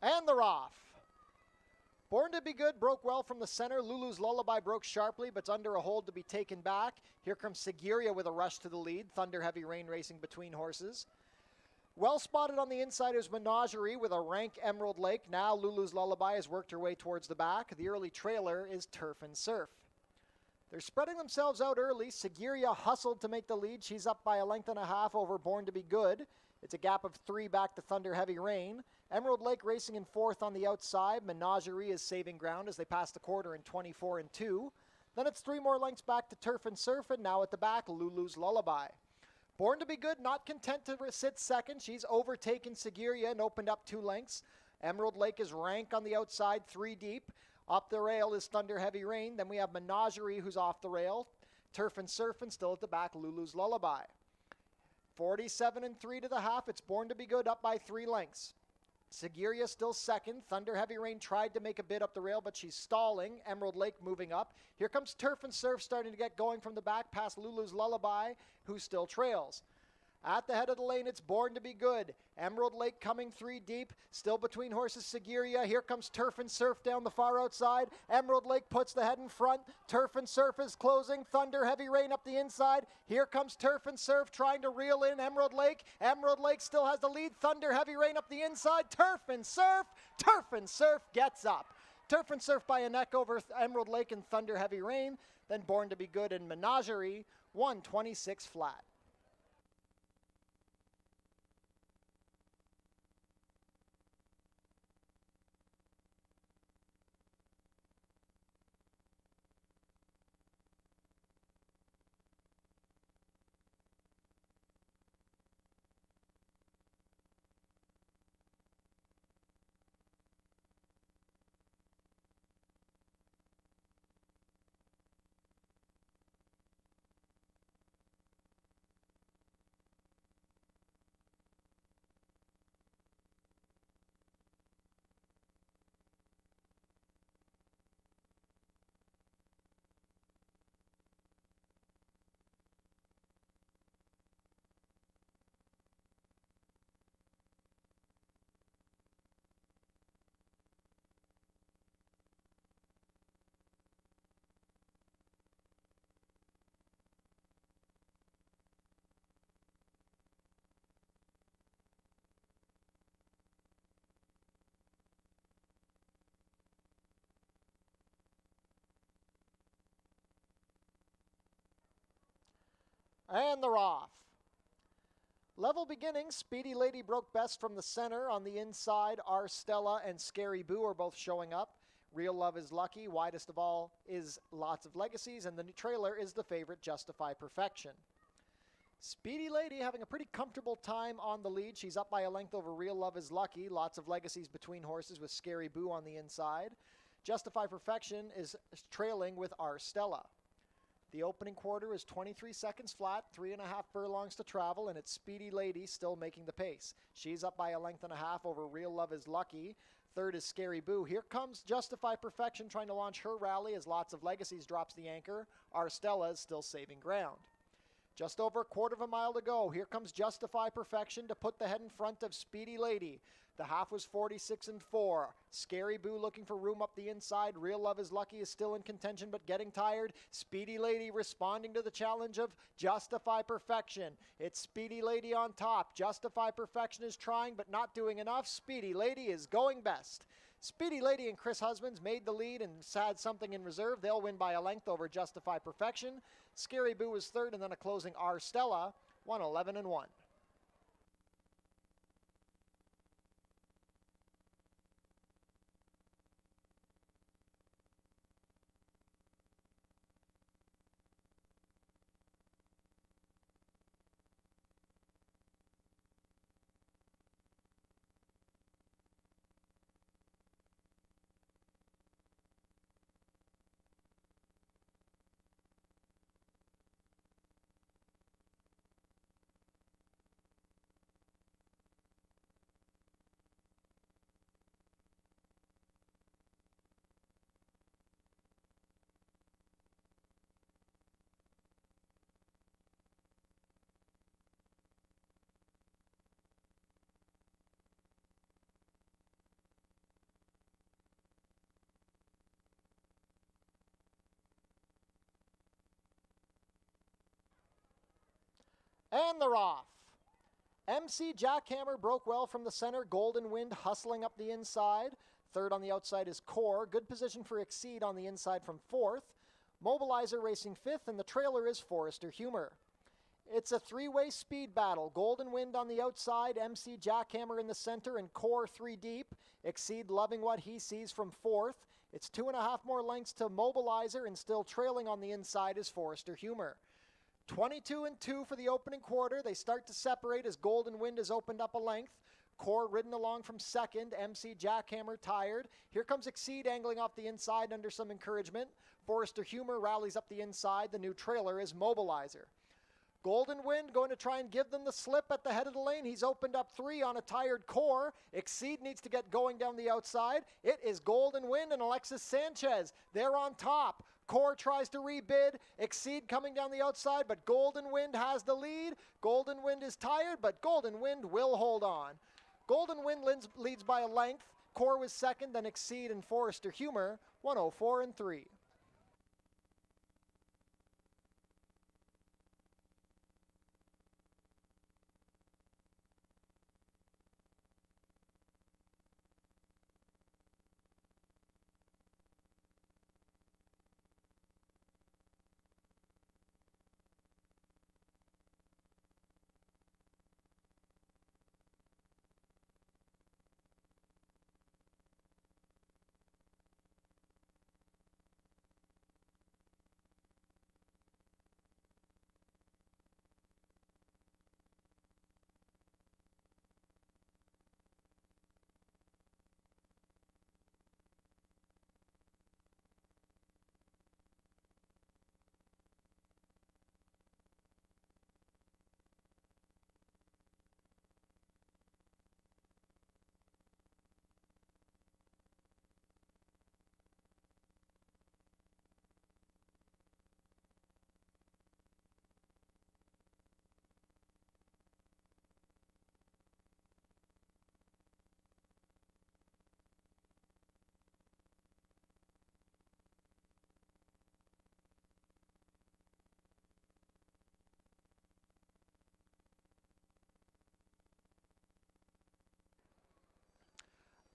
And they're off. Born to Be Good broke well from the center. Lulu's Lullaby broke sharply, but's under a hold to be taken back. Here comes Seguria with a rush to the lead. Thunder Heavy Rain racing between horses. Well spotted on the inside is Menagerie with a rank Emerald Lake. Now Lulu's Lullaby has worked her way towards the back. The early trailer is Turf and Surf. They're spreading themselves out early. Seguria hustled to make the lead. She's up by a length and a half over Born to Be Good. It's a gap of 3 back to Thunder Heavy Rain. Emerald Lake racing in 4th on the outside. Menagerie is saving ground as they pass the quarter in 24 and 2. Then it's 3 more lengths back to Turf and Surf, and now at the back, Lulu's Lullaby. Born to Be Good, not content to sit second. She's overtaken Seguria and opened up 2 lengths. Emerald Lake is rank on the outside, 3 deep. Up the rail is Thunder Heavy Rain. Then we have Menagerie, who's off the rail. Turf and Surf, and still at the back, Lulu's Lullaby. 47 and 3 to the half. It's Born to Be Good up by 3 lengths. Seguria still second. Thunder Heavy Rain tried to make a bid up the rail, but she's stalling. Emerald Lake moving up. Here comes Turf and Surf starting to get going from the back past Lulu's Lullaby, who still trails. At the head of the lane, it's Born to Be Good. Emerald Lake coming 3 deep, still between horses Seguria. Here comes Turf and Surf down the far outside. Emerald Lake puts the head in front. Turf and Surf is closing. Thunder Heavy Rain up the inside. Here comes Turf and Surf trying to reel in Emerald Lake. Emerald Lake still has the lead. Thunder Heavy Rain up the inside. Turf and Surf. Turf and Surf gets up. Turf and Surf by a neck over Emerald Lake and Thunder Heavy Rain. Then Born to Be Good and Menagerie, 126 flat. And they're off. Level beginning, Speedy Lady broke best from the center. On the inside, Our Stella and Scary Boo are both showing up. Real Love is Lucky. Widest of all is Lots of Legacies. And the new trailer is the favorite, Justify Perfection. Speedy Lady having a pretty comfortable time on the lead. She's up by a length over Real Love is Lucky. Lots of Legacies between horses with Scary Boo on the inside. Justify Perfection is trailing with Our Stella. The opening quarter is 23 seconds flat, 3.5 furlongs to travel, and it's Speedy Lady still making the pace. She's up by a length and a half over Real Love is Lucky. Third is Scary Boo. Here comes Justify Perfection trying to launch her rally as Lots of Legacies drops the anchor. Our Stella is still saving ground. Just over a quarter of a mile to go. Here comes Justify Perfection to put the head in front of Speedy Lady. The half was 46 and 4. Scary Boo looking for room up the inside. Real Love is Lucky is still in contention but getting tired. Speedy Lady responding to the challenge of Justify Perfection. It's Speedy Lady on top. Justify Perfection is trying but not doing enough. Speedy Lady is going best. Speedy Lady and Chris Husbands made the lead and had something in reserve. They'll win by a length over Justify Perfection. Scary Boo was third, and then a closing Our Stella, 111 and 1. And they're off. MC Jackhammer broke well from the center. Golden Wind hustling up the inside. Third on the outside is Core. Good position for Exceed on the inside from fourth. Mobilizer racing fifth, and the trailer is Forester Humor. It's a three-way speed battle. Golden Wind on the outside, MC Jackhammer in the center, and Core three deep. Exceed loving what he sees from fourth. It's 2.5 more lengths to Mobilizer, and still trailing on the inside is Forester Humor. 22-2 for the opening quarter. They start to separate as Golden Wind has opened up a length. Core ridden along from second. MC Jackhammer tired. Here comes Exceed angling off the inside under some encouragement. Forester Humor rallies up the inside. The new trailer is Mobilizer. Golden Wind going to try and give them the slip at the head of the lane. He's opened up 3 on a tired Core. Exceed needs to get going down the outside. It is Golden Wind and Alexis Sanchez. They're on top. Core tries to rebid. Exceed coming down the outside, but Golden Wind has the lead. Golden Wind is tired, but Golden Wind will hold on. Golden Wind leads by a length. Core was second, then Exceed and Forester Humor, 104-3.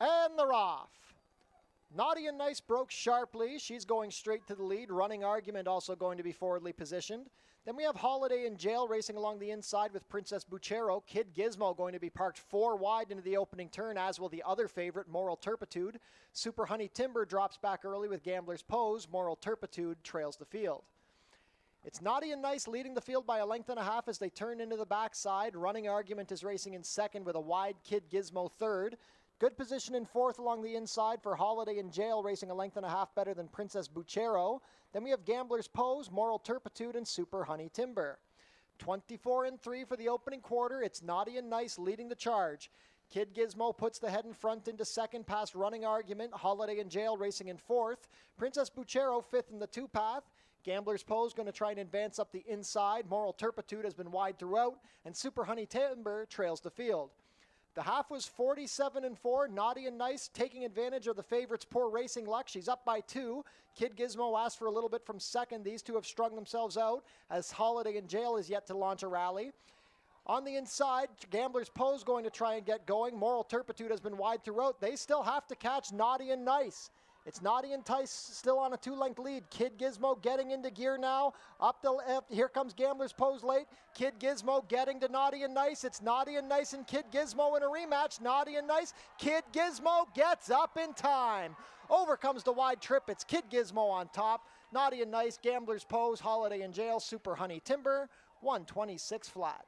And they're off. Naughty and Nice broke sharply. She's going straight to the lead. Running Argument also going to be forwardly positioned. Then we have Holiday in Jail racing along the inside with Princess Buchero. Kid Gizmo going to be parked 4 wide into the opening turn, as will the other favorite, Moral Turpitude. Super Honey Timber drops back early with Gambler's Pose. Moral Turpitude trails the field. It's Naughty and Nice leading the field by a length and a half as they turn into the backside. Running Argument is racing in second with a wide Kid Gizmo third. Good position in fourth along the inside for Holiday in Jail, racing a length and a half better than Princess Buchero. Then we have Gambler's Pose, Moral Turpitude, and Super Honey Timber. 24-3 for the opening quarter. It's Naughty and Nice leading the charge. Kid Gizmo puts the head in front into second past Running Argument. Holiday in Jail racing in fourth. Princess Buchero fifth in the two-path. Gambler's Pose going to try and advance up the inside. Moral Turpitude has been wide throughout, and Super Honey Timber trails the field. The half was 47-4. Naughty and Nice taking advantage of the favorite's poor racing luck. She's up by 2. Kid Gizmo asked for a little bit from second. These two have strung themselves out as Holiday in Jail is yet to launch a rally. On the inside, Gambler's Pose going to try and get going. Moral Turpitude has been wide throughout. They still have to catch Naughty and Nice. It's Naughty and Nice still on a 2-length lead. Kid Gizmo getting into gear now. Up the left, here comes Gambler's Pose late. Kid Gizmo getting to Naughty and Nice. It's Naughty and Nice and Kid Gizmo in a rematch. Naughty and Nice. Kid Gizmo gets up in time. Over comes the wide trip. It's Kid Gizmo on top. Naughty and Nice, Gambler's Pose, Holiday in Jail, Super Honey Timber, 126 flat.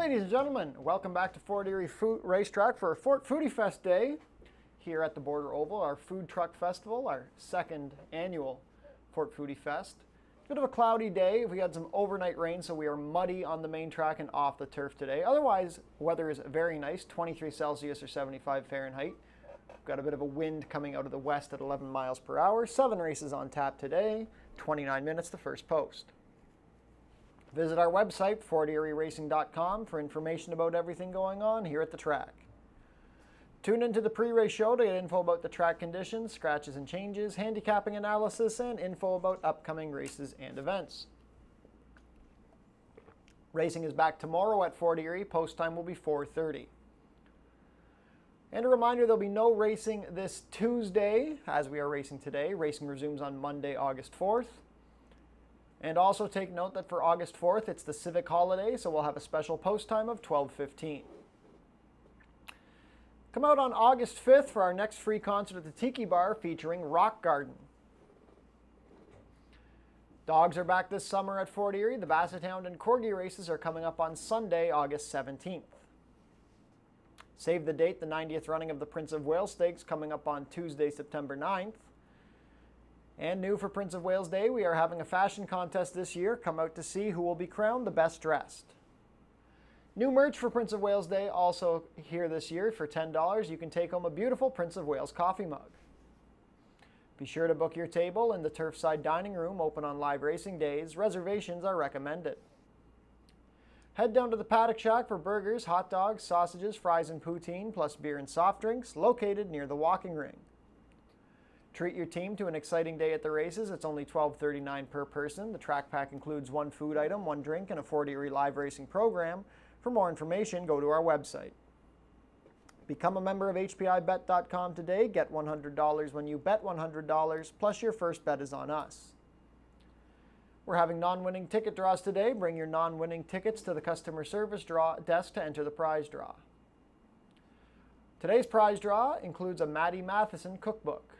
Ladies and gentlemen, welcome back to Fort Erie Racetrack for Fort Foodie Fest Day here at the Border Oval, our food truck festival, our second annual Fort Foodie Fest. Bit of a cloudy day. We had some overnight rain, so we are muddy on the main track and off the turf today. Otherwise, weather is very nice, 23 Celsius or 75 Fahrenheit. We've got a bit of a wind coming out of the west at 11 miles per hour. 7 races on tap today, 29 minutes to first post. Visit our website, forterieracing.com, for information about everything going on here at the track. Tune into the pre-race show to get info about the track conditions, scratches and changes, handicapping analysis, and info about upcoming races and events. Racing is back tomorrow at Fort Erie. Post time will be 4:30. And a reminder, there'll be no racing this Tuesday, as we are racing today. Racing resumes on Monday, August 4th. And also take note that for August 4th, it's the civic holiday, so we'll have a special post time of 12:15. Come out on August 5th for our next free concert at the Tiki Bar featuring Rock Garden. Dogs are back this summer at Fort Erie. The Basset Hound and Corgi races are coming up on Sunday, August 17th. Save the date, the 90th running of the Prince of Wales Stakes coming up on Tuesday, September 9th. And new for Prince of Wales Day, we are having a fashion contest this year. Come out to see who will be crowned the best dressed. New merch for Prince of Wales Day also here this year. For $10, you can take home a beautiful Prince of Wales coffee mug. Be sure to book your table in the Turfside Dining Room, open on live racing days. Reservations are recommended. Head down to the Paddock Shack for burgers, hot dogs, sausages, fries, and poutine, plus beer and soft drinks, located near the walking ring. Treat your team to an exciting day at the races. It's only $12.39 per person. The track pack includes 1 food item, 1 drink, and a Fort Erie live racing program. For more information, go to our website. Become a member of HPIBet.com today. Get $100 when you bet $100, plus your first bet is on us. We're having non-winning ticket draws today. Bring your non-winning tickets to the customer service desk to enter the prize draw. Today's prize draw includes a Maddie Matheson cookbook.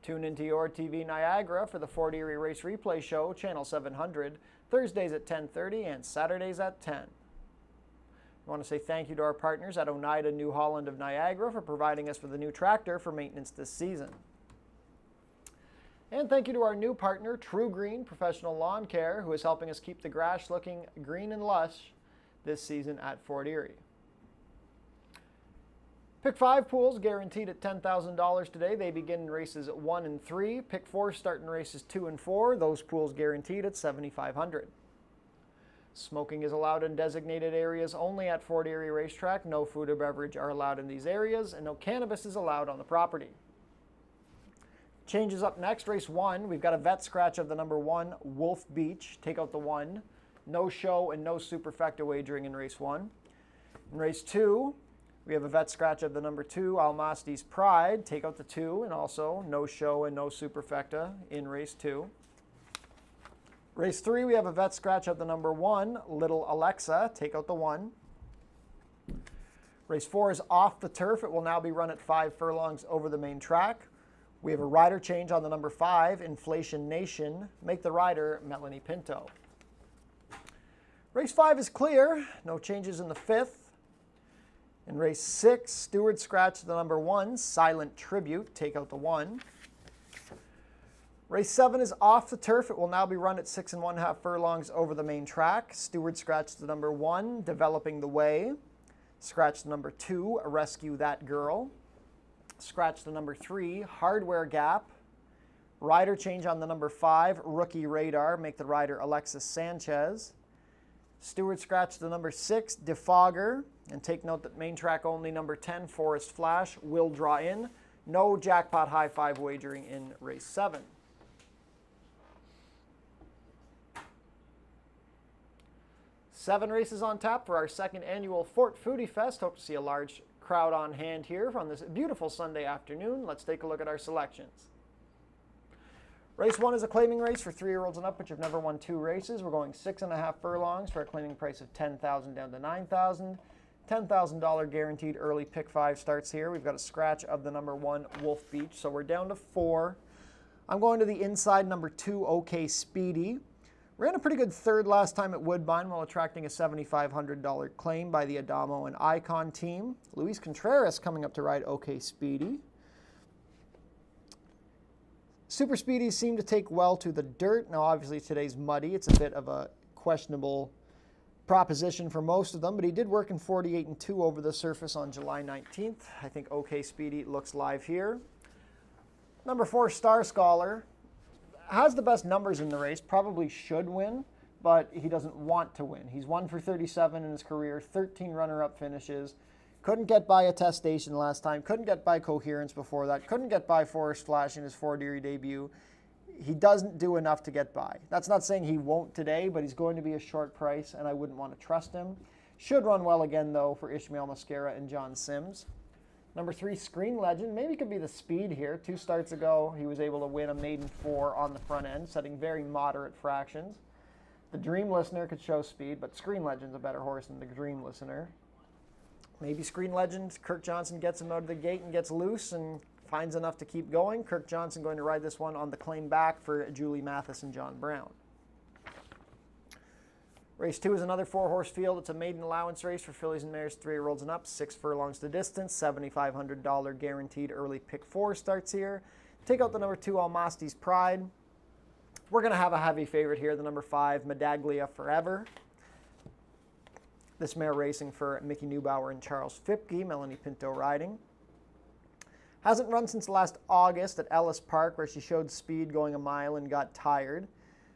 Tune into your TV Niagara for the Fort Erie Race Replay Show, Channel 700, Thursdays at 10:30 and Saturdays at 10. I want to say thank you to our partners at Oneida New Holland of Niagara for providing us with a new tractor for maintenance this season. And thank you to our new partner, True Green Professional Lawn Care, who is helping us keep the grass looking green and lush this season at Fort Erie. Pick 5 pools guaranteed at $10,000 today. They begin in races 1 and 3. Pick 4 start in races 2 and 4. Those pools guaranteed at $7,500. Smoking is allowed in designated areas only at Fort Erie Racetrack. No food or beverage are allowed in these areas, and no cannabis is allowed on the property. Changes up next. Race 1, we've got a vet scratch of the number 1, Wolf Beach. Take out the 1. No show and no superfecta wagering in race 1. In race 2, we have a vet scratch of the number 2, Almasty's Pride. Take out the 2, and also no show and no superfecta in race 2. Race 3, we have a vet scratch of the number 1, Little Alexa. Take out the 1. Race 4 is off the turf. It will now be run at 5 furlongs over the main track. We have a rider change on the number 5, Inflation Nation. Make the rider Melanie Pinto. Race 5 is clear. No changes in the 5th. In race 6, Stewart scratch the number 1, Silent Tribute. Take out the 1. Race 7 is off the turf. It will now be run at 6 1/2 furlongs over the main track. Stewart scratch the number 1, Developing the Way. Scratch the number 2, Rescue That Girl. Scratch the number 3, Hardware Gap. Rider change on the number 5, Rookie Radar. Make the rider Alexis Sanchez. Stewart scratch the number 6, Defogger. And take note that main track only number 10, Forest Flash, will draw in. No jackpot high 5 wagering in race 7. Seven races on tap for our second annual Fort Foodie Fest. Hope to see a large crowd on hand here on this beautiful Sunday afternoon. Let's take a look at our selections. Race 1 is a claiming race for 3-year-olds and up, which have never won 2 races. We're going 6 1/2 furlongs for a claiming price of $10,000 down to $9,000. $10,000 guaranteed early pick 5 starts here. We've got a scratch of the number 1, Wolf Beach, so we're down to 4. I'm going to the inside number 2, OK Speedy. Ran a pretty good third last time at Woodbine while attracting a $7,500 claim by the Adamo and Icon team. Luis Contreras coming up to ride OK Speedy. Super Speedies seem to take well to the dirt. Now, obviously, today's muddy. It's a bit of a questionable proposition for most of them, but he did work in 48 and 2 over the surface on July 19th. I think OK Speedy looks live here. Number 4, Star Scholar. Has the best numbers in the race, probably should win, but he doesn't want to win. He's 1 for 37 in his career, 13 runner-up finishes. Couldn't get by Attestation last time, couldn't get by Coherence before that, couldn't get by Forest Flash in his Fort Erie debut. He doesn't do enough to get by. That's not saying he won't today, but he's going to be a short price, and I wouldn't want to trust him. Should run well again, though, for Ishmael Mascara and John Sims. Number 3, Screen Legend. Maybe could be the speed here. 2 starts ago, he was able to win a maiden 4 on the front end, setting very moderate fractions. The Dream Listener could show speed, but Screen Legend's a better horse than the Dream Listener. Maybe Screen Legend, Kirk Johnson gets him out of the gate and gets loose and finds enough to keep going. Kirk Johnson going to ride this one on the claim back for Julie Mathis and John Brown. Race 2 is another 4-horse field. It's a maiden allowance race for fillies and mares 3-year-olds and up, 6 furlongs to distance, $7,500 guaranteed early pick 4 starts here. Take out the number 2, Almasty's Pride. We're going to have a heavy favorite here, the number 5, Medaglia Forever. This mare racing for Mickey Neubauer and Charles Fipke, Melanie Pinto riding. Hasn't run since last August at Ellis Park, where she showed speed going a mile and got tired.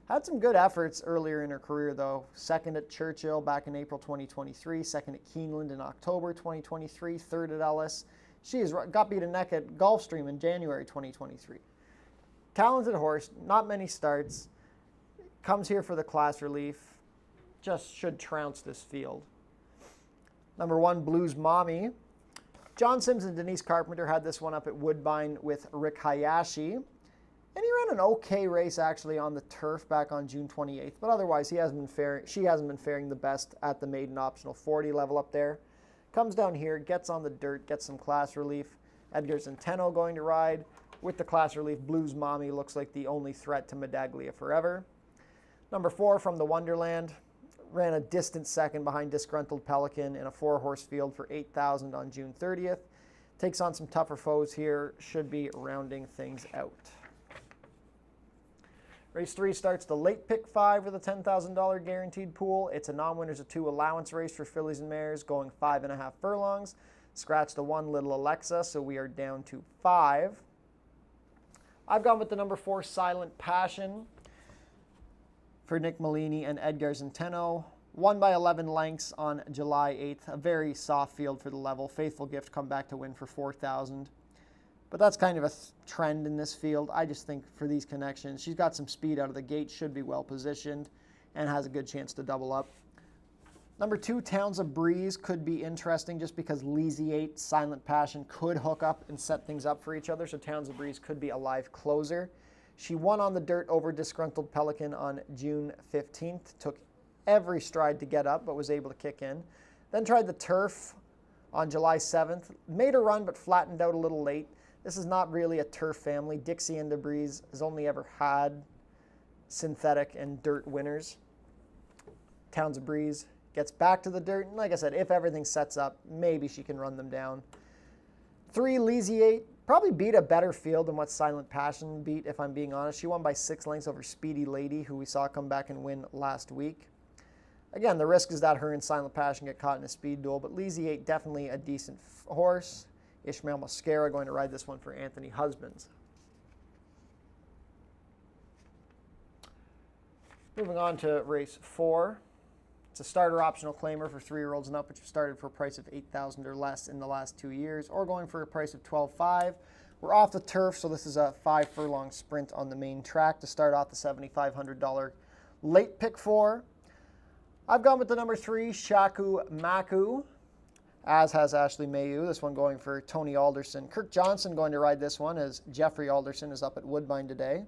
Had some good efforts earlier in her career, though. Second at Churchill back in April 2023, second at Keeneland in October 2023, third at Ellis. She has got beat a neck at Gulfstream in January 2023. Talented horse, not many starts. Comes here for the class relief. Just should trounce this field. Number 1, Blues Mommy. John Sims and Denise Carpenter had this one up at Woodbine with Rick Hayashi. And he ran an okay race actually on the turf back on June 28th, but otherwise she hasn't been faring the best at the maiden optional 40 level up there. Comes down here, gets on the dirt, gets some class relief. Edgar Centeno going to ride. With the class relief, Blues Mommy looks like the only threat to Medaglia Forever. Number 4 from the Wonderland. Ran a distant second behind Disgruntled Pelican in a 4-horse field for $8,000 on June 30th. Takes on some tougher foes here, should be rounding things out. Race 3 starts the late pick 5 with a $10,000 guaranteed pool. It's a non-winners of 2 allowance race for fillies and mares going 5.5 furlongs. Scratch the 1 Little Alexa, so we are down to 5. I've gone with the number 4 Silent Passion for Nick Malini and Edgar Centeno. Won by 11 lengths on July 8th. A very soft field for the level. Faithful Gift come back to win for $4,000. But that's kind of a trend in this field. I just think for these connections, she's got some speed out of the gate, should be well positioned, and has a good chance to double up. Number 2, Towns of Breeze could be interesting just because Leasiate, Silent Passion could hook up and set things up for each other, so Towns of Breeze could be a live closer. She won on the dirt over Disgruntled Pelican on June 15th, took every stride to get up, but was able to kick in. Then tried the turf on July 7th, made a run but flattened out a little late. This is not really a turf family. Dixie and DeBreeze has only ever had synthetic and dirt winners. Towns of Breeze gets back to the dirt, and like I said, if everything sets up, maybe she can run them down. 3, Leasiate, probably beat a better field than what Silent Passion beat, if I'm being honest. She won by 6 lengths over Speedy Lady, who we saw come back and win last week. Again, the risk is that her and Silent Passion get caught in a speed duel, but Leasiate definitely a decent horse. Ishmael Mascara going to ride this one for Anthony Husbands. Moving on to race 4. It's a starter optional claimer for 3-year-olds and up, which started for a price of $8,000 or less in the last 2 years, or going for a price of $12,500. We're off the turf, so this is a 5-furlong sprint on the main track to start off the $7,500 late pick 4. I've gone with the number 3, Shaku Maku, as has Ashley Mayu. This one going for Tony Alderson. Kirk Johnson going to ride this one as Jeffrey Alderson is up at Woodbine today.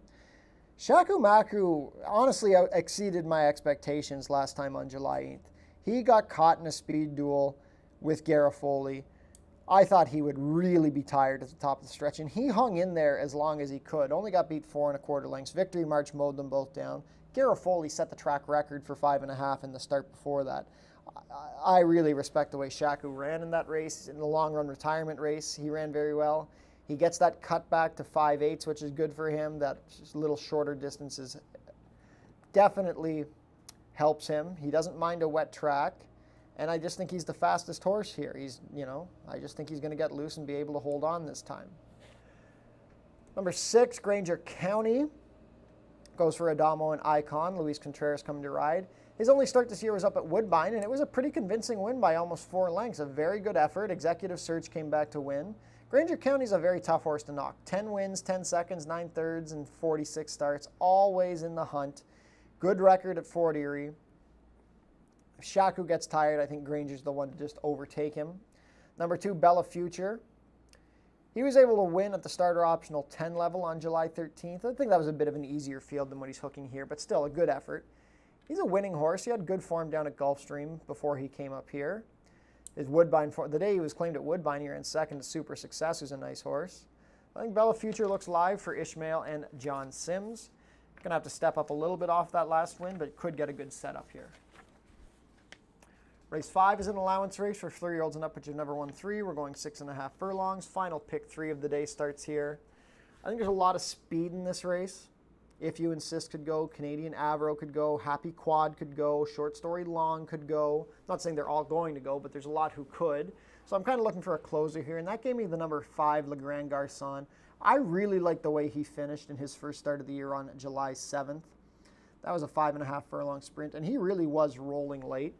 Shaku Maku honestly exceeded my expectations last time on July 8th. He got caught in a speed duel with Garofoli. I thought he would really be tired at the top of the stretch, and he hung in there as long as he could. Only got beat 4 1/4 lengths. Victory March mowed them both down. Garofoli set the track record for 5.5 in the start before that. I really respect the way Shaku ran in that race. In the long run retirement race, he ran very well. He gets that cut back to 5.8, which is good for him. That little shorter distances definitely helps him. He doesn't mind a wet track. And I just think he's the fastest horse here. I just think he's going to get loose and be able to hold on this time. Number 6, Granger County, goes for Adamo and Icon. Luis Contreras coming to ride. His only start this year was up at Woodbine, and it was a pretty convincing win by almost 4 lengths. A very good effort. Executive Search came back to win. Granger County's a very tough horse to knock. 10 wins, 10 seconds, 9 thirds, and 46 starts. Always in the hunt. Good record at Fort Erie. If Shaku gets tired, I think Granger's the one to just overtake him. Number 2, Bella Future. He was able to win at the starter optional 10 level on July 13th. I think that was a bit of an easier field than what he's hooking here, but still a good effort. He's a winning horse. He had good form down at Gulfstream before he came up here. His Woodbine form, the day he was claimed at Woodbine, he ran second to Super Success, who's a nice horse. I think Bella Future looks live for Ishmael and John Sims. Going to have to step up a little bit off that last win, but could get a good setup here. Race 5 is an allowance race for 3-year-olds and up, but you've never won 3. We're going 6.5 furlongs. Final pick 3 of the day starts here. I think there's a lot of speed in this race. If You Insist could go, Canadian Avro could go, Happy Quad could go, Short Story Long could go. I'm not saying they're all going to go, but there's a lot who could. So I'm kind of looking for a closer here, and that gave me the number 5, Le Grand Garçon. I really like the way he finished in his first start of the year on July 7th. That was a 5.5 furlong sprint, and he really was rolling late.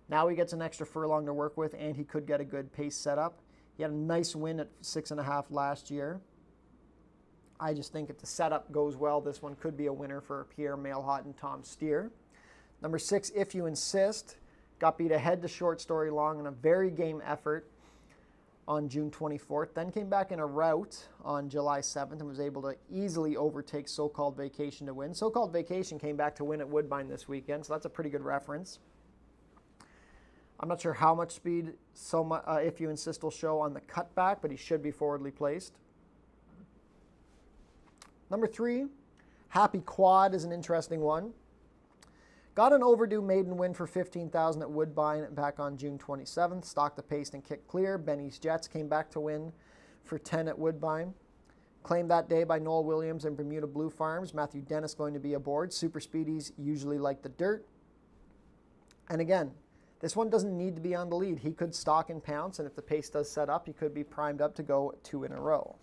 Now he gets an extra furlong to work with, and he could get a good pace setup. He had a nice win at 6.5 last year. I just think if the setup goes well, this one could be a winner for Pierre Mailhot and Tom Steer. Number 6, If You Insist, got beat ahead to Short Story Long in a very game effort on June 24th, then came back in a rout on July 7th and was able to easily overtake So-Called Vacation to win. So-Called Vacation came back to win at Woodbine this weekend, so that's a pretty good reference. I'm not sure how much speed If You Insist will show on the cutback, but he should be forwardly placed. Number 3, Happy Quad is an interesting one. Got an overdue maiden win for $15,000 at Woodbine back on June 27th. Stalked the pace and kicked clear. Benny's Jets came back to win for 10 at Woodbine. Claimed that day by Noel Williams and Bermuda Blue Farms. Matthew Dennis going to be aboard. Super Speedies usually like the dirt. And again, this one doesn't need to be on the lead. He could stalk and pounce, and if the pace does set up, he could be primed up to go 2 in a row.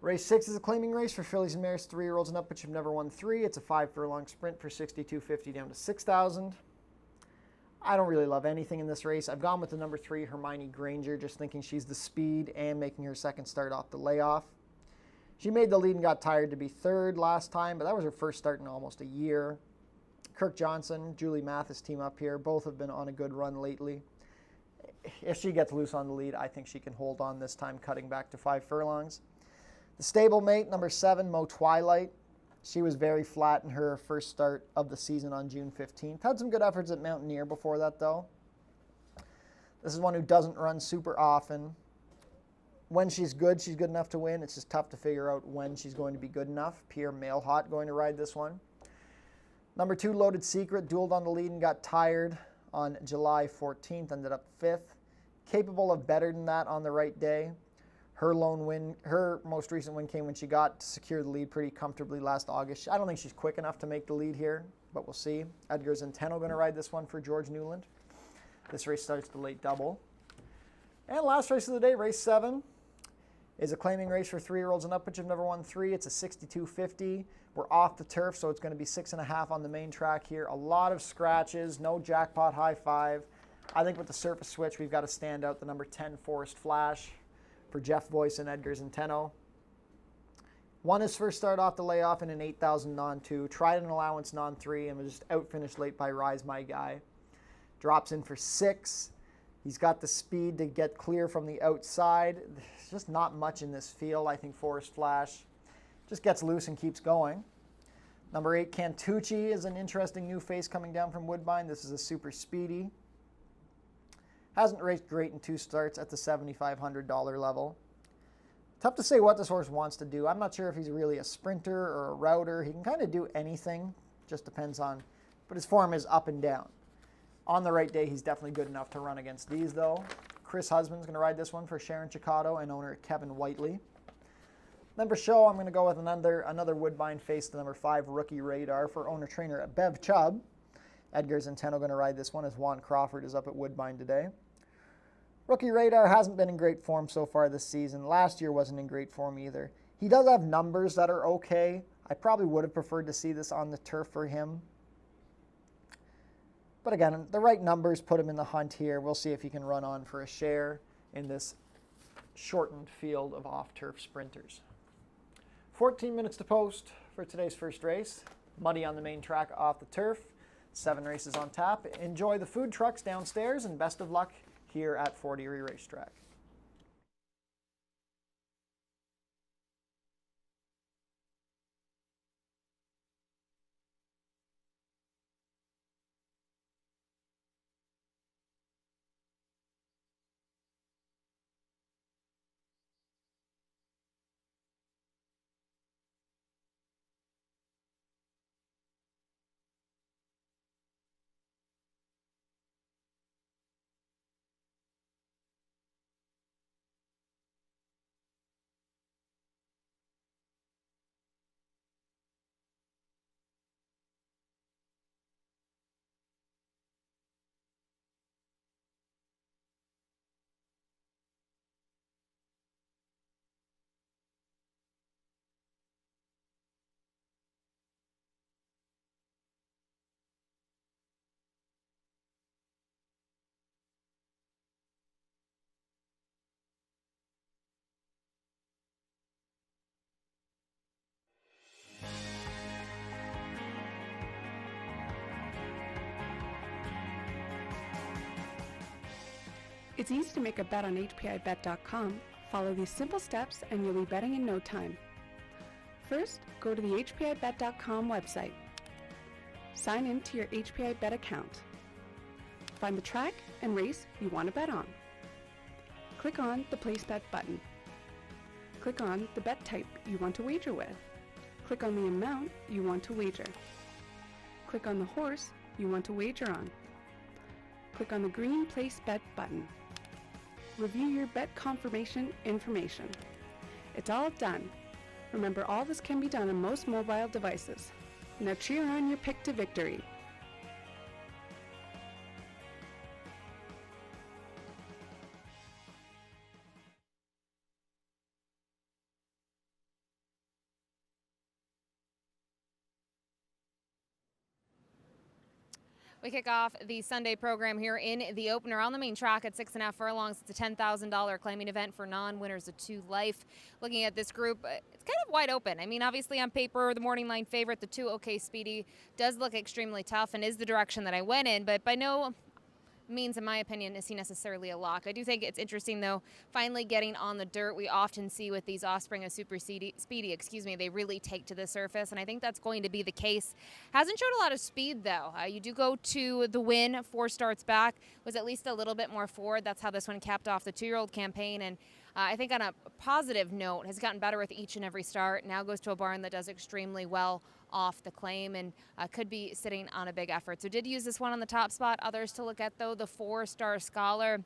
Race 6 is a claiming race for fillies and mares, 3-year-olds and up, but you've never won 3. It's a 5 furlong sprint for $6,250 down to $6,000. I don't really love anything in this race. I've gone with the number 3, Hermione Granger, just thinking she's the speed and making her second start off the layoff. She made the lead and got tired to be 3rd last time, but that was her first start in almost a year. Kirk Johnson, Julie Mathis team up here. Both have been on a good run lately. If she gets loose on the lead, I think she can hold on this time, cutting back to 5 furlongs. The stablemate, number 7, Mo Twilight. She was very flat in her first start of the season on June 15th. Had some good efforts at Mountaineer before that, though. This is one who doesn't run super often. When she's good enough to win. It's just tough to figure out when she's going to be good enough. Pierre Mailhot going to ride this one. Number 2, Loaded Secret, dueled on the lead and got tired on July 14th, ended up 5th. Capable of better than that on the right day. Her most recent win came when she got to secure the lead pretty comfortably last August. I don't think she's quick enough to make the lead here, but we'll see. Edgar Zenteno going to ride this one for George Newland. This race starts the late double. And last race of the day, race 7, is a claiming race for 3-year-olds and up, but you've never won 3. It's a $6,250. We're off the turf, so it's going to be 6.5 on the main track here. A lot of scratches, no jackpot high 5. I think with the surface switch, we've got to stand out the number 10, Forest Flash, for Jeff Boyce and Edgar Zenteno. Won his first start off the layoff in an 8,000 non-2. Tried an allowance non-3 and was just out-finished late by Rise My Guy. Drops in for 6. He's got the speed to get clear from the outside. There's just not much in this field. I think Forest Flash just gets loose and keeps going. Number 8, Cantucci is an interesting new face coming down from Woodbine. This is a super speedy. Hasn't raced great in 2 starts at the $7,500 level. Tough to say what this horse wants to do. I'm not sure if he's really a sprinter or a router. He can kind of do anything, just depends on, but his form is up and down. On the right day, he's definitely good enough to run against these, though. Chris Husband's going to ride this one for Sharon Chicotto and owner Kevin Whiteley. Then for show, I'm going to go with another Woodbine face, the number 5 Rookie Radar for owner-trainer Bev Chubb. Edgar Zenteno going to ride this one as Juan Crawford is up at Woodbine today. Rookie Radar hasn't been in great form so far this season. Last year wasn't in great form either. He does have numbers that are okay. I probably would have preferred to see this on the turf for him. But again, the right numbers put him in the hunt here. We'll see if he can run on for a share in this shortened field of off-turf sprinters. 14 minutes to post for today's first race. Muddy on the main track off the turf. 7 races on tap. Enjoy the food trucks downstairs and best of luck here at Fort Erie Racetrack. It's easy to make a bet on HPIBet.com. Follow these simple steps and you'll be betting in no time. First, go to the HPIBet.com website. Sign in to your HPI Bet account. Find the track and race you want to bet on. Click on the Place Bet button. Click on the bet type you want to wager with. Click on the amount you want to wager. Click on the horse you want to wager on. Click on the green Place Bet button. Review your bet confirmation information. It's all done. Remember, all this can be done on most mobile devices. Now cheer on your pick to victory. We kick off the Sunday program here in the opener on the main track at 6.5 furlongs. It's a $10,000 claiming event for non-winners of 2 Life. Looking at this group, it's kind of wide open. I mean, obviously on paper, the morning line favorite, the 2 OK Speedy, does look extremely tough and is the direction that I went in, but by no means, in my opinion, is he necessarily a lock. I do think it's interesting, though, finally getting on the dirt. We often see with these offspring of Super Speedy, they really take to the surface, and I think that's going to be the case. Hasn't showed a lot of speed, though. You do go to the win, 4 starts back, was at least a little bit more forward. That's how this one capped off the 2-year-old campaign, and I think on a positive note, has gotten better with each and every start. Now goes to a barn that does extremely well off the claim and could be sitting on a big effort. So did use this one on the top spot. Others to look at, though, the 4-star Scholar.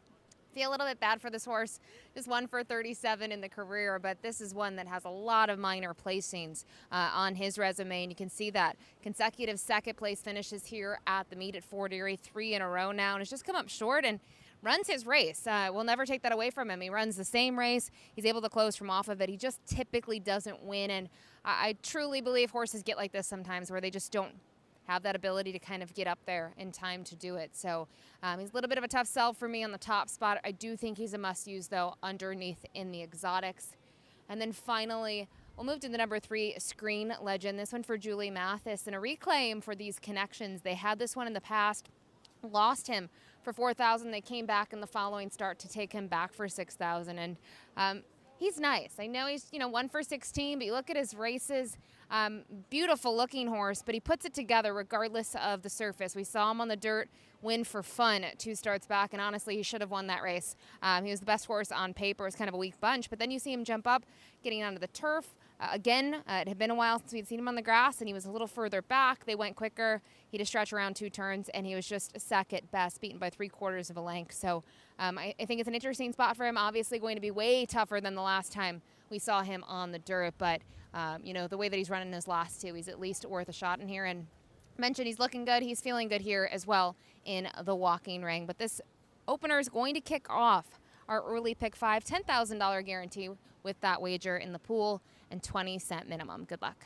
Feel a little bit bad for this horse. Just 1 for 37 in the career, but this is one that has a lot of minor placings on his resume, and you can see that consecutive second-place finishes here at the meet at Fort Erie, 3 in a row now, and it's just come up short and runs his race. We'll never take that away from him. He runs the same race. He's able to close from off of it. He just typically doesn't win, and I truly believe horses get like this sometimes where they just don't have that ability to kind of get up there in time to do it. So he's a little bit of a tough sell for me on the top spot. I do think he's a must-use, though, underneath in the exotics. And then finally, we'll move to the number 3, Screen Legend. This one for Julie Mathis, and a reclaim for these connections. They had this one in the past, lost him for $4,000. They came back in the following start to take him back for $6,000. And He's nice. I know he's, 1 for 16, but you look at his races, beautiful looking horse, but he puts it together regardless of the surface. We saw him on the dirt win for fun 2 starts back, and honestly, he should have won that race. He was the best horse on paper. It was kind of a weak bunch, but then you see him jump up, getting onto the turf. Again, it had been a while since we'd seen him on the grass, and he was a little further back. They went quicker. He had to stretch around 2 turns, and he was just second best, beaten by 3/4 of a length. So I think it's an interesting spot for him. Obviously going to be way tougher than the last time we saw him on the dirt, but the way that he's running his last 2, he's at least worth a shot in here. And mentioned he's looking good. He's feeling good here as well in the walking ring. But this opener is going to kick off our early pick 5, $10,000 guarantee with that wager in the pool and 20-cent minimum. Good luck.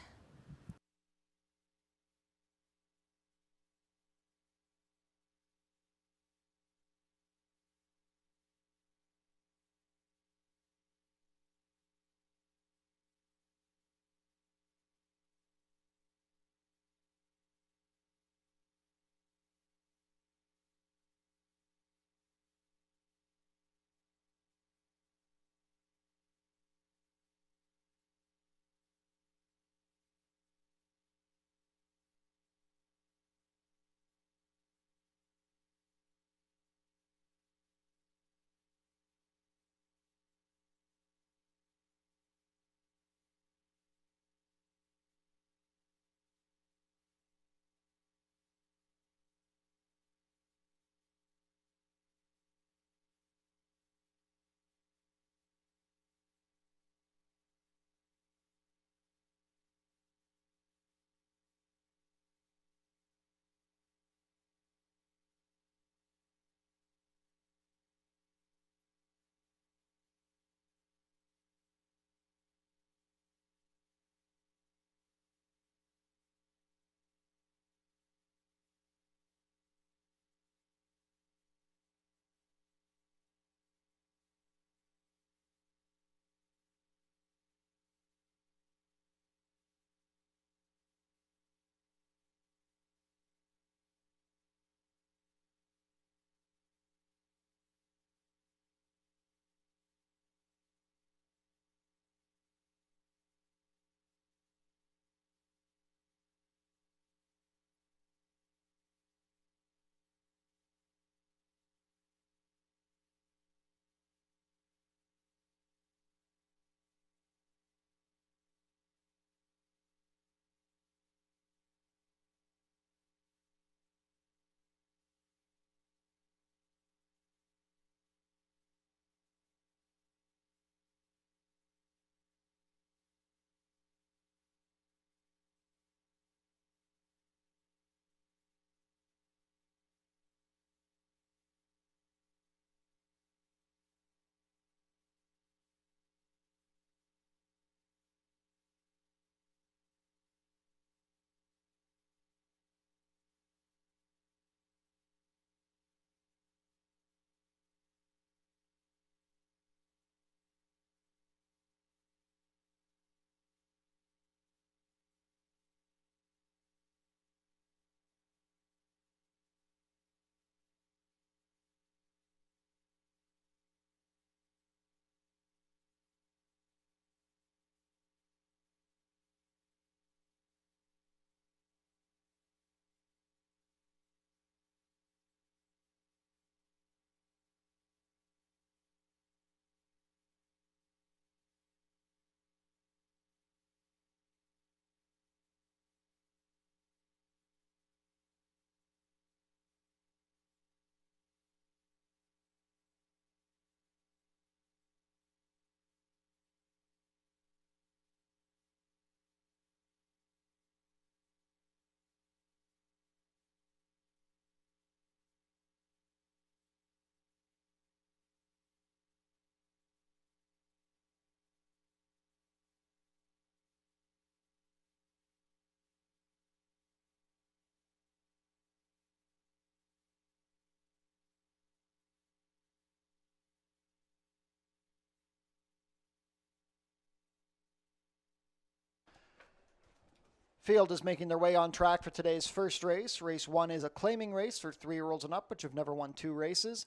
Field is making their way on track for today's first race. Race 1 is a claiming race for 3-year-olds and up, which have never won 2 races.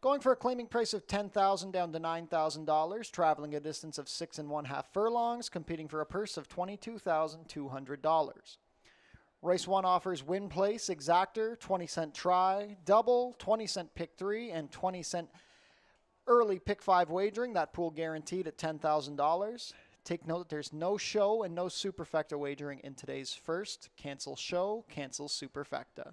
Going for a claiming price of $10,000 down to $9,000, traveling a distance of 6½ furlongs, competing for a purse of $22,200. Race 1 offers win place, exactor, 20-cent try, double, 20-cent pick 3, and 20-cent early pick 5 wagering. That pool guaranteed at $10,000. Take note that there's no show and no superfecta wagering in today's first. Cancel show, cancel superfecta.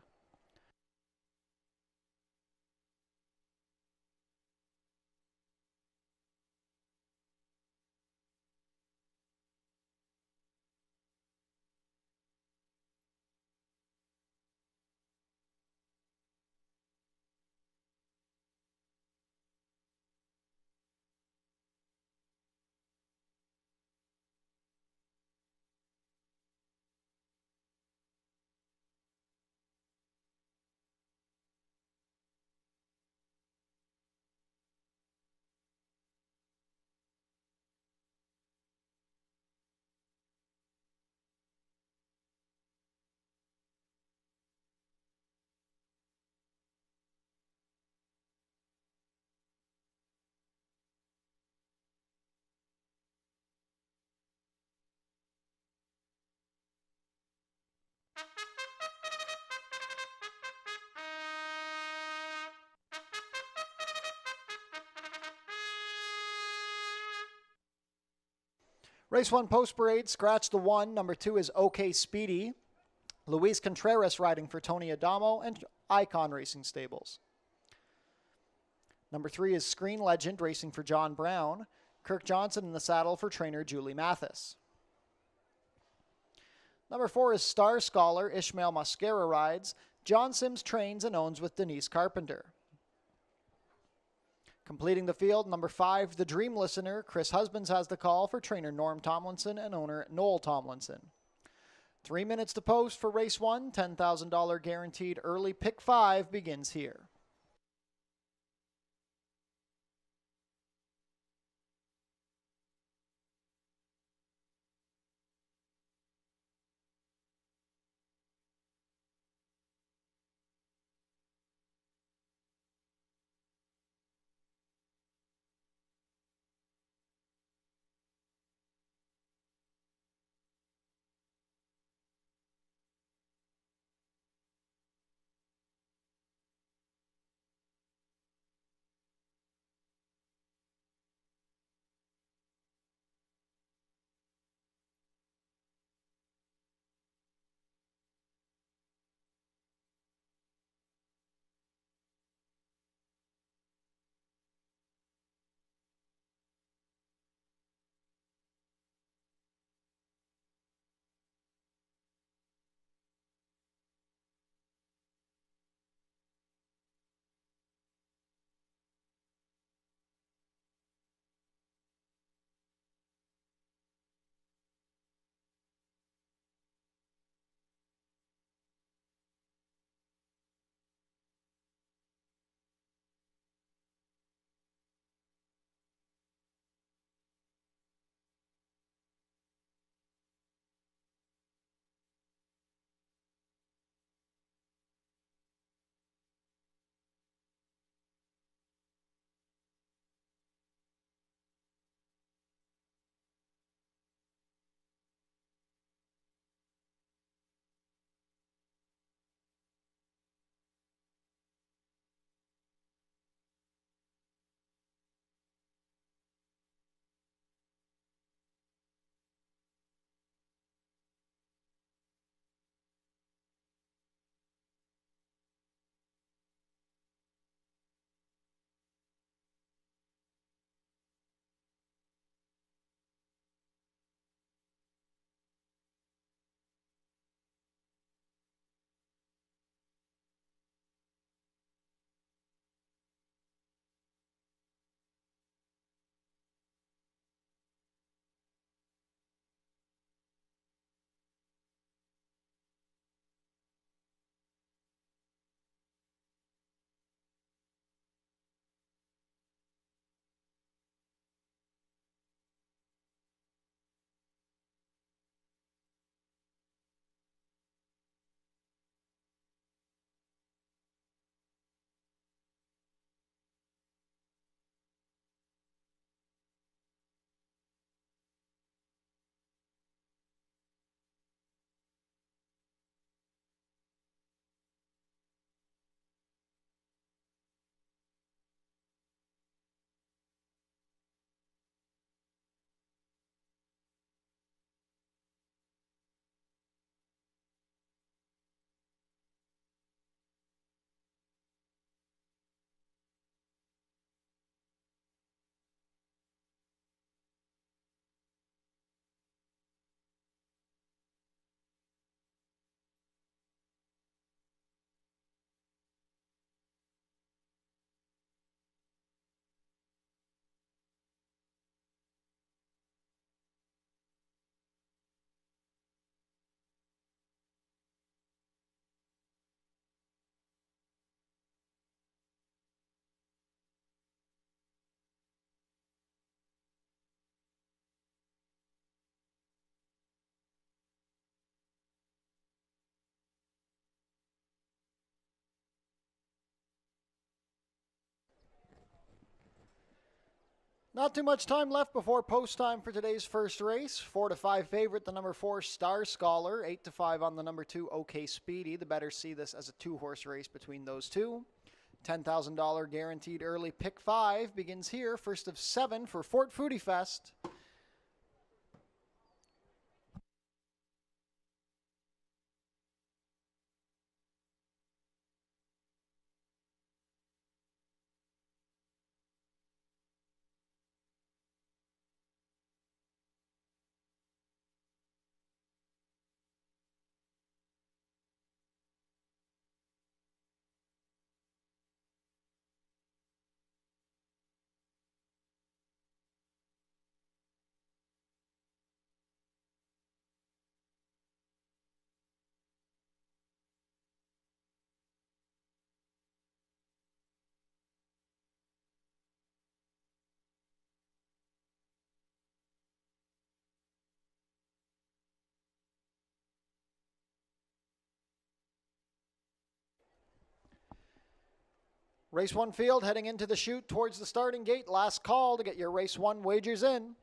Race 1 post parade, scratch the 1. Number 2 is OK Speedy. Luis Contreras riding for Tony Adamo and Icon Racing Stables. Number 3 is Screen Legend racing for John Brown. Kirk Johnson in the saddle for trainer Julie Mathis. Number 4 is Star Scholar. Ishmael Mascara rides. John Sims trains and owns with Denise Carpenter. Completing the field, number 5, The Dream Listener. Chris Husbands has the call for trainer Norm Tomlinson and owner Noel Tomlinson. 3 minutes to post for race 1. $10,000 guaranteed early pick 5 begins here. Not too much time left before post time for today's first race. 4 to 5 favorite, the number 4 Star Scholar. 8 to 5 on the number 2 OK Speedy. The better see this as a 2-horse race between those two. $10,000 guaranteed early pick 5 begins here. First of 7 for Fort Foodie Fest. Race 1 field heading into the chute towards the starting gate. Last call to get your Race 1 wagers in.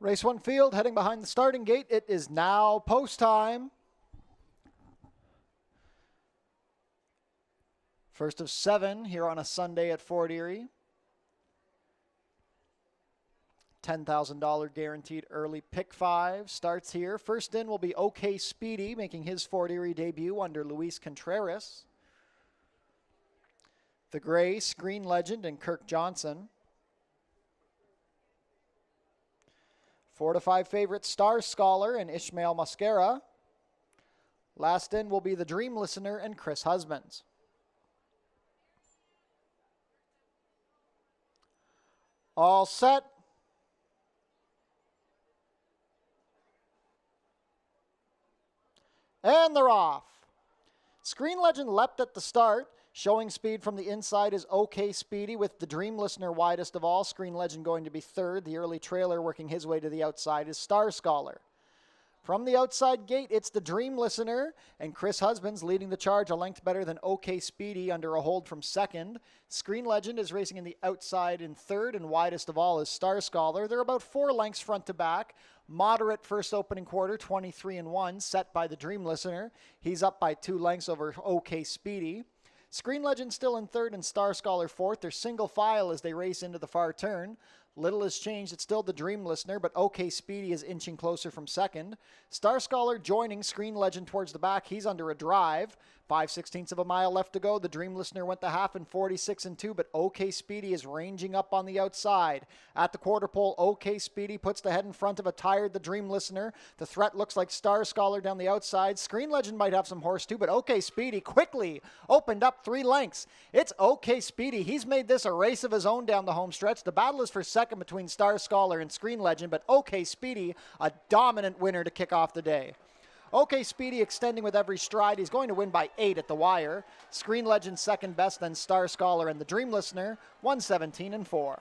Race 1 field heading behind the starting gate. It is now post time. First of 7 here on a Sunday at Fort Erie. $10,000 guaranteed early pick 5 starts here. First in will be OK Speedy, making his Fort Erie debut under Luis Contreras. The Gray, Screen Legend, and Kirk Johnson. 4 to 5 favorite Star Scholar and Ishmael Mascara. Last in will be the Dream Listener and Chris Husbands. All set. And they're off. Screen Legend leapt at the start. Showing speed from the inside is OK Speedy with the Dream Listener widest of all. Screen Legend going to be third. The early trailer working his way to the outside is Star Scholar. From the outside gate, it's the Dream Listener and Chris Husbands leading the charge a length better than OK Speedy under a hold from second. Screen Legend is racing in the outside in third, and widest of all is Star Scholar. They're about 4 lengths front to back. Moderate first opening quarter, 23-1, set by the Dream Listener. He's up by 2 lengths over OK Speedy. Screen Legend still in third and Star Scholar fourth. They're single file as they race into the far turn. Little has changed. It's still the Dream Listener, but OK Speedy is inching closer from second. Star Scholar joining Screen Legend towards the back. He's under a drive. 5/16 of a mile left to go. The Dream Listener went the half in 46-2, but OK Speedy is ranging up on the outside. At the quarter pole, OK Speedy puts the head in front of a tired the Dream Listener. The threat looks like Star Scholar down the outside. Screen Legend might have some horse too, but OK Speedy quickly opened up 3 lengths. It's OK Speedy. He's made this a race of his own down the home stretch. The battle is for second between Star Scholar and Screen Legend, but OK Speedy, a dominant winner to kick off the day. OK Speedy extending with every stride. He's going to win by 8 at the wire. Screen Legend second best, then Star Scholar and the Dream Listener, 117-4.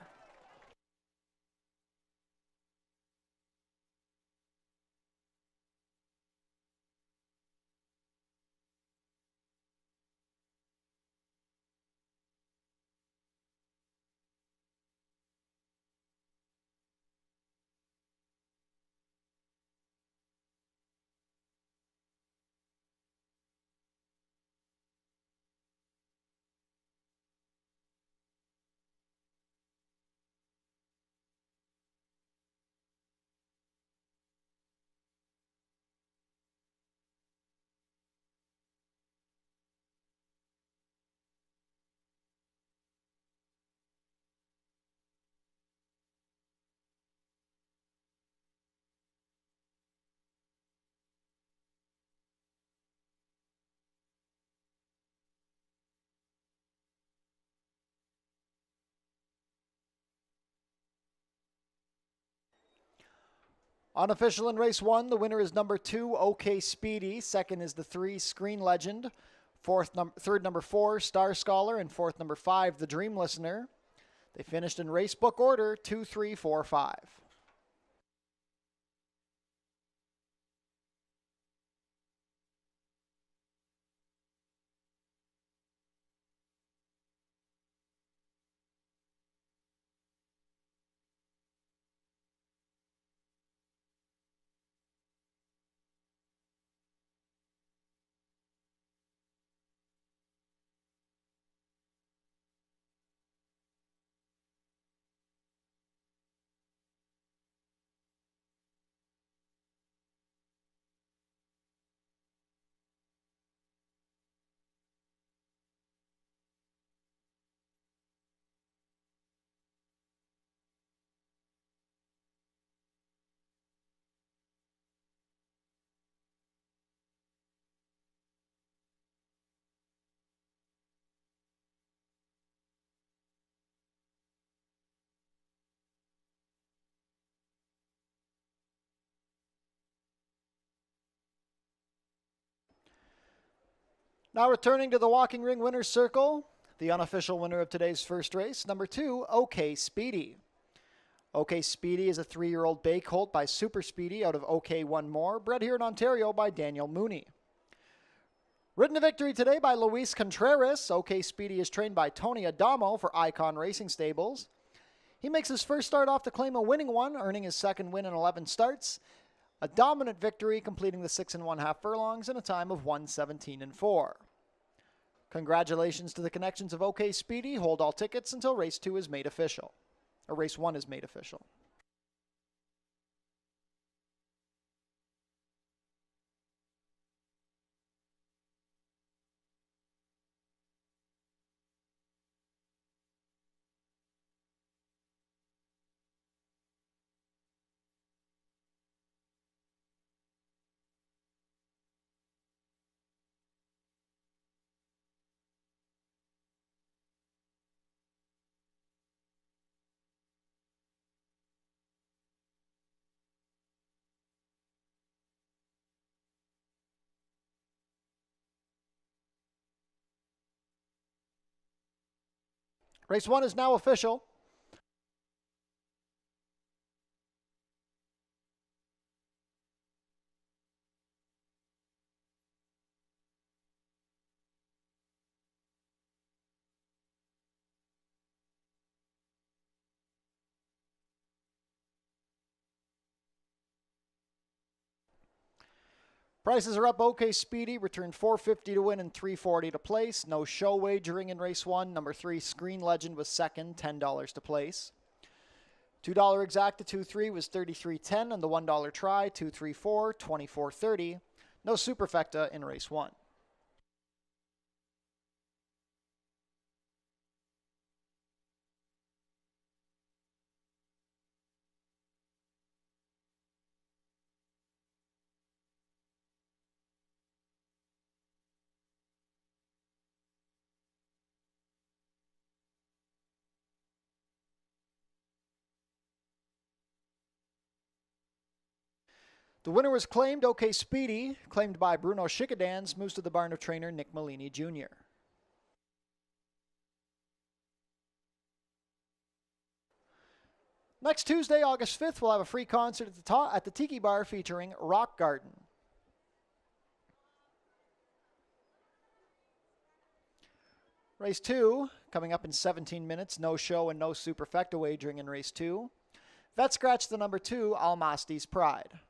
Unofficial in race 1, the winner is number 2, OK Speedy. Second is the 3, Screen Legend. Third, number 4, Star Scholar. And fourth, number 5, The Dream Listener. They finished in race book order 2, 3, 4, 5. Now returning to the walking ring winner's circle, the unofficial winner of today's first race, number 2, OK Speedy. OK Speedy is a 3-year-old bay colt by Super Speedy out of OK One More, bred here in Ontario by Daniel Mooney. Ridden to victory today by Luis Contreras, OK Speedy is trained by Tony Adamo for Icon Racing Stables. He makes his first start off to claim a winning one, earning his second win in 11 starts. A dominant victory, completing the 6 1/2 furlongs in a time of 1:17.4. Congratulations to the connections of OK Speedy. Hold all tickets until race 2 is made official, or race 1 is made official. Race 1 is now official. Prices are up. OK Speedy returned $4.50 to win and $3.40 to place. No show wagering in race 1. Number 3, Screen Legend was second, $10 to place. $2 exacta 2-3 was $33.10, and the $1 try 2-3-4, $24.30. No superfecta in race 1. The winner was claimed. OK Speedy, claimed by Bruno Schickedans, moves to the barn of trainer Nick Malini Jr. Next Tuesday, August 5th, we'll have a free concert at the Tiki Bar featuring Rock Garden. Race 2, coming up in 17 minutes. No show and no superfecta wagering in race 2. Vet scratch the number 2, Almasty's Pride.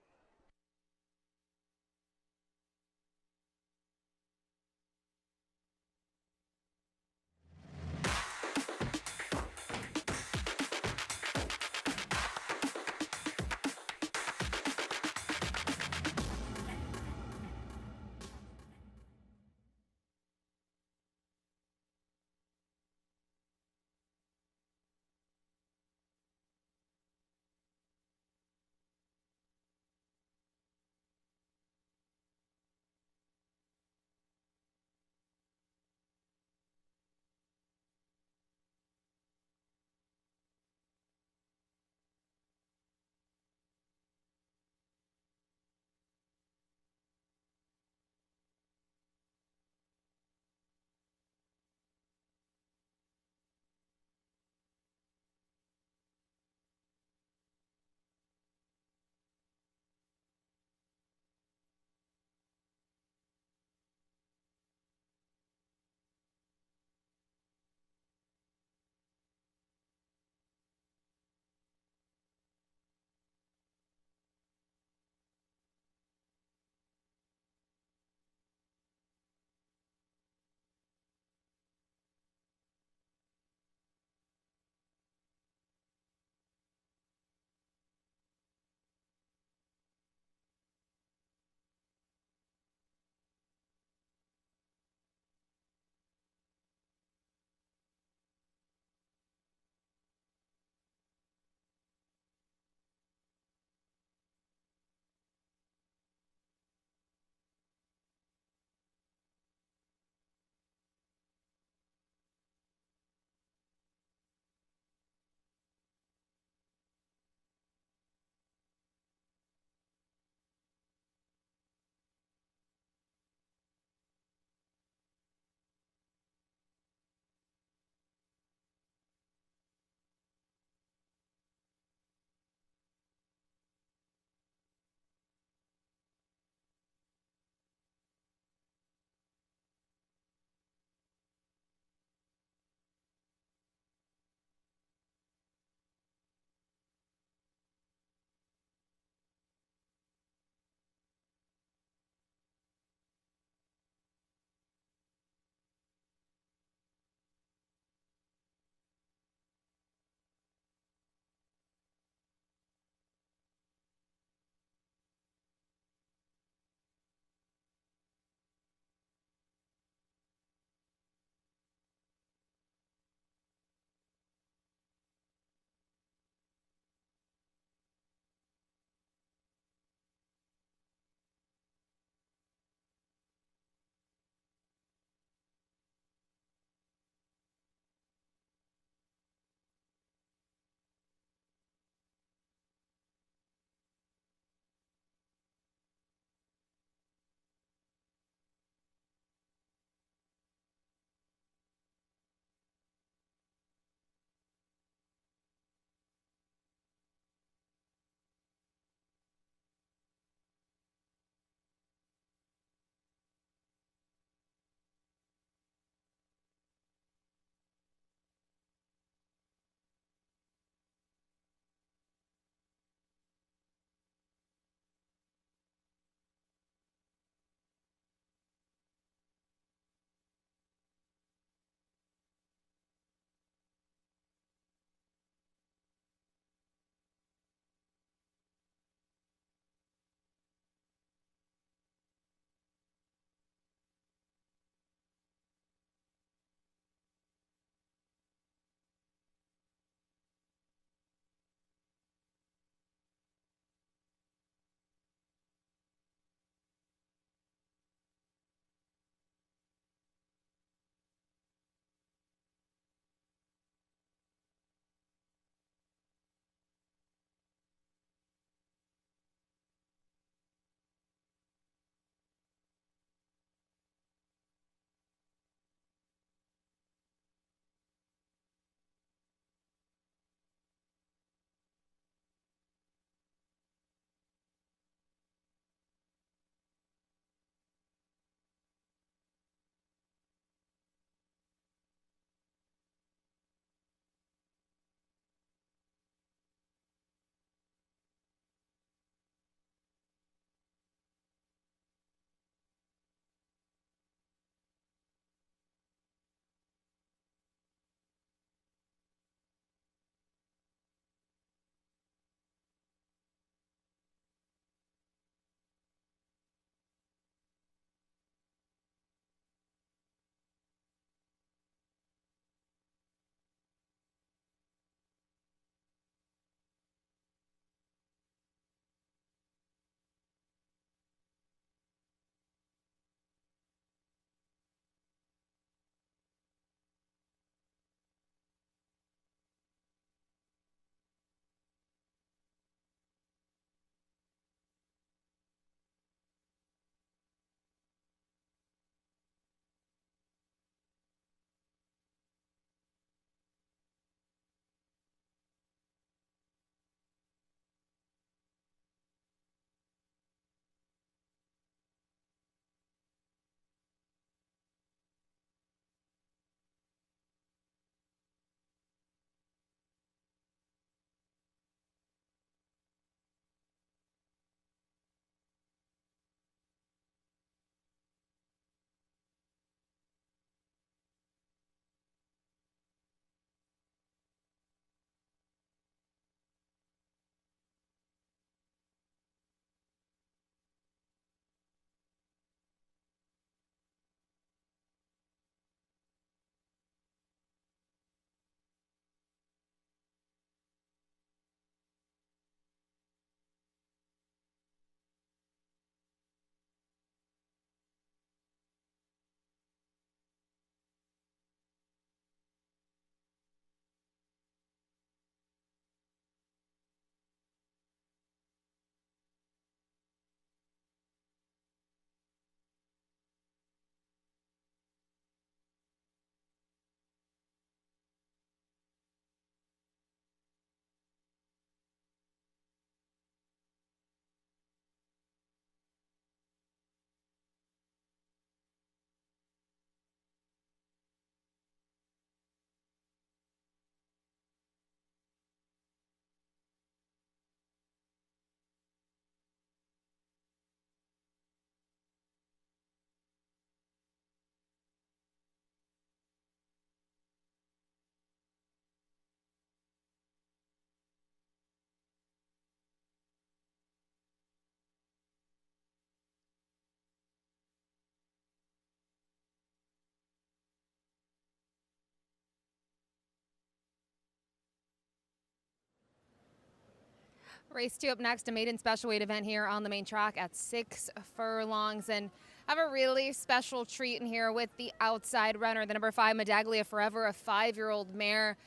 Race 2 up next, a maiden special weight event here on the main track at 6 furlongs. And have a really special treat in here with the outside runner, the number 5 Medaglia Forever, a 5-year-old mare.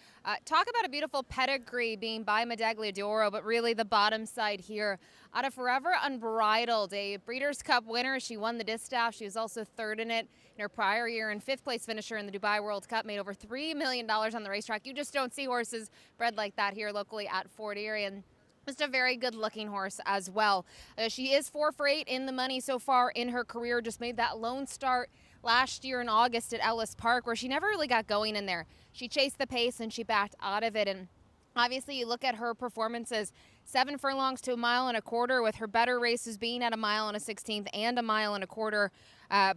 Talk about a beautiful pedigree being by Medaglia d'Oro, but really the bottom side here. Out of Forever Unbridled, a Breeders' Cup winner. She won the distaff. She was also third in it in her prior year, and 5th place finisher in the Dubai World Cup. Made over $3 million on the racetrack. You just don't see horses bred like that here locally at Fort Erie. And just a very good looking horse as well. She is 4 for 8 in the money so far in her career. Just made that lone start last year in August at Ellis Park, where she never really got going in there. She chased the pace and she backed out of it. And obviously you look at her performances, 7 furlongs to 1.25 miles, with her better races being at 1 1/16 and 1.25 miles.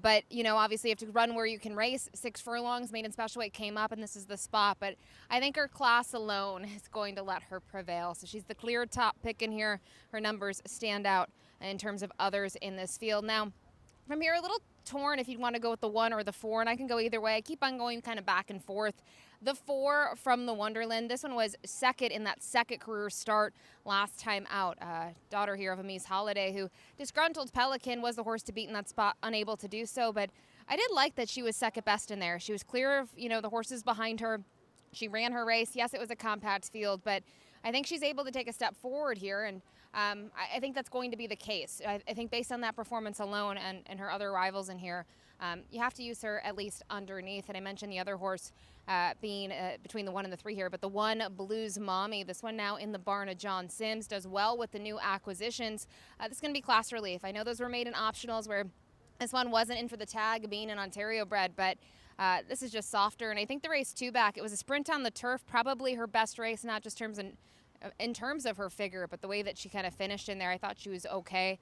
But, you know, obviously you have to run where you can race. 6 furlongs, maiden special weight came up, and this is the spot. But I think her class alone is going to let her prevail. So she's the clear top pick in here. Her numbers stand out in terms of others in this field. Now, from here, a little torn if you'd want to go with the 1 or the 4, and I can go either way. I keep on going kind of back and forth. The 4 from the Wonderland, this one was second in that second career start last time out. Daughter here of Amise Holiday, who disgruntled Pelican was the horse to beat in that spot, unable to do so. But I did like that she was second best in there. She was clear of, you know, the horses behind her. She ran her race. Yes, it was a compact field, but I think she's able to take a step forward here, and I think that's going to be the case. I think based on that performance alone and her other rivals in here, you have to use her at least underneath. And I mentioned the other horse being between the 1 and the 3 here, but the 1, Blues Mommy, this one now in the barn of John Sims, does well with the new acquisitions. This is going to be class relief. I know those were made in optionals, where this one wasn't in for the tag being an Ontario bred, but this is just softer. And I think the race 2 back, it was a sprint on the turf, probably her best race, not just in terms of her figure, but the way that she kind of finished in there, I thought she was okay.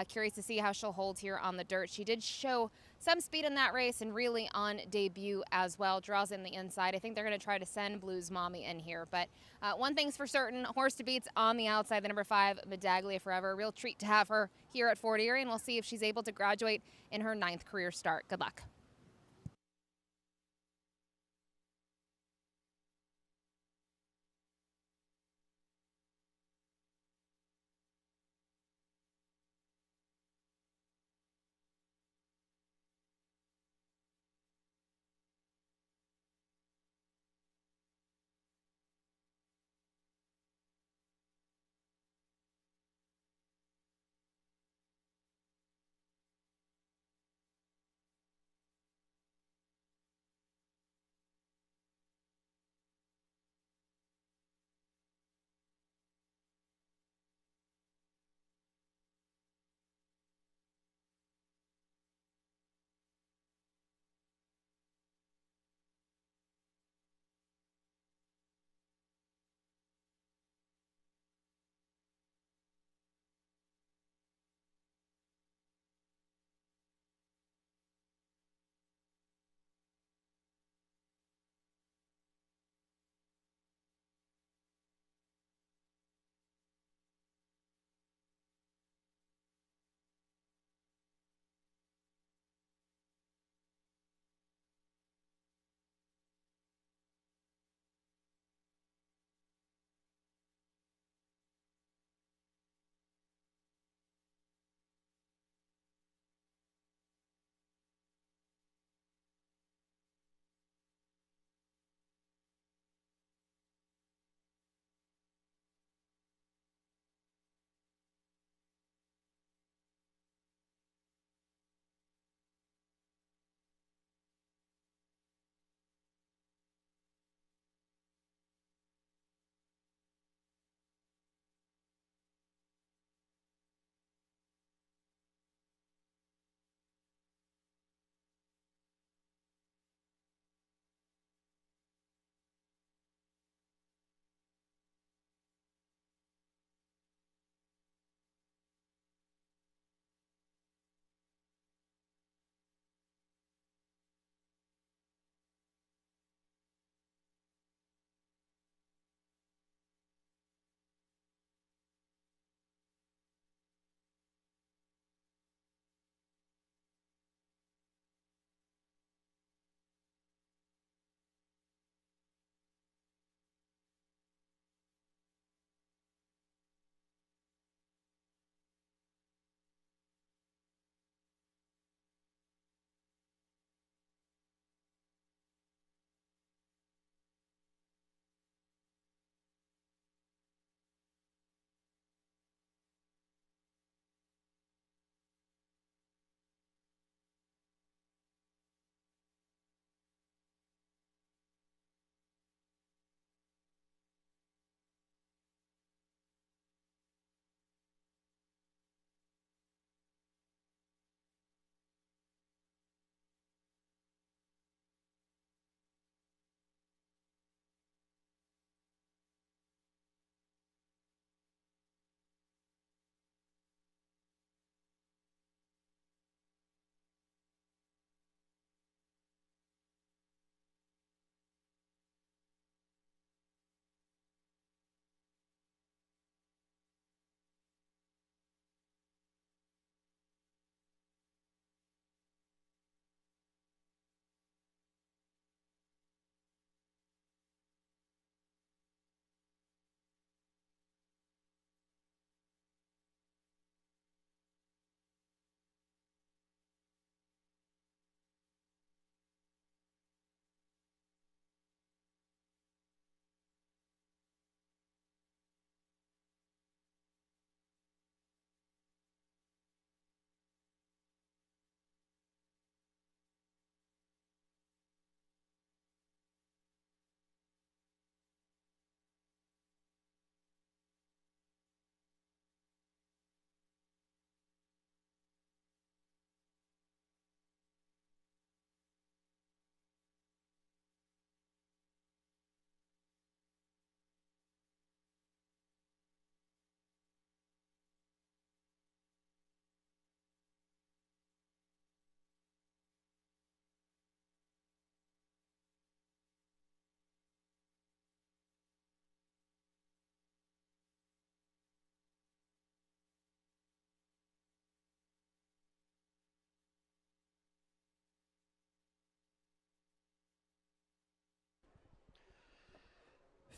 Curious to see how she'll hold here on the dirt. She did show some speed in that race, and really on debut as well. Draws in the inside. I think they're going to try to send Blues Mommy in here. But one thing's for certain, horse to beats on the outside, the number 5, Medaglia Forever. A real treat to have her here at Fort Erie, and we'll see if she's able to graduate in her 9th career start. Good luck.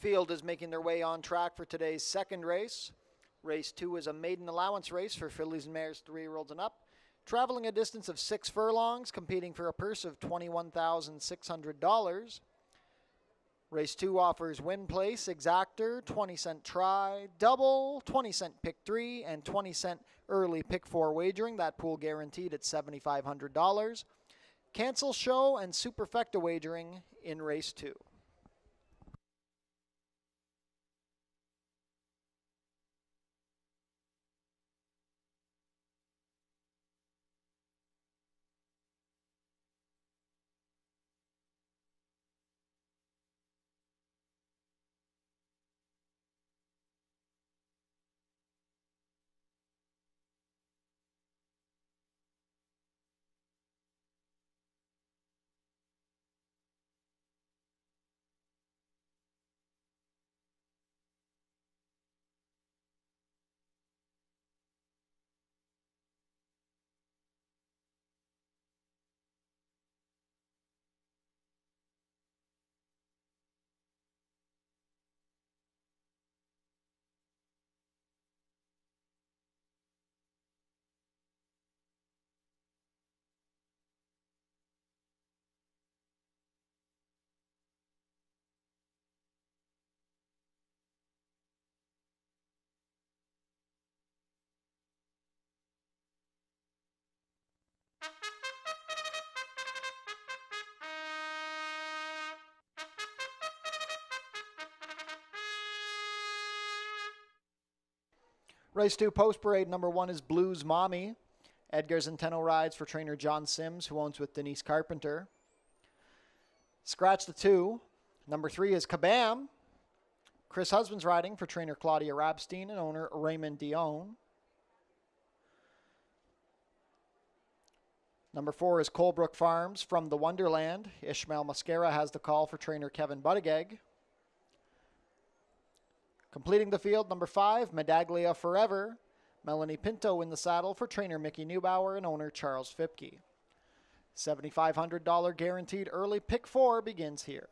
Field is making their way on track for today's second race. Race 2 is a maiden allowance race for fillies and mares 3-year-olds and up. Traveling a distance of 6 furlongs, competing for a purse of $21,600. Race 2 offers win place, exactor, 20-cent try, double, 20-cent pick 3, and 20-cent early pick 4 wagering. That pool guaranteed at $7,500. Cancel show and superfecta wagering in race 2. Race 2 post parade number 1 is Blues Mommy. Edgar Zenteno rides for trainer John Sims, who owns with Denise Carpenter. Scratch the 2. Number 3 is Kabam. Chris Husbands riding for trainer Claudia Rabstein and owner Raymond Dion. Number 4 is Colebrook Farms from the Wonderland. Ishmael Mascara has the call for trainer Kevin Buttigieg. Completing the field, number 5, Medaglia Forever. Melanie Pinto in the saddle for trainer Mickey Neubauer and owner Charles Fipke. $7,500 guaranteed early pick 4 begins here.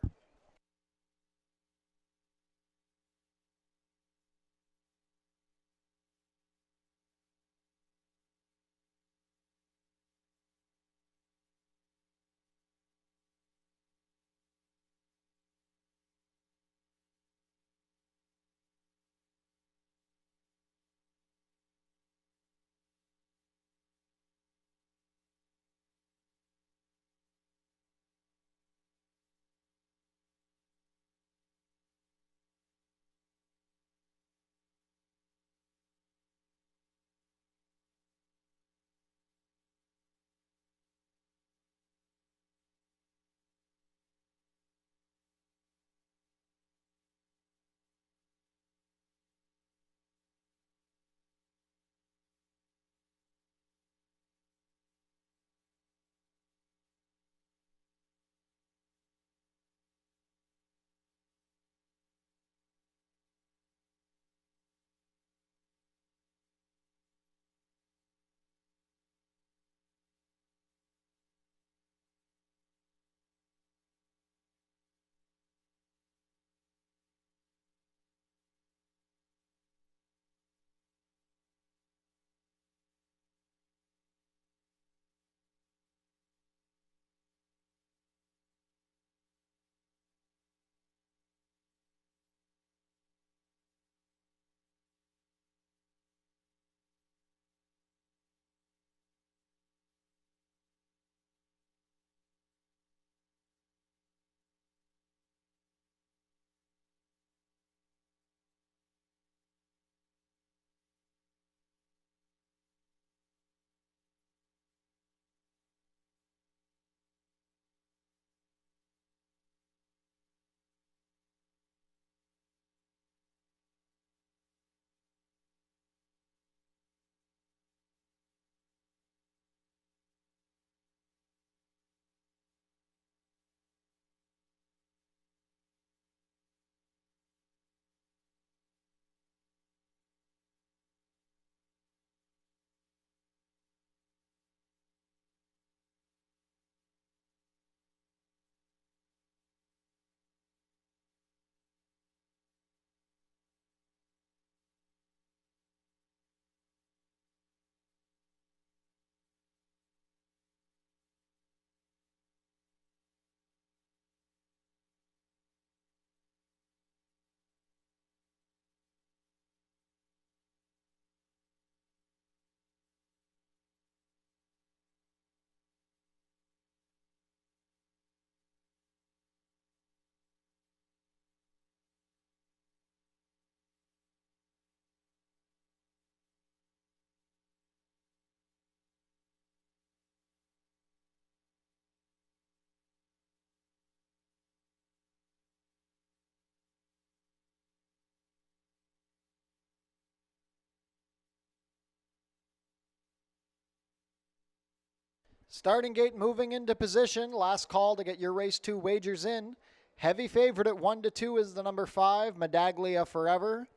Starting gate moving into position. Last call to get your race 2 wagers in. Heavy favorite at 1-2 is the number 5, Medaglia Forever.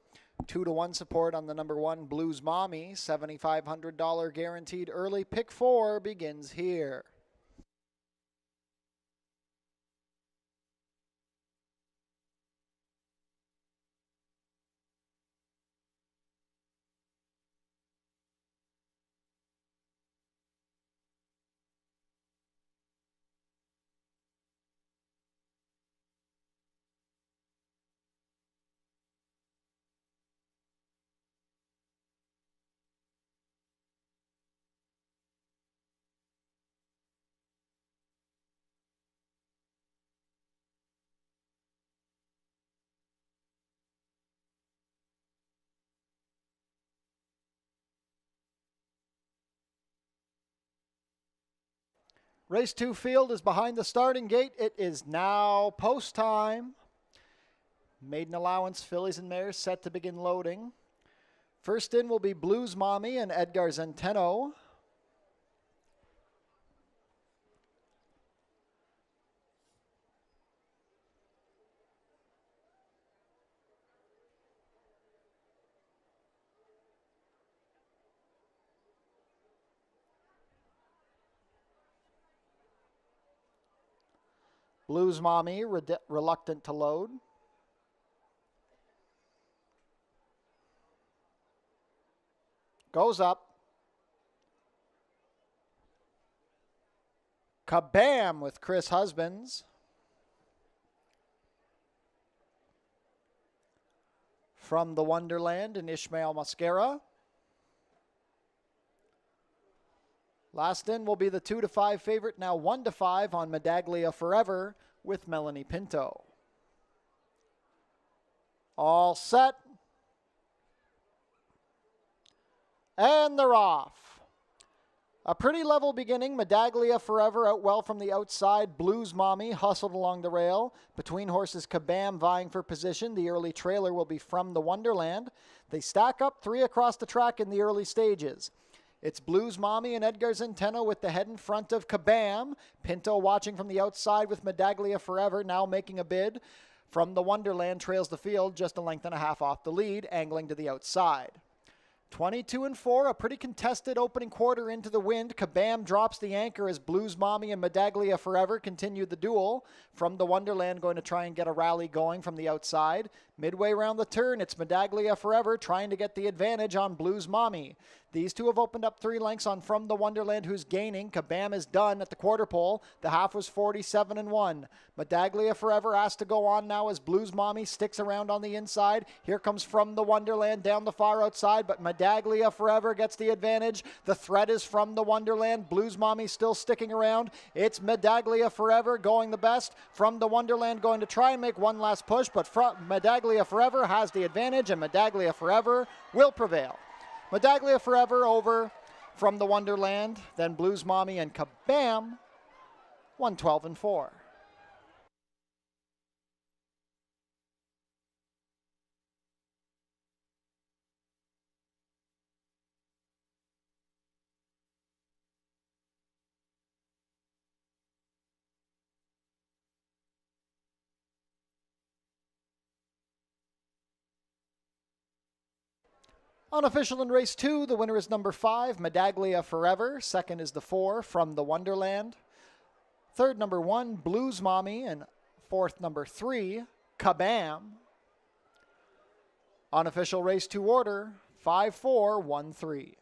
2-1 support on the number 1, Blues Mommy. $7,500 guaranteed early. Pick 4 begins here. Race 2 field is behind the starting gate. It is now post time. Maiden allowance, fillies and mares set to begin loading. First in will be Blues Mommy and Edgar Zenteno. Blues Mommy reluctant to load. Goes up. Kabam with Chris Husbands. From the Wonderland and Ishmael Mascara. Last in will be the 2-5 favorite, now 1-5 on Medaglia Forever with Melanie Pinto. All set. And they're off. A pretty level beginning. Medaglia Forever out well from the outside. Blues Mommy hustled along the rail. Between horses, Kabam vying for position. The early trailer will be From the Wonderland. They stack up 3 across the track in the early stages. It's Blues Mommy and Edgar Zenteno with the head in front of Kabam. Pinto watching from the outside with Medaglia Forever now making a bid. From the Wonderland trails the field just a length and a half off the lead, angling to the outside. 22-4, a pretty contested opening quarter into the wind. Kabam drops the anchor as Blues Mommy and Medaglia Forever continue the duel. From the Wonderland going to try and get a rally going from the outside. Midway around the turn, it's Medaglia Forever trying to get the advantage on Blues Mommy. These two have opened up 3 lengths on From the Wonderland, who's gaining. Kabam is done at the quarter pole. The half was 47-1. Medaglia Forever asked to go on now as Blues Mommy sticks around on the inside. Here comes From the Wonderland down the far outside, but Medaglia Forever gets the advantage. The threat is From the Wonderland. Blues Mommy still sticking around. It's Medaglia Forever going the best. From the Wonderland going to try and make one last push, but Medaglia Forever has the advantage, and Medaglia Forever will prevail. Medaglia Forever over From the Wonderland, then Blues Mommy and Kabam, 112-4. Unofficial in race 2, the winner is number 5, Medaglia Forever. Second is the 4, From the Wonderland. Third, number 1, Blues Mommy. And fourth, number 3, Kabam. Unofficial race 2 order, 5-4-1-3.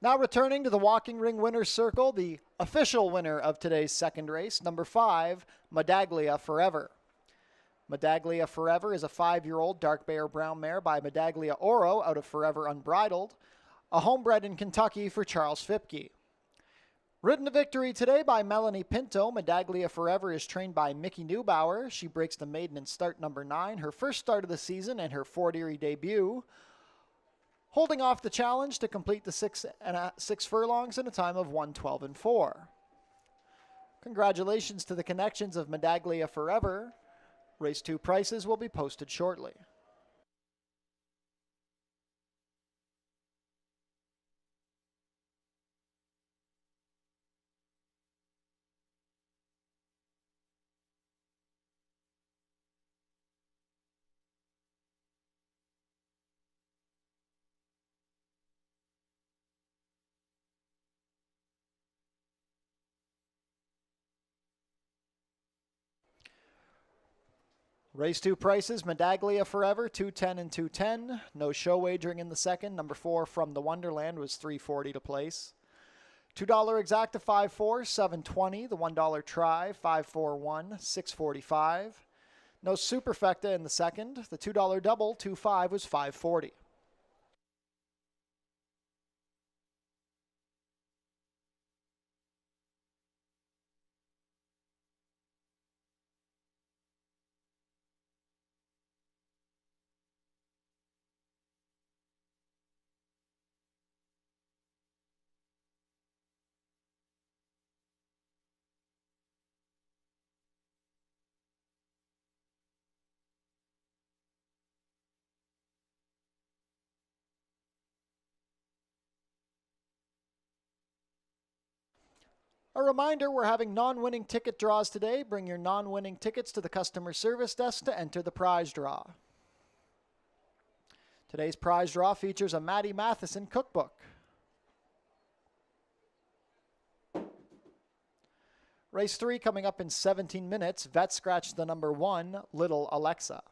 Now returning to the walking ring winner's circle, the official winner of today's second race, number 5, Medaglia Forever. Medaglia Forever is a 5-year-old dark bay or brown mare by Medaglia Oro out of Forever Unbridled, a homebred in Kentucky for Charles Fipke. Ridden to victory today by Melanie Pinto, Medaglia Forever is trained by Mickey Neubauer. She breaks the maiden in start number 9, her first start of the season and her Fort Erie debut, holding off the challenge to complete the 6 furlongs in a time of 1:12.4. Congratulations to the connections of Medaglia Forever. Race 2 prices will be posted shortly. Race 2 prices, Medaglia Forever, 210 and 210. No show wagering in the second. Number 4, From the Wonderland, was $3.40 to place. $2 exacta, 5-4, 720. The $1 try, 541, 645. No superfecta in the second. The $2 double, 2-5, was 540. A reminder, we're having non-winning ticket draws today. Bring your non-winning tickets to the customer service desk to enter the prize draw. Today's prize draw features a Maddie Matheson cookbook. Race 3 coming up in 17 minutes. Vet scratch the number 1, Little Alexa.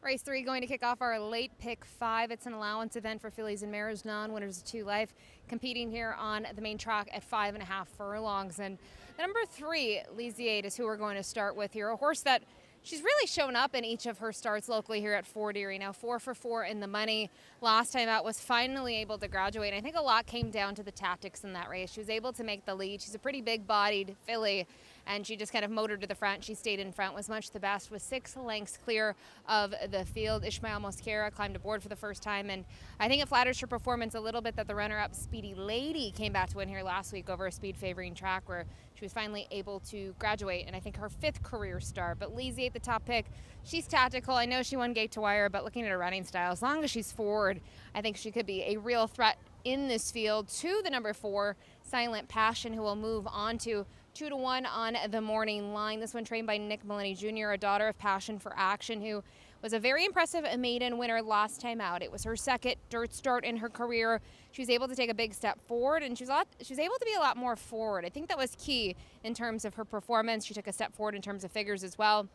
Race 3 going to kick off our late pick 5. It's an allowance event for fillies and mares, non-winners of 2 life, competing here on the main track at 5.5 furlongs. And the number 3, Lysiade, is who we're going to start with here. A horse that she's really shown up in each of her starts locally here at Fort Erie. Now 4 for 4 in the money. Last time out was finally able to graduate. I think a lot came down to the tactics in that race. She was able to make the lead. She's a pretty big-bodied filly, and she just kind of motored to the front. She stayed in front, was much the best, was 6 lengths clear of the field. Ishmael Mosquera climbed aboard for the first time, and I think it flatters her performance a little bit that the runner-up Speedy Lady came back to win here last week over a speed-favoring track where she was finally able to graduate, and I think her 5th career start. But Lysiade, the top pick, she's tactical. I know she won gate to wire, but looking at her running style, as long as she's forward, I think she could be a real threat in this field. To the number 4, Silent Passion, who will move on to 2-1 on the morning line. This one trained by Nick Maloney Jr., a daughter of Passion for Action, who was a very impressive maiden winner last time out. It was her 2nd dirt start in her career. She was able to take a big step forward, and she was able to be a lot more forward. I think that was key in terms of her performance. She took a step forward in terms of figures as well.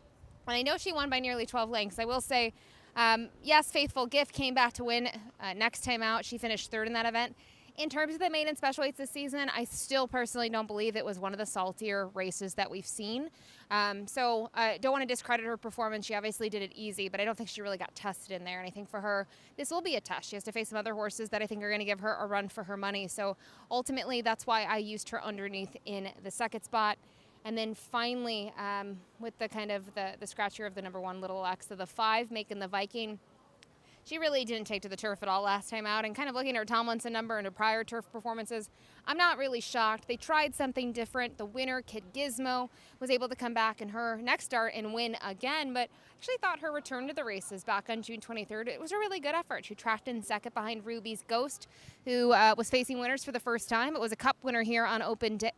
And I know she won by nearly 12 lengths. I will say, yes, Faithful Gift came back to win next time out. She finished 3rd in that event. In terms of the maiden special weights this season, I still personally don't believe it was one of the saltier races that we've seen. So I don't want to discredit her performance. She obviously did it easy, but I don't think she really got tested in there. And I think for her, this will be a test. She has to face some other horses that I think are going to give her a run for her money. So ultimately, that's why I used her underneath in the 2nd spot. And then finally, with the kind of the scratcher of the number 1, Little Alexa, the 5, Making the Viking. She really didn't take to the turf at all last time out, and kind of looking at her Tomlinson number and her prior turf performances, I'm not really shocked. They tried something different. The winner, Kid Gizmo, was able to come back in her next start and win again, but actually thought her return to the races back on June 23rd, it was a really good effort. She tracked in 2nd behind Ruby's Ghost, who was facing winners for the first time. It was a Cup winner here on opening day,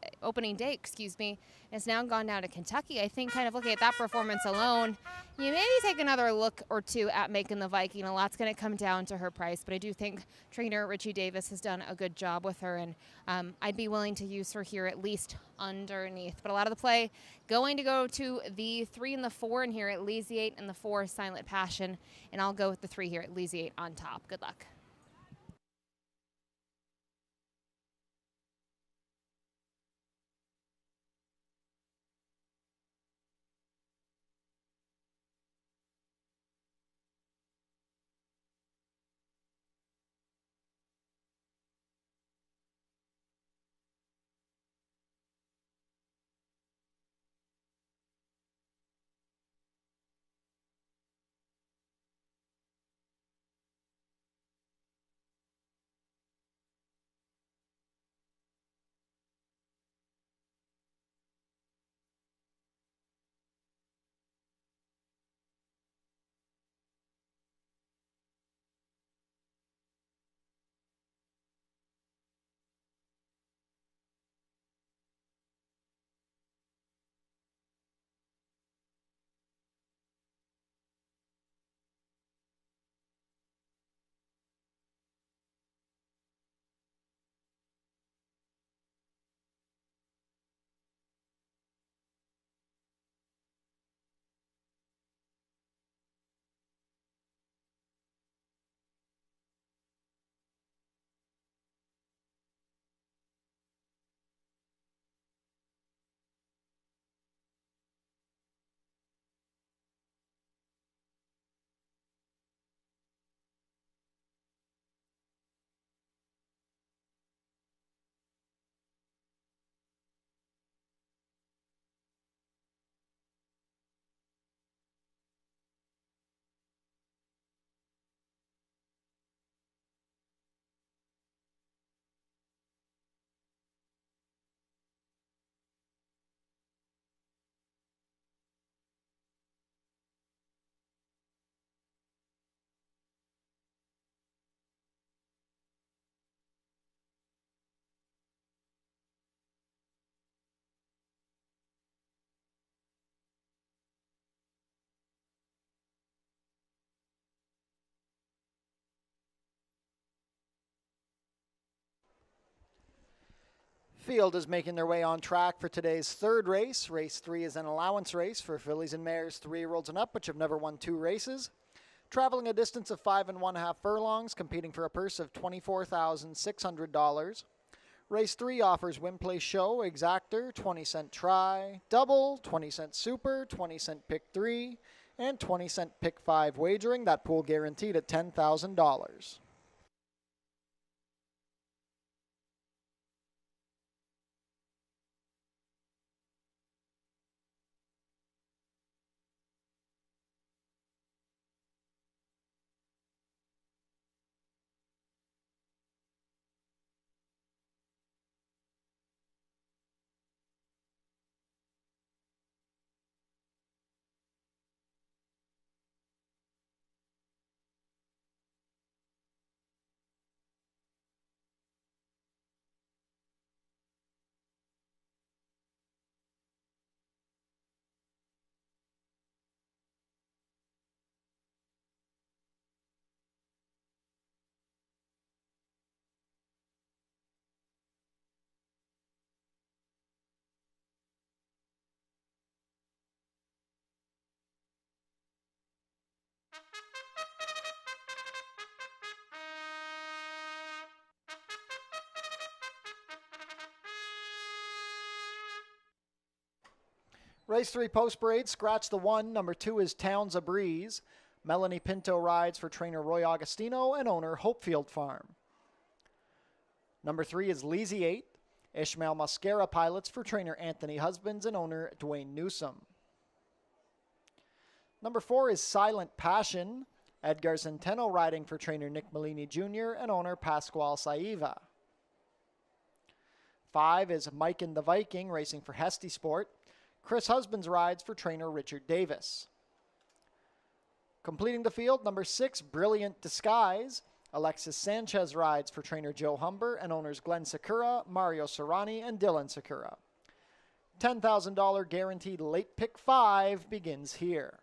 and it's now gone down to Kentucky. I think kind of looking at that performance alone, you maybe take another look or two at Making the Viking. A lot's going to come down to her price, but I do think trainer Richie Davis has done a good job with her, and I'd be willing to use her here at least underneath. But a lot of the play going to go to the 3 and the 4, and here at Lysiade and the 4, Silent Passion, and I'll go with the 3 here at Lysiade on top. Good luck. Field is making their way on track for today's 3rd race. Race 3 is an allowance race for fillies and mares 3-year-olds and up, which have never won 2 races. Traveling a distance of 5½ furlongs, competing for a purse of $24,600. Race 3 offers win, play, show, exactor, 20-cent try, double, 20-cent super, 20-cent pick 3, and 20-cent pick 5 wagering. That pool guaranteed at $10,000. Race 3 post parade, scratch the 1. Number 2 is Towns a Breeze. Melanie Pinto rides for trainer Roy Augustino and owner Hopefield Farm. Number 3 is Leasy 8. Ishmael Mascara pilots for trainer Anthony Husbands and owner Dwayne Newsom. Number 4 is Silent Passion. Edgar Centeno riding for trainer Nick Malini Jr. and owner Pasquale Saiva. 5 is Mike and the Viking racing for Hesty Sport. Chris Husbands rides for trainer Richard Davis. Completing the field, number 6, Brilliant Disguise. Alexis Sanchez rides for trainer Joe Humber and owners Glenn Sakura, Mario Serrani, and Dylan Sakura. $10,000 guaranteed late pick 5 begins here.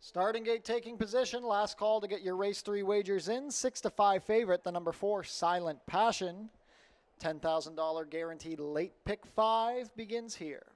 Starting gate taking position. Last call to get your race 3 wagers in. 6-5 favorite, the number 4, Silent Passion. $10,000 guaranteed late pick 5 begins here.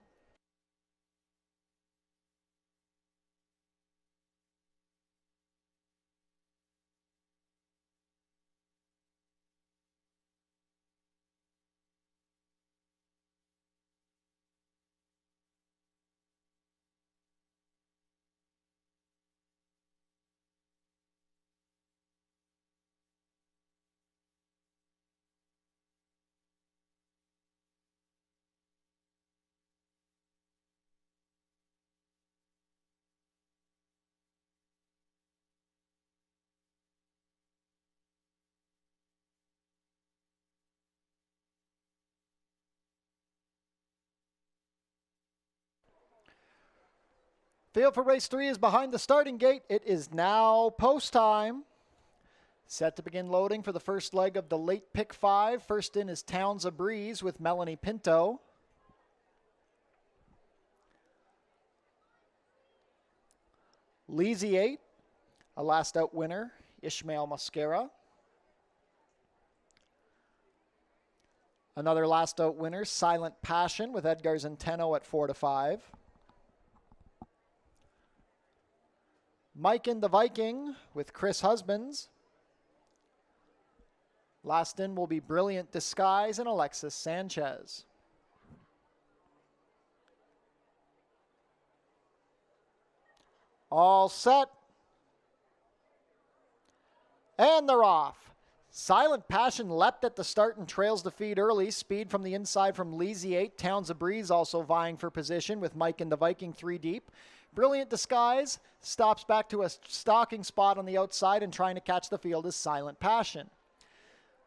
Field for race 3 is behind the starting gate. It is now post time. Set to begin loading for the first leg of the late pick 5. First in is Towns of Breeze with Melanie Pinto. Leasy 8, a last out winner, Ishmael Mascara. Another last out winner, Silent Passion with Edgar Zenteno at 4-5. Mike and the Viking with Chris Husbands. Last in will be Brilliant Disguise and Alexis Sanchez. All set. And they're off. Silent Passion leapt at the start and trails the feed early. Speed from the inside from Leasy 8. Towns of Breeze also vying for position with Mike and the Viking 3 deep. Brilliant Disguise stops back to a stalking spot on the outside and trying to catch the field is Silent Passion.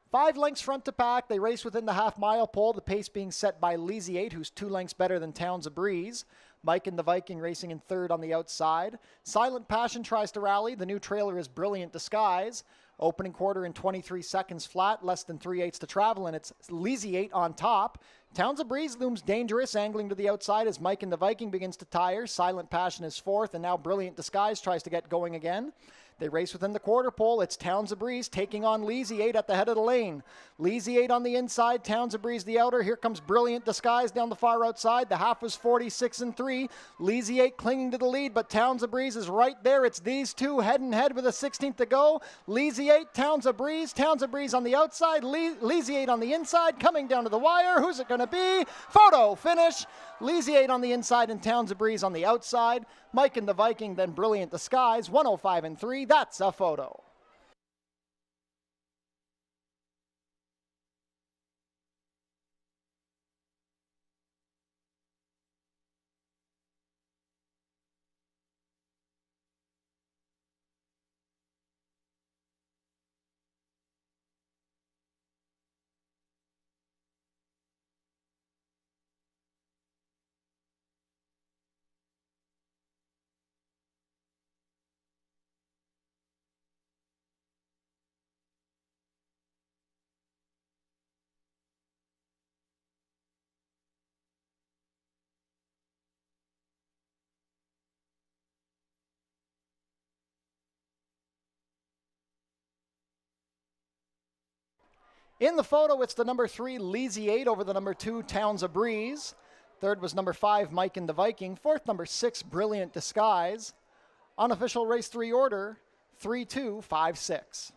5 lengths front to pack. They race within the half-mile pole, the pace being set by Leasy 8, who's 2 lengths better than Towns of Breeze. Mike and the Viking racing in third on the outside. Silent Passion tries to rally. The new trailer is Brilliant Disguise. Opening quarter in 23 seconds flat, less than 3/8 to travel, and it's Leasy 8 on top. Towns of Breeze looms dangerous, angling to the outside as Mike and the Viking begins to tire. Silent Passion is fourth, and now Brilliant Disguise tries to get going again. They race within the quarter pole. It's Towns of Breeze taking on Leasy 8 at the head of the lane. Leasy 8 on the inside, Towns of Breeze the outer. Here comes Brilliant Disguise down the far outside. The half was 46-3. Leasy 8 clinging to the lead, but Towns of Breeze is right there. It's these two head and head with a 16th to go. Leasy 8, Towns of Breeze on the outside. Leasy 8 on the inside, coming down to the wire. Who's it going to be? Photo finish. Leasy 8 on the inside and Towns of Breeze on the outside. Mike and the Viking, then Brilliant Disguise, 105-3. That's a photo. In the photo, it's the number 3, Leasy 8 over the number 2, Towns of Breeze. Third was number 5, Mike and the Viking. Fourth, number 6, Brilliant Disguise. Unofficial race 3 order, 3-2-5-6.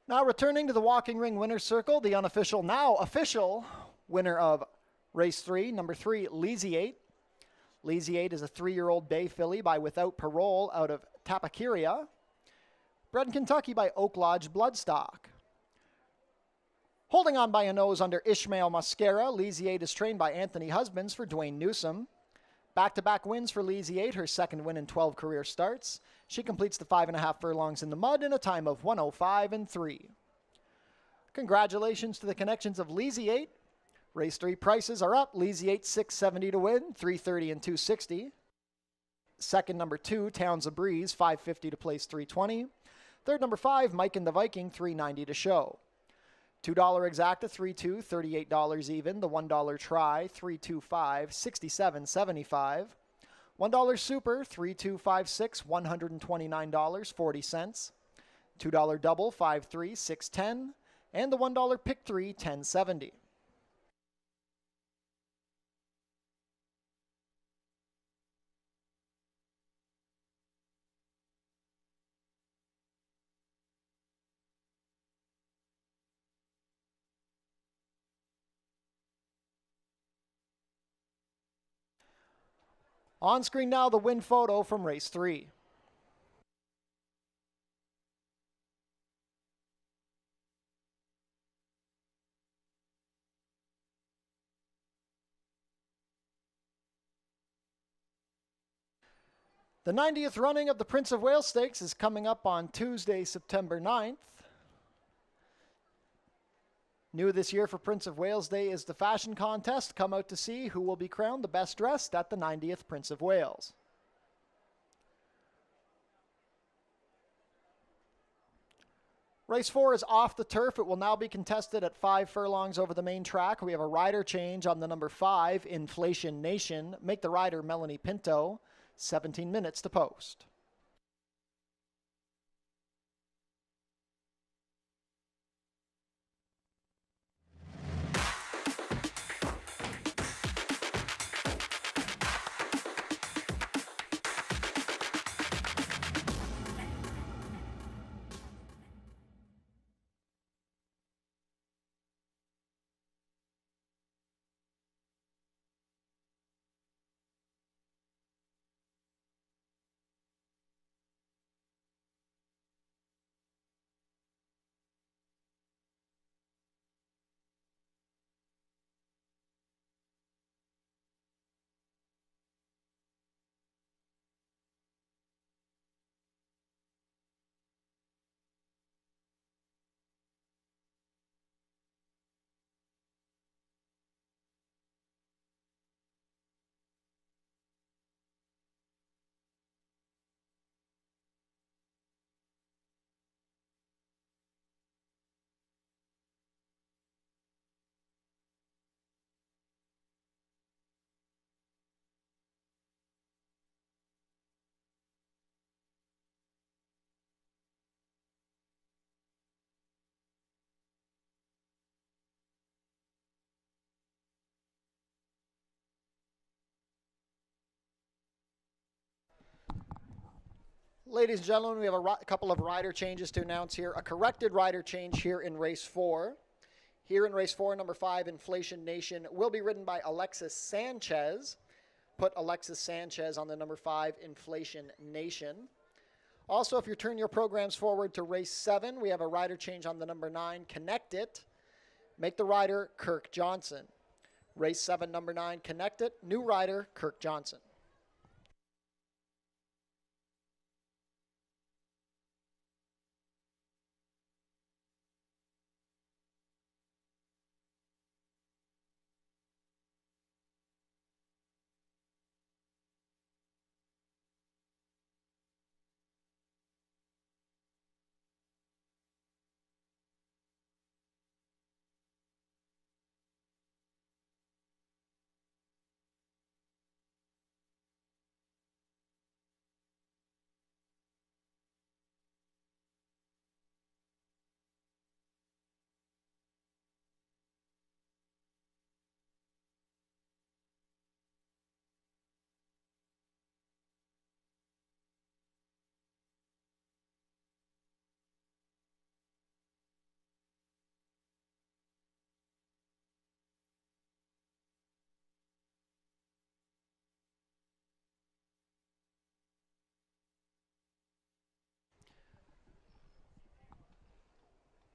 Now returning to the walking ring winner's circle, the unofficial, now official winner of race 3, number 3, Leasiate. Leasiate is a 3-year-old bay filly by Without Parole out of Tapakiria, bred in Kentucky by Oak Lodge Bloodstock. Holding on by a nose under Ishmael Mascara, Leasiate is trained by Anthony Husbands for Dwayne Newsom. Back-to-back wins for Leasiate, her second win in 12 career starts. She completes the 5.5 furlongs in the mud in a time of 1:05.3. Congratulations to the connections of Leasiate. Race 3 prices are up. Leasiate $670 to win, $330 and $260. Second, number 2, Towns of Breeze, $550 to place, $320. Third, number 5, Mike and the Viking, $390 to show. $2 exacta, $3.2, $38 even. The $1 try, $3.25, $67.75. $1 super, $3.256, $129.40. $2 double, $5.3, $6.10. And the $1 pick 3, $10.70. On screen now, the win photo from race 3. The 90th running of the Prince of Wales Stakes is coming up on Tuesday, September 9th. New this year for Prince of Wales Day is the fashion contest. Come out to see who will be crowned the best dressed at the 90th Prince of Wales. Race 4 is off the turf. It will now be contested at 5 furlongs over the main track. We have a rider change on the number 5, Inflation Nation. Make the rider Melanie Pinto. 17 minutes to post. Ladies and gentlemen, we have a couple of rider changes to announce here. A corrected rider change here in race 4. Here in race 4, number 5, Inflation Nation, will be ridden by Alexis Sanchez. Put Alexis Sanchez on the number 5, Inflation Nation. Also, if you turn your programs forward to race 7, we have a rider change on the number 9, Connect It. Make the rider Kirk Johnson. Race 7, number 9, Connect It. New rider, Kirk Johnson.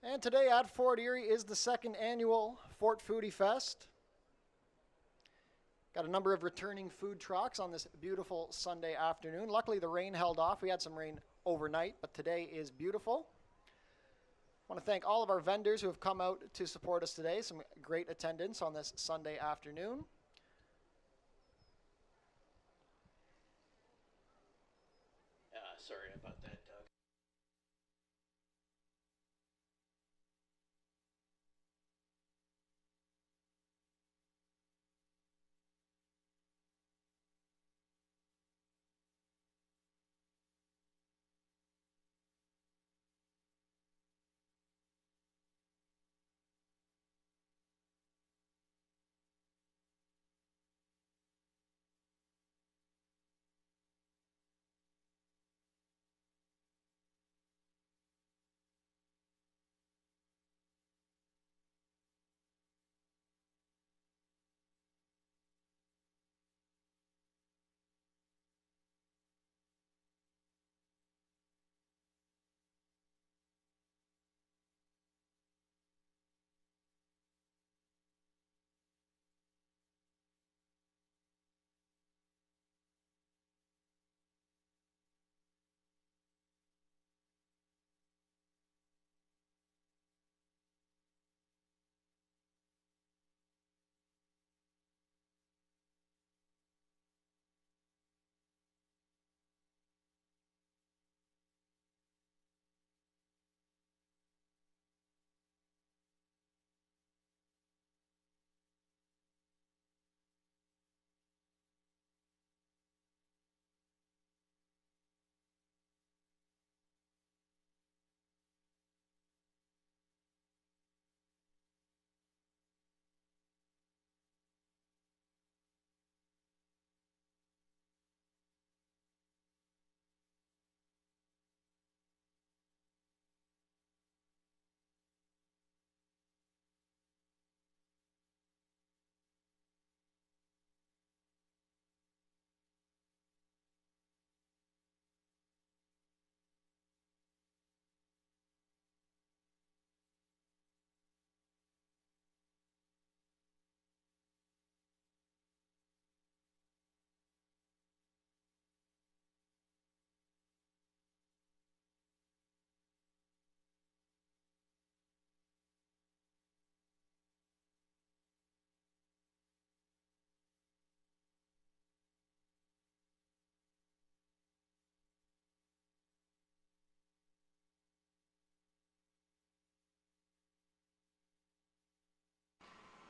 And today at Fort Erie is the second annual Fort Foodie Fest. Got a number of returning food trucks on this beautiful Sunday afternoon. Luckily the rain held off. We had some rain overnight, but today is beautiful. I want to thank all of our vendors who have come out to support us today. Some great attendance on this Sunday afternoon. Sorry about that, Doug.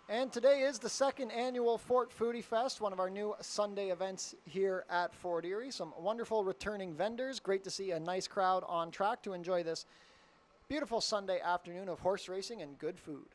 And today is the second annual Fort Foodie Fest, one of our new Sunday events here at Fort Erie. Some wonderful returning vendors. Great to see a nice crowd on track to enjoy this beautiful Sunday afternoon of horse racing and good food.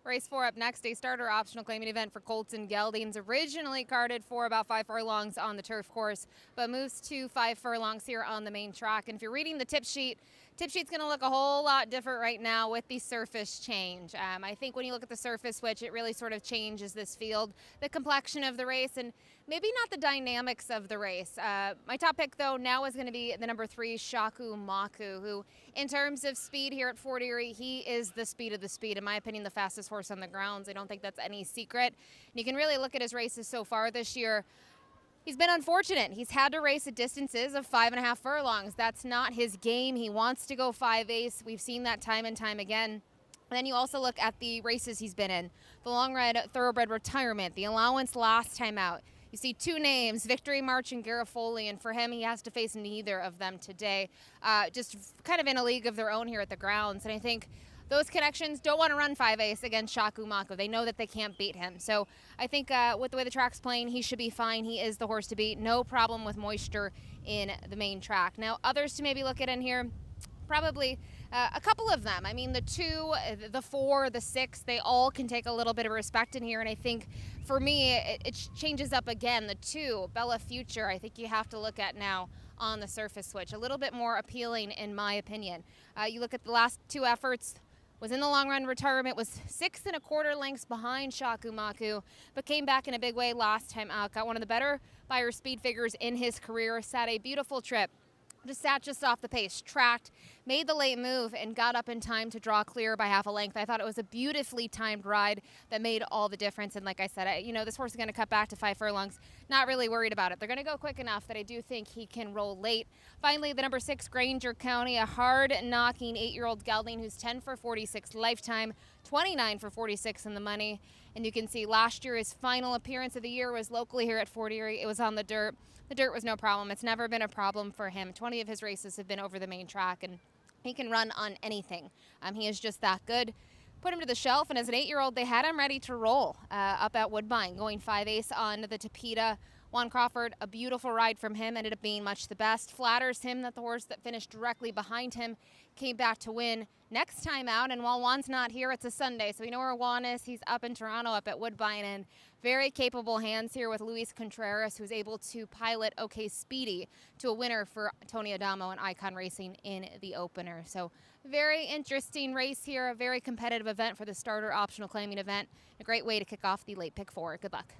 Race 4 up next, a starter optional claiming event for Colton Geldings. Originally carded for about 5 furlongs on the turf course, but moves to 5 furlongs here on the main track. And if you're reading the tip sheet's going to look a whole lot different right now with the surface change. I think when you look at the surface switch, it really sort of changes this field, the complexion of the race, and maybe not the dynamics of the race. My top pick, though, now is going to be the number 3, Shaku Maku, who, in terms of speed here at Fort Erie, he is the speed of the speed. In my opinion, the fastest horse on the grounds. I don't think that's any secret. And you can really look at his races so far this year. He's been unfortunate. He's had to race at distances of 5.5 furlongs. That's not his game. He wants to go 5/8. We've seen that time and time again. And then you also look at the races he's been in. The long ride thoroughbred retirement, the allowance last time out. You see 2 names, Victory March and Garofoli, and for him, he has to face neither of them today. Just kind of in a league of their own here at the grounds. And I think those connections don't want to run 5/8 against Shaku Mako. They know that they can't beat him. So I think with the way the track's playing, he should be fine. He is the horse to beat. No problem with moisture in the main track. Now, others to maybe look at in here, probably a couple of them. I mean, the 2, the 4, the 6, they all can take a little bit of respect in here. And I think for me, it changes up again. The 2, Bella Future, I think you have to look at now on the surface switch. A little bit more appealing in my opinion. You look at the last 2 efforts, was in the long run retirement, was 6 1/4 lengths behind Shaku Maku, but came back in a big way last time out. Got one of the better Beyer speed figures in his career, sat a beautiful trip. Just sat just off the pace, tracked, made the late move, and got up in time to draw clear by half a length. I thought it was a beautifully timed ride that made all the difference. And like I said, this horse is going to cut back to 5 furlongs. Not really worried about it. They're going to go quick enough that I do think he can roll late. Finally, the number 6, Granger County, a hard-knocking 8-year-old gelding who's 10 for 46 lifetime, 29 for 46 in the money. And you can see last year his final appearance of the year was locally here at Fort Erie. It was on the dirt. The dirt was no problem. It's never been a problem for him. 20 of his races have been over the main track, and he can run on anything. He is just that good. Put him to the shelf, and as an 8-year-old, they had him ready to roll up at Woodbine, going 5/8 on the Tapeta. Juan Crawford, a beautiful ride from him, ended up being much the best. Flatters him that the horse that finished directly behind him came back to win next time out. And while Juan's not here, it's a Sunday, so we know where Juan is. He's up in Toronto, up at Woodbine, and very capable hands here with Luis Contreras, who's able to pilot OK Speedy to a winner for Tony Adamo and Icon Racing in the opener. So very interesting race here, a very competitive event for the starter optional claiming event. A great way to kick off the late pick 4. Good luck.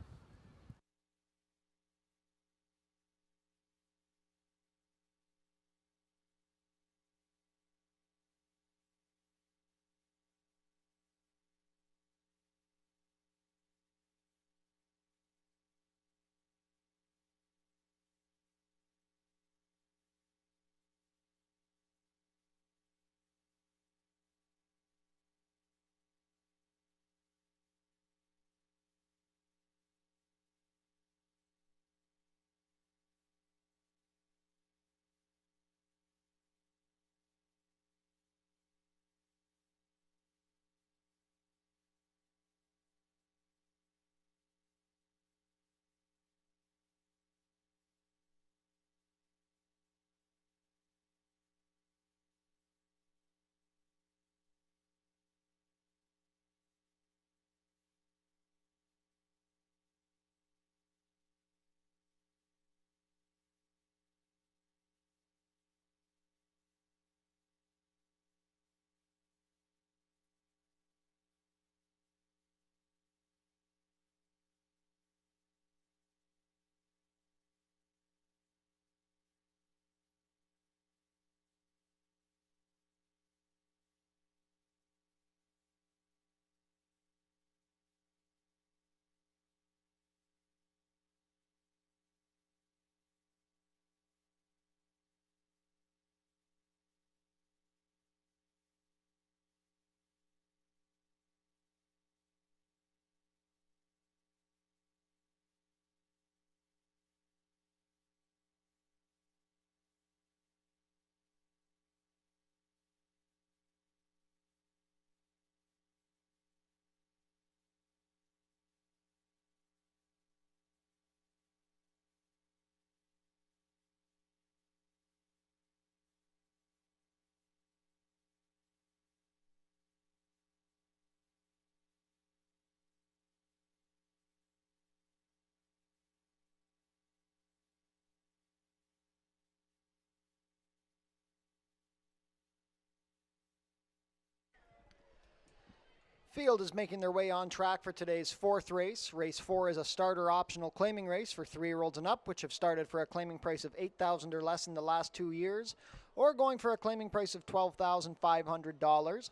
field is making their way on track for today's fourth race. Race 4 is a starter optional claiming race for 3-year-olds and up, which have started for a claiming price of $8,000 or less in the last 2 years, or going for a claiming price of $12,500.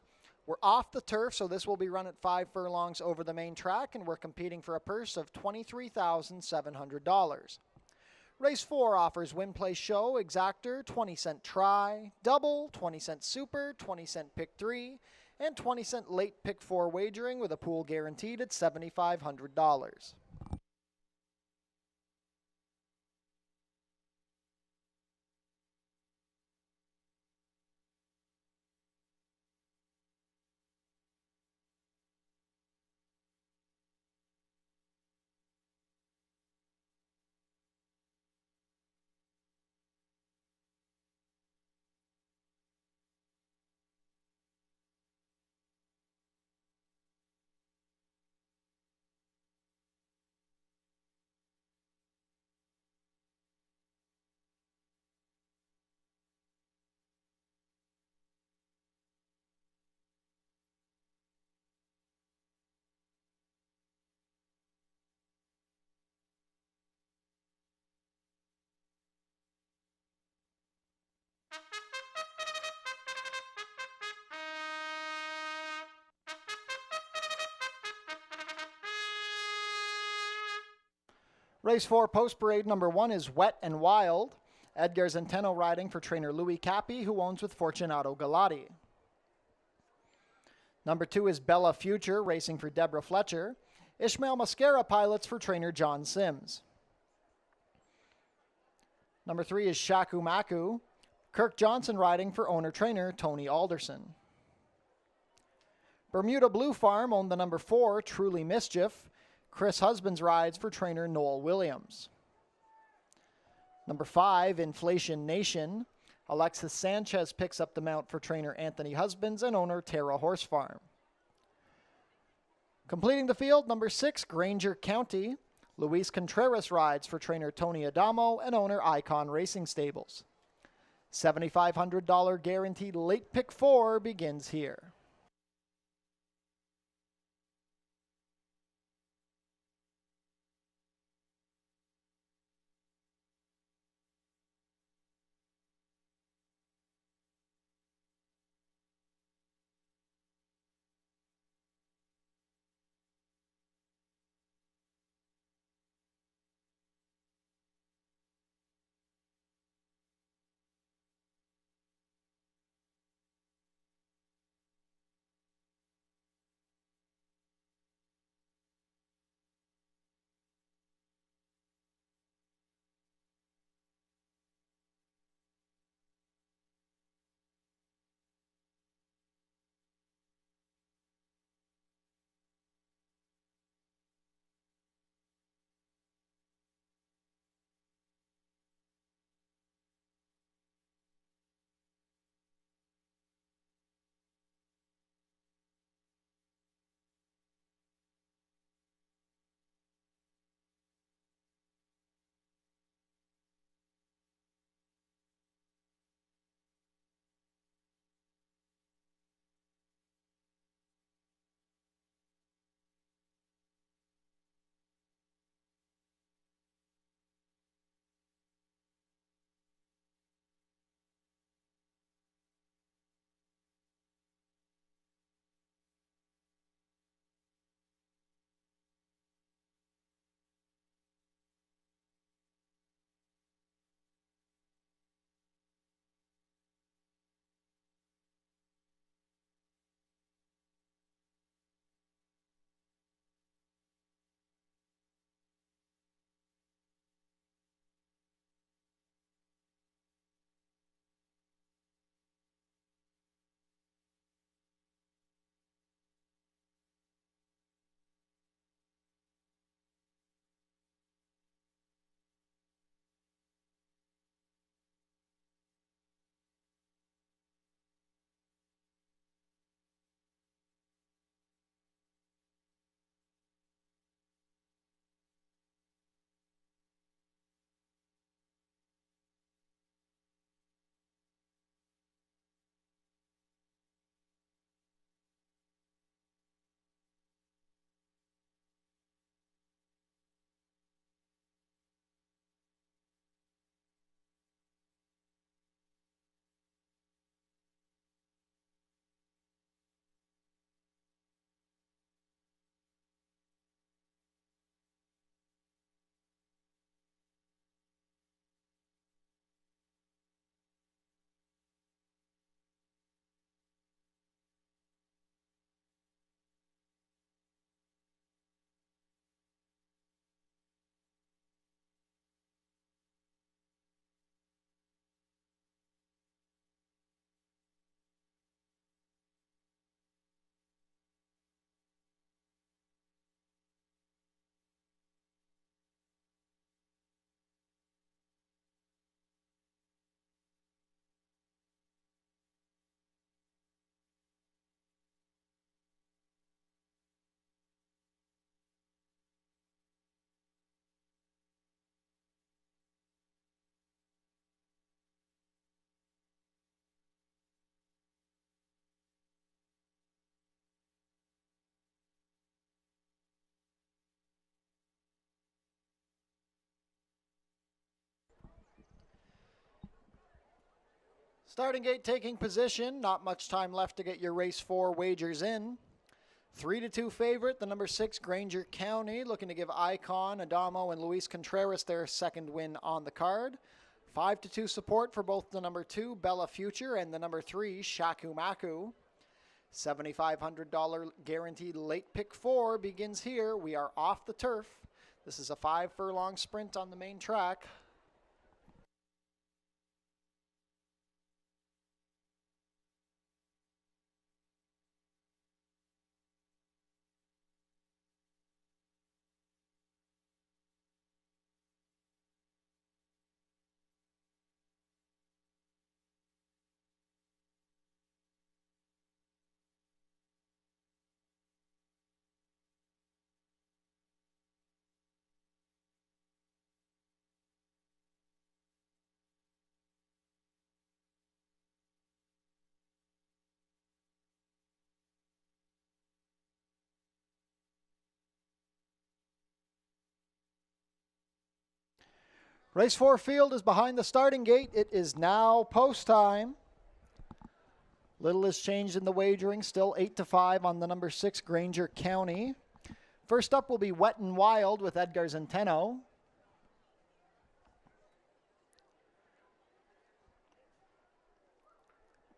We're off the turf, so this will be run at 5 furlongs over the main track, and we're competing for a purse of $23,700. Race 4 offers win, play, show, exactor, 20-cent try, double, 20-cent super, 20-cent pick 3, and 20-cent late pick 4 wagering with a pool guaranteed at $7,500. Race 4 post parade number 1 is Wet and Wild. Edgar Zenteno riding for trainer Louis Capi, who owns with Fortunato Galati. Number 2 is Bella Future, racing for Deborah Fletcher. Ishmael Mascara pilots for trainer John Sims. Number 3 is Shaku Maku. Kirk Johnson riding for owner-trainer Tony Alderson. Bermuda Blue Farm owned the number 4, Truly Mischief. Chris Husbands rides for trainer Noel Williams. Number 5, Inflation Nation. Alexis Sanchez picks up the mount for trainer Anthony Husbands and owner Terra Horse Farm. Completing the field, number 6, Granger County. Luis Contreras rides for trainer Tony Adamo and owner Icon Racing Stables. $7,500 guaranteed late pick 4 begins here. Starting gate taking position. Not much time left to get your race 4 wagers in. 3-2 favorite, the number 6 Granger County, looking to give Icon, Adamo, and Luis Contreras their second win on the card. 5-2 support for both the number 2 Bella Future and the number 3 Shaku Maku. $7,500 guaranteed late pick 4 begins here. We are off the turf. This is a 5-furlong sprint on the main track. Race 4 field is behind the starting gate. It is now post time. Little has changed in the wagering, still 8-5 on the number 6 Granger County. First up will be Wet and Wild with Edgar Zenteno.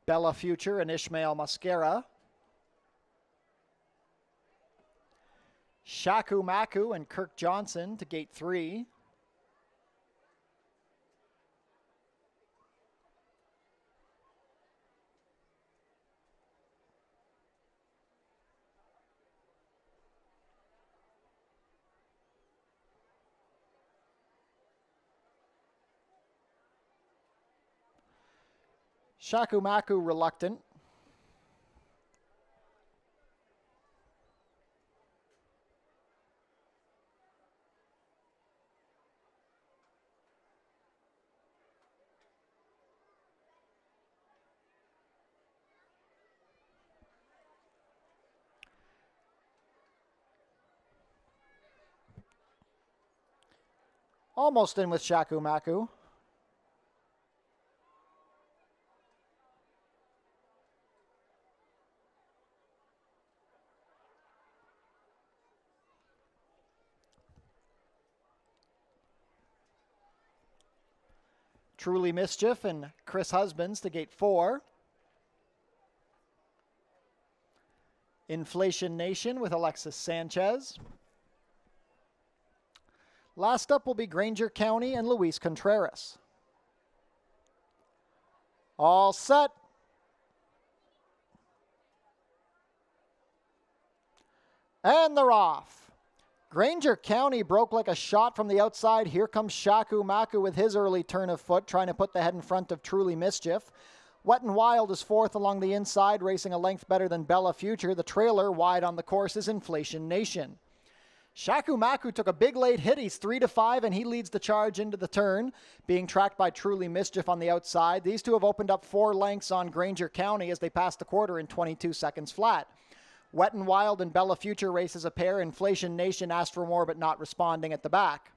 Bella Future and Ishmael Mascara. Shaku Maku and Kirk Johnson to gate 3. Shaku Maku reluctant. Almost in with Shaku Maku. Truly Mischief and Chris Husbands to gate 4. Inflation Nation with Alexis Sanchez. Last up will be Granger County and Luis Contreras. All set. And they're off. Granger County broke like a shot from the outside. Here comes Shaku Maku with his early turn of foot, trying to put the head in front of Truly Mischief. Wet and Wild is fourth along the inside, racing a length better than Bella Future. The trailer wide on the course is Inflation Nation. Shaku Maku took a big late hit. He's 3-5, and he leads the charge into the turn, being tracked by Truly Mischief on the outside. These two have opened up 4 lengths on Granger County as they pass the quarter in 22 seconds flat. Wet and Wild and Bella Future races a pair. Inflation Nation asked for more but not responding at the back.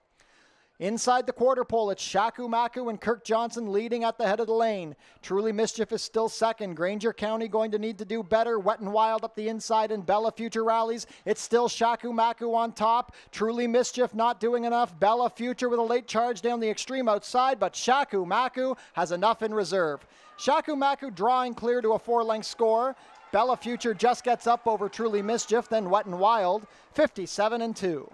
Inside the quarter pole, it's Shaku Maku and Kirk Johnson leading at the head of the lane. Truly Mischief is still second. Granger County going to need to do better. Wet and Wild up the inside and Bella Future rallies. It's still Shaku Maku on top. Truly Mischief not doing enough. Bella Future with a late charge down the extreme outside, but Shaku Maku has enough in reserve. Shaku Maku drawing clear to a 4-length score. Bella Future just gets up over Truly Mischief, then Wet and Wild, 57-2.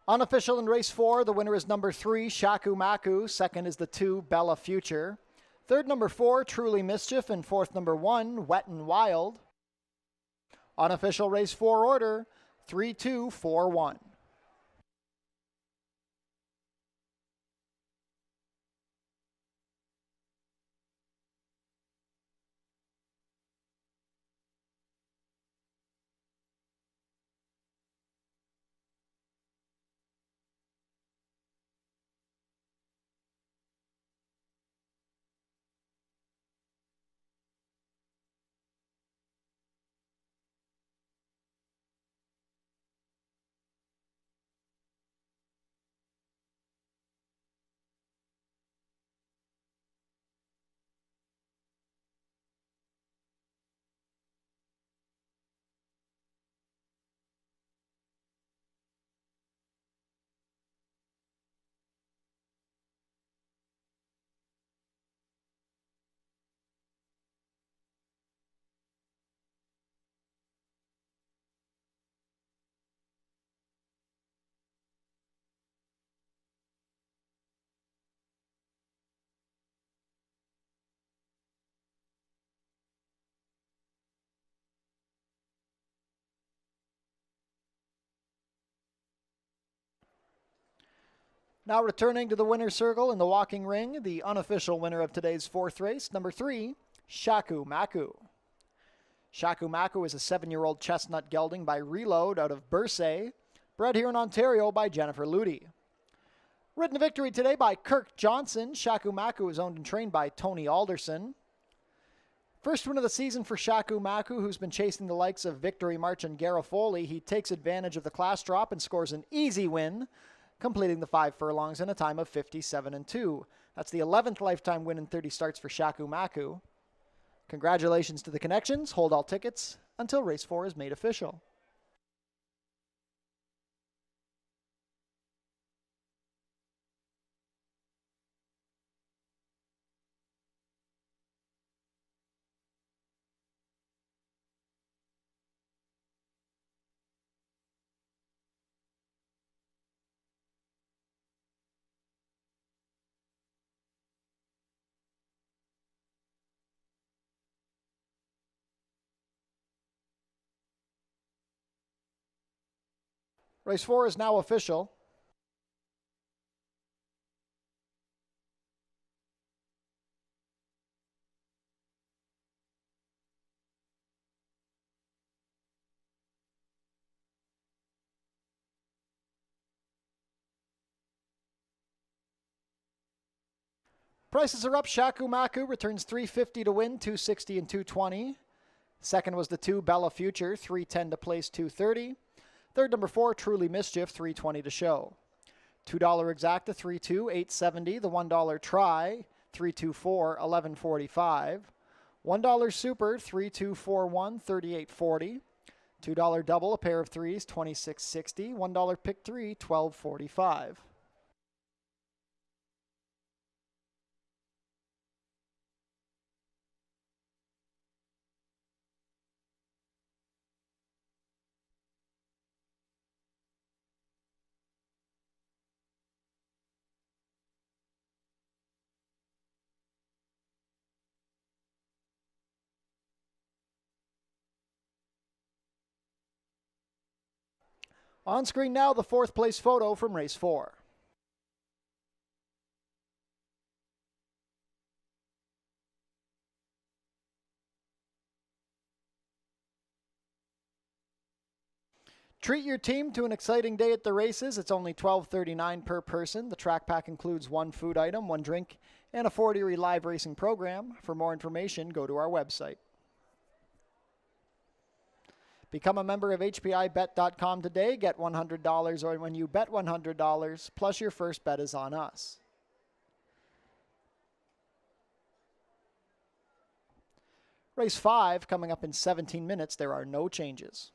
Unofficial in race 4, the winner is number 3, Shaku Maku. Second is the 2, Bella Future. Third, number 4, Truly Mischief. And fourth, number 1, Wet and Wild. Unofficial race 4 order, 3, 2, 4, 1. Now returning to the winner's circle in the walking ring, the unofficial winner of today's 4th race, number 3, Shaku Maku. Shaku Maku is a 7-year-old chestnut gelding by Reload out of Bursay, bred here in Ontario by Jennifer Ludi. Ridden to victory today by Kirk Johnson, Shaku Maku is owned and trained by Tony Alderson. First win of the season for Shaku Maku, who's been chasing the likes of Victory March and Garofoli. He takes advantage of the class drop and scores an easy win, completing the 5 furlongs in a time of 57-2. That's the 11th lifetime win in 30 starts for Shaku Maku. Congratulations to the connections. Hold all tickets until race 4 is made official. Race 4 is now official. Prices are up. Shaku Maku returns $350 to win, $260 and $220. Second was the 2, Bella Future, $310 to place, $230. Third, number 4, Truly Mischief, $320 to show. $2 exacta, 3-2, $870. The $1 try, 324, $1145. $1 super, 3241, $3840. $2 double, a pair of threes, $2660. $1 pick 3, $1245. On screen now, the 4th place photo from race 4. Treat your team to an exciting day at the races. It's only $12.39 per person. The track pack includes 1 food item, 1 drink, and a Fort Erie live racing program. For more information, go to our website. Become a member of HPIBet.com today. Get $100 or when you bet $100, plus your first bet is on us. Race 5 coming up in 17 minutes. There are no changes.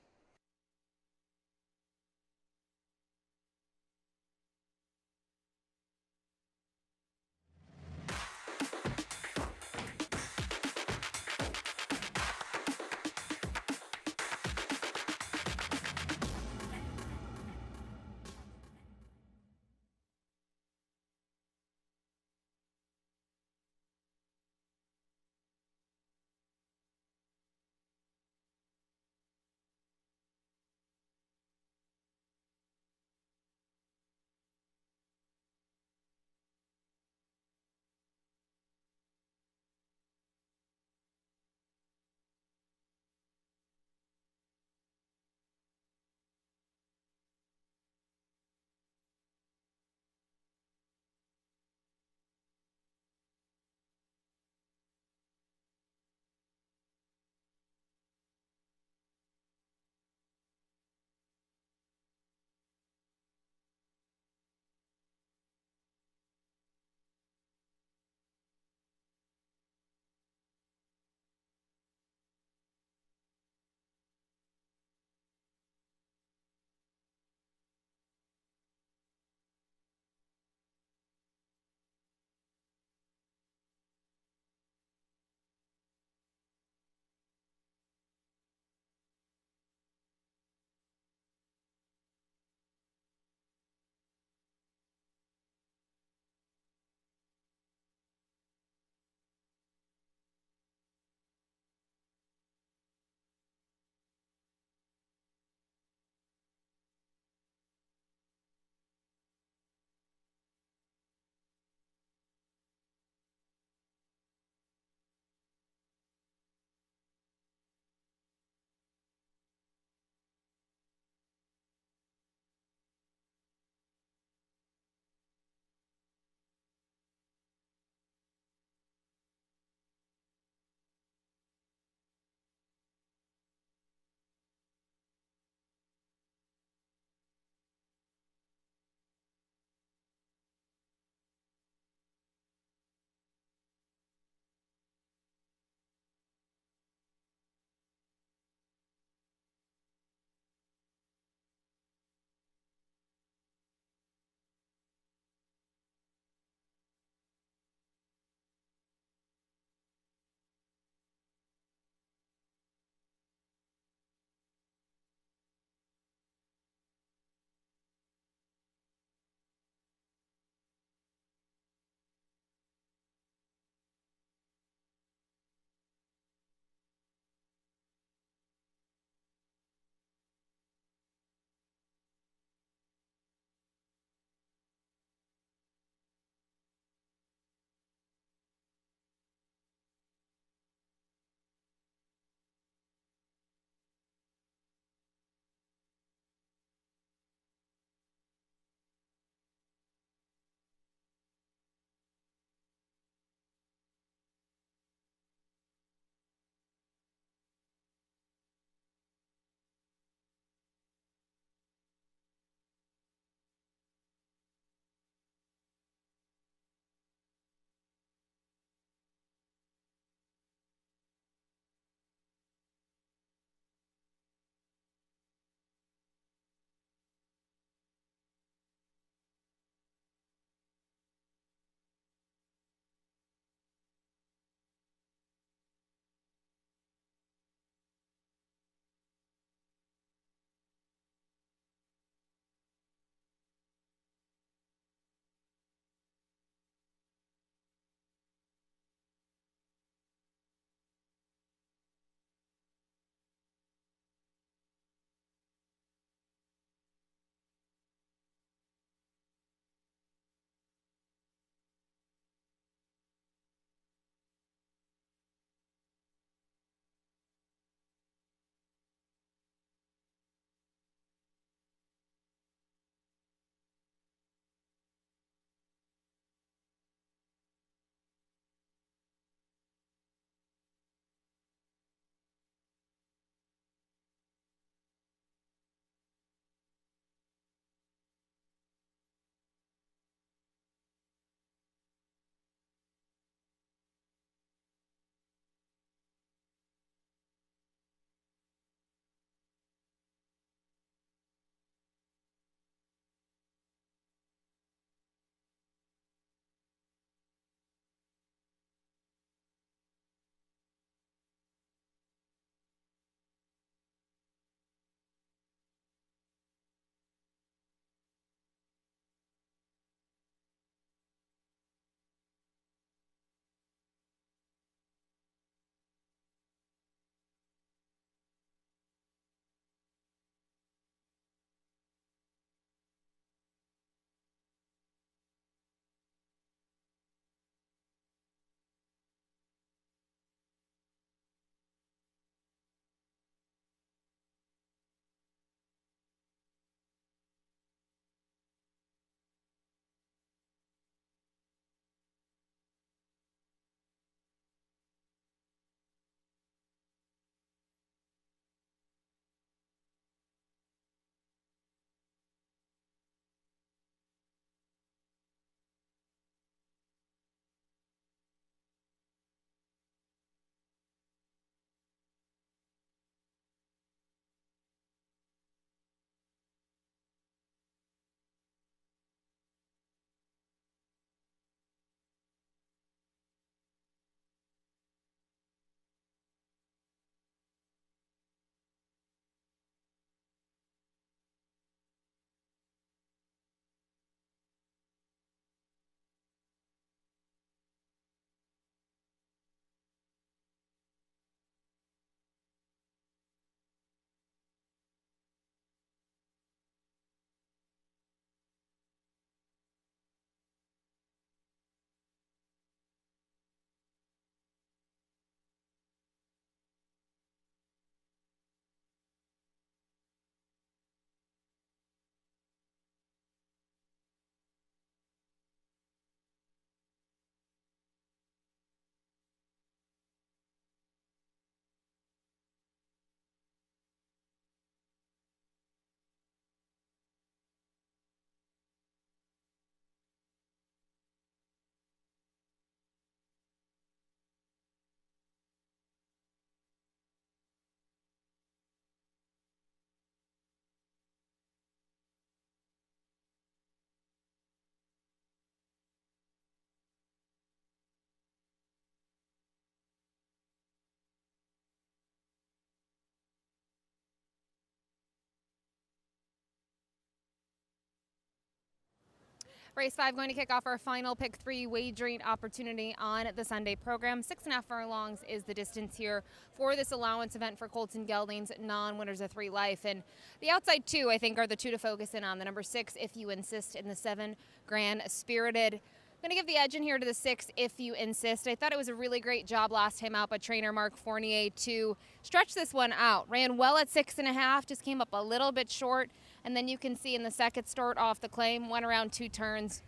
Race 5 going to kick off our final pick 3 wagering opportunity on the Sunday program. 6.5 furlongs is the distance here for this allowance event for Colton Gelding's non-winners of 3 life. And the outside 2, I think, are the 2 to focus in on. The number 6, If You Insist, and the 7, Grand Spirited. I'm going to give the edge in here to the 6, If You Insist. I thought it was a really great job last time out by trainer Mark Fournier to stretch this one out. Ran well at 6.5, just came up a little bit short. And then you can see in the second start off the claim, went around 2 turns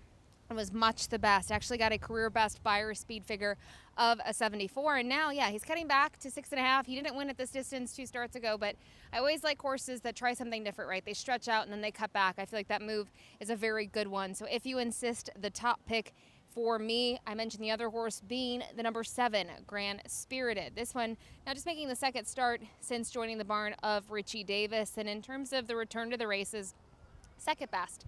and was much the best. Actually got a career best buyer speed figure of a 74. And now, yeah, he's cutting back to 6.5. He didn't win at this distance 2 starts ago, but I always like horses that try something different, right? They stretch out and then they cut back. I feel like that move is a very good one. So If You Insist, the top pick for me. I mentioned the other horse being the number 7, Grand Spirited. This one now just making the second start since joining the barn of Richie Davis. And in terms of the return to the races, second best.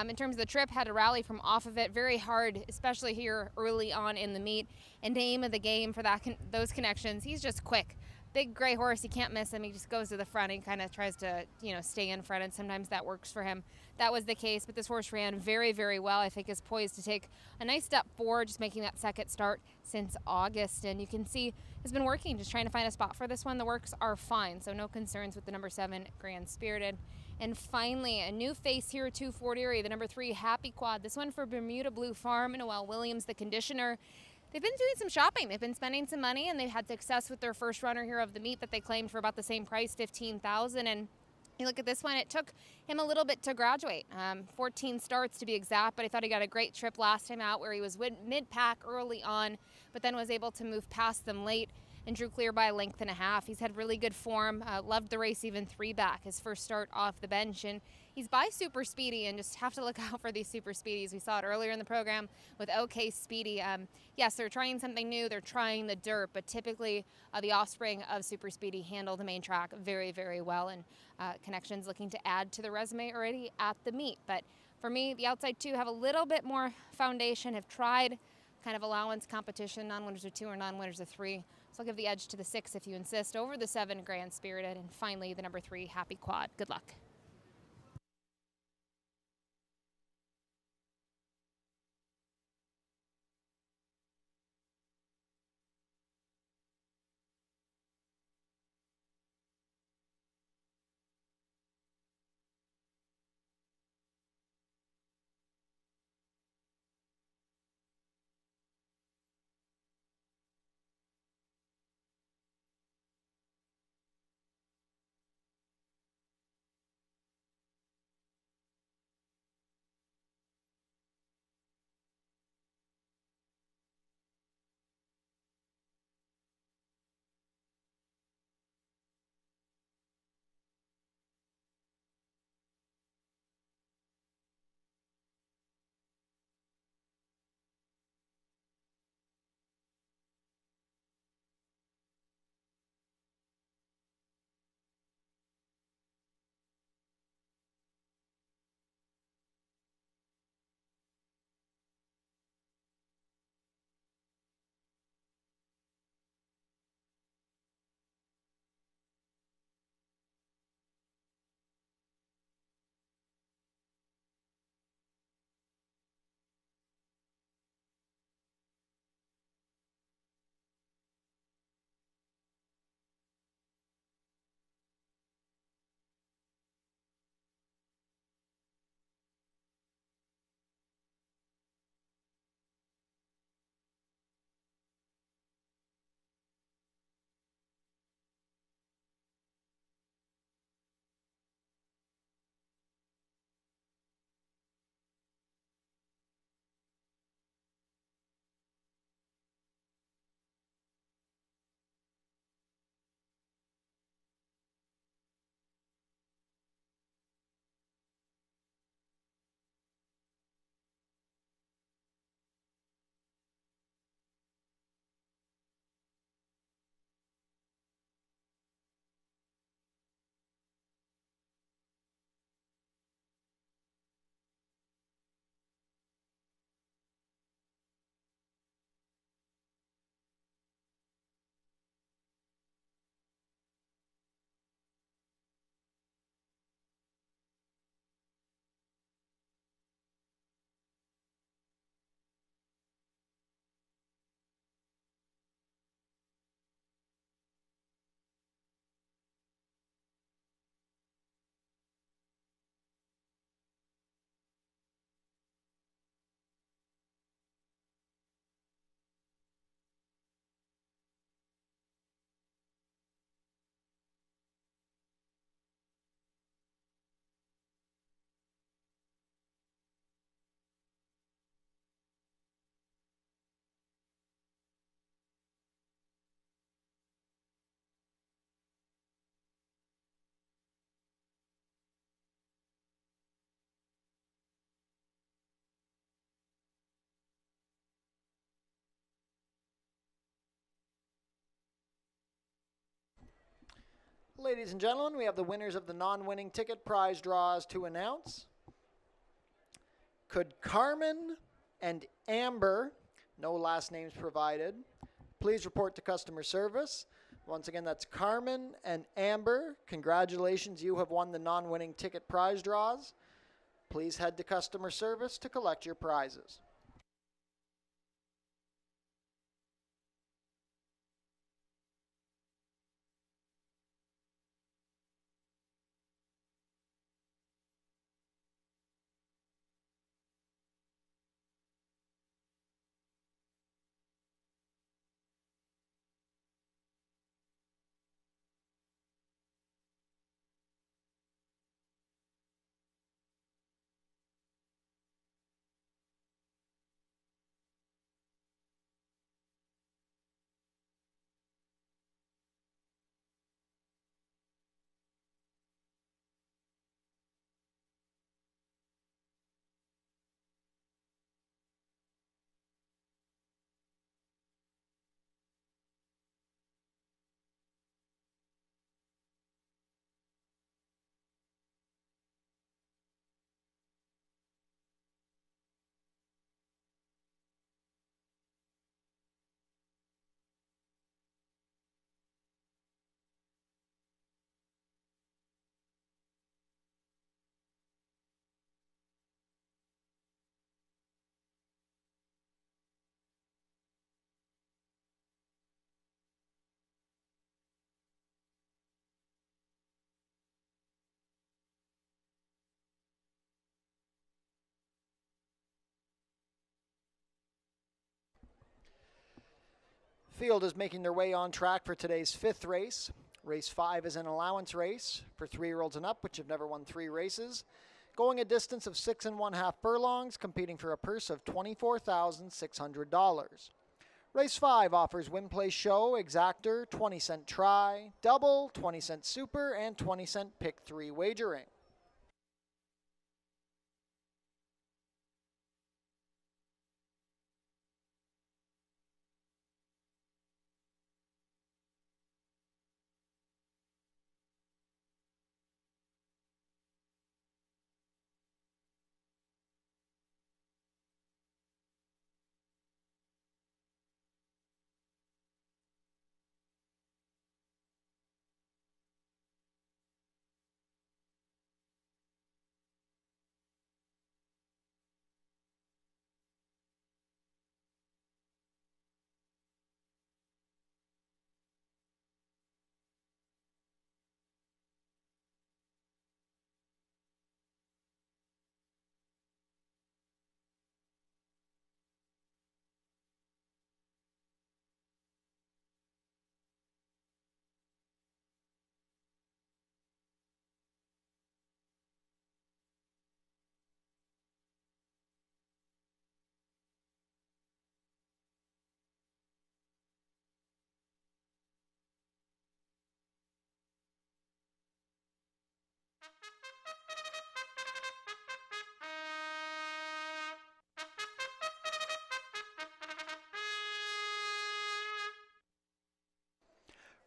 In terms of the trip, had to rally from off of it. Very hard, especially here early on in the meet. And name of the game for that those connections, he's just quick. Big gray horse, you can't miss him. He just goes to the front and kind of tries to, stay in front, and sometimes that works for him. That was the case, but this horse ran very, very well. I think is poised to take a nice step forward, just making that second start since August. And you can see has been working, just trying to find a spot for this one. The works are fine, so no concerns with the number 7, Grand Spirited. And finally, a new face here to Fort Erie, the number 3, Happy Quad. This one for Bermuda Blue Farm, Noel Williams, the conditioner. They've been doing some shopping. They've been spending some money, and they've had success with their first runner here of the meet that they claimed for about the same price, $15,000. And you look at this one, it took him a little bit to graduate, 14 starts to be exact, but I thought he got a great trip last time out where he was mid-pack early on, but then was able to move past them late and drew clear by a length and a half. He's had really good form, loved the race even 3 back, his first start off the bench, and he's by Super Speedy, and just have to look out for these Super Speedies. We saw it earlier in the program with OK Speedy. Yes, they're trying something new, they're trying the dirt, but typically the offspring of Super Speedy handle the main track very, very well, and Connections looking to add to the resume already at the meet. But for me, the outside 2 have a little bit more foundation, have tried kind of allowance competition, non-winners of 2 or non-winners of 3. So I'll give the edge to the 6, If You Insist, over the 7, Grand Spirited, and finally the number 3, Happy Quad. Good luck. Ladies and gentlemen, we have the winners of the non-winning ticket prize draws to announce. Could Carmen and Amber, no last names provided, please report to customer service? Once again, that's Carmen and Amber. Congratulations, you have won the non-winning ticket prize draws. Please head to customer service to collect your prizes. Field is making their way on track for today's fifth race. Race 5 is an allowance race for 3-year-olds and up, which have never won 3 races. Going a distance of 6 1/2 furlongs, competing for a purse of $24,600. Race 5 offers win, play, show, exactor, 20-cent try, double, 20-cent super, and 20-cent pick 3 wagering.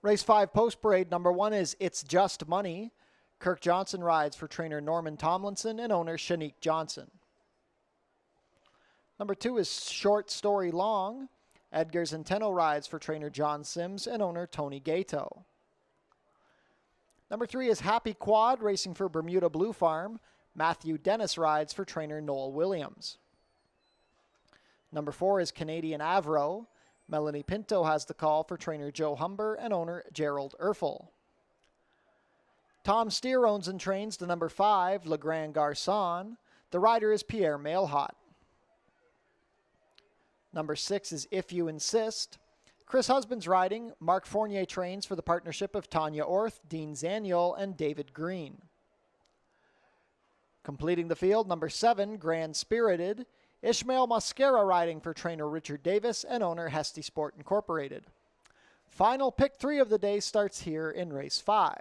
Race 5 post parade number 1 is It's Just Money. Kirk Johnson rides for trainer Norman Tomlinson and owner Shanique Johnson. Number 2 is Short Story Long. Edgar Zenteno rides for trainer John Sims and owner Tony Gato. Number 3 is Happy Quad, racing for Bermuda Blue Farm. Matthew Dennis rides for trainer Noel Williams. Number 4 is Canadian Avro. Melanie Pinto has the call for trainer Joe Humber and owner Gerald Erfel. Tom Steer owns and trains the number 5, Le Grand Garçon. The rider is Pierre Mailhot. Number 6 is If You Insist. Chris Husband's riding. Mark Fournier trains for the partnership of Tanya Orth, Dean Zaniol, and David Green. Completing the field, number 7, Grand Spirited. Ishmael Mascara riding for trainer Richard Davis and owner Hesty Sport Incorporated. Final pick 3 of the day starts here in race 5.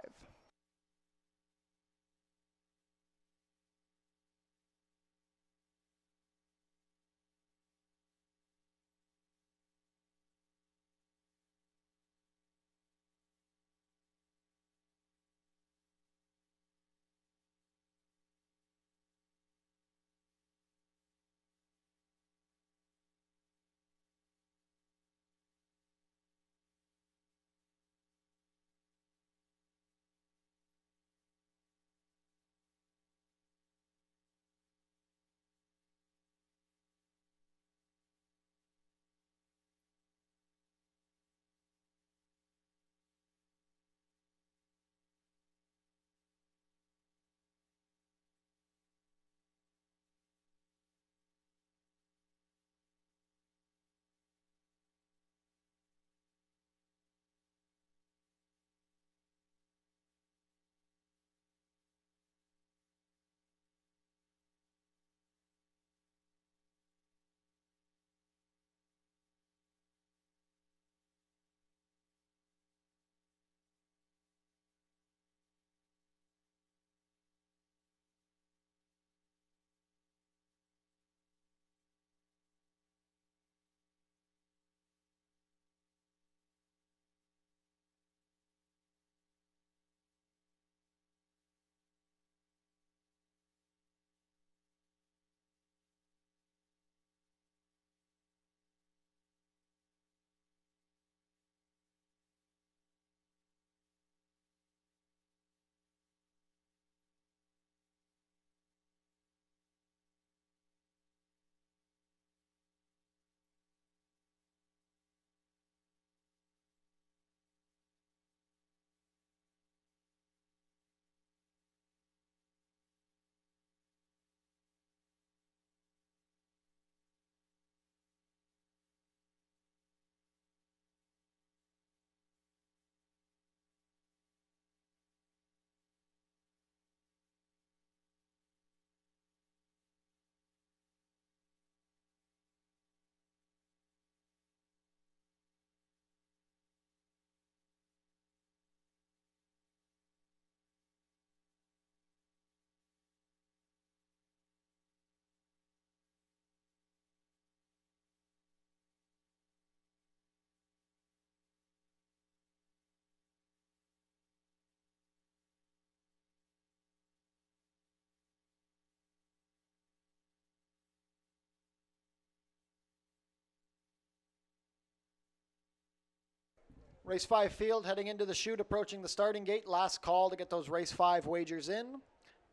Race 5 field heading into the chute, approaching the starting gate. Last call to get those race 5 wagers in.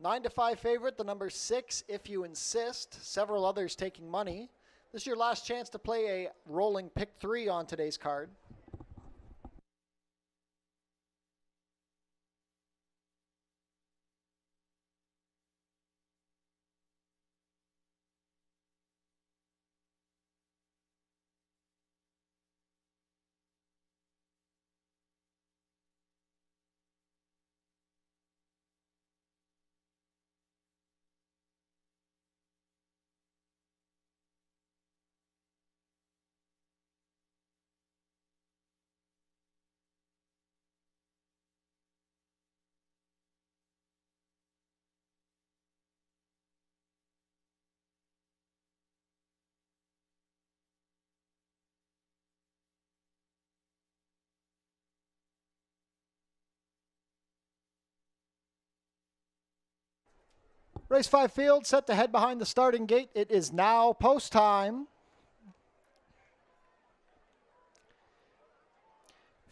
9-5 favorite, the number 6, If You Insist. Several others taking money. This is your last chance to play a rolling pick 3 on today's card. Race 5 field set to head behind the starting gate. It is now post time.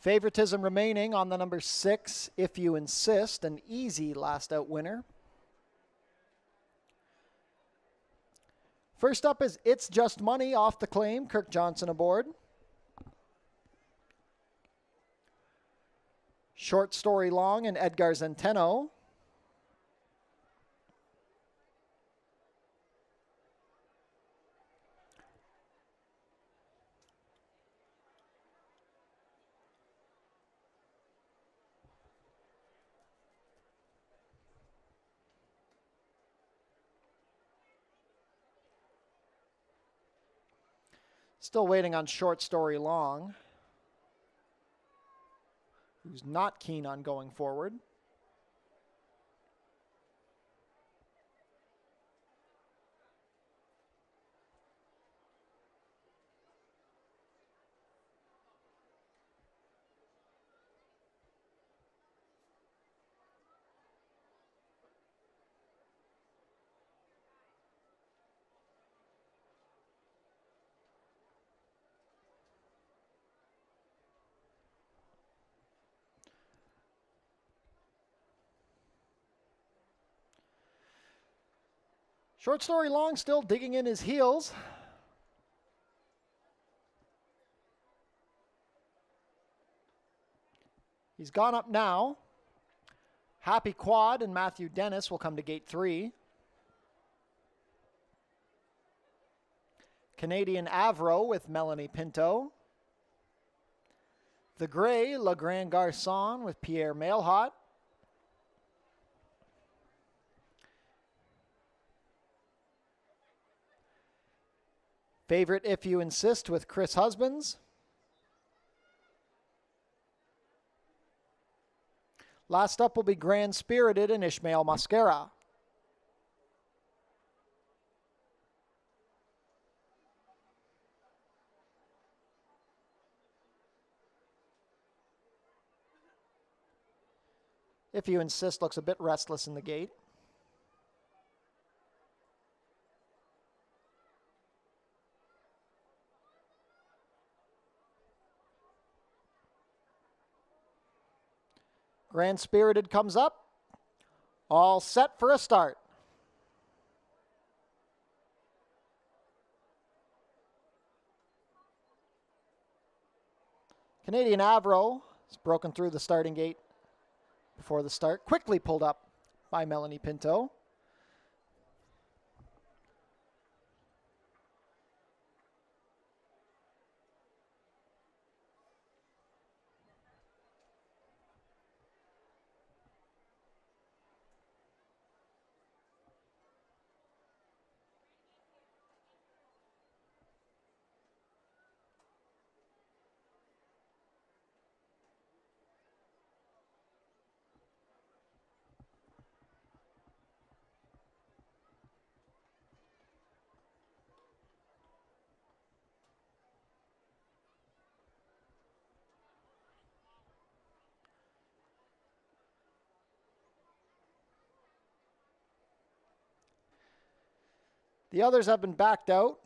Favoritism remaining on the number 6, If You Insist, an easy last out winner. First up is It's Just Money off the claim. Kirk Johnson aboard. Short Story Long and Edgar Zenteno. Still waiting on Short Story Long, who's not keen on going forward. Short Story Long still digging in his heels. He's gone up now. Happy Quad and Matthew Dennis will come to gate 3. Canadian Avro with Melanie Pinto. The Gray, Le Grand Garçon with Pierre Mailhot. Favorite If You Insist with Chris Husbands. Last up will be Grand Spirited and Ishmael Mascara. If You Insist looks a bit restless in the gate. Grand Spirited comes up. All set for a start. Canadian Avro has broken through the starting gate before the start. Quickly pulled up by Melanie Pinto. The others have been backed out.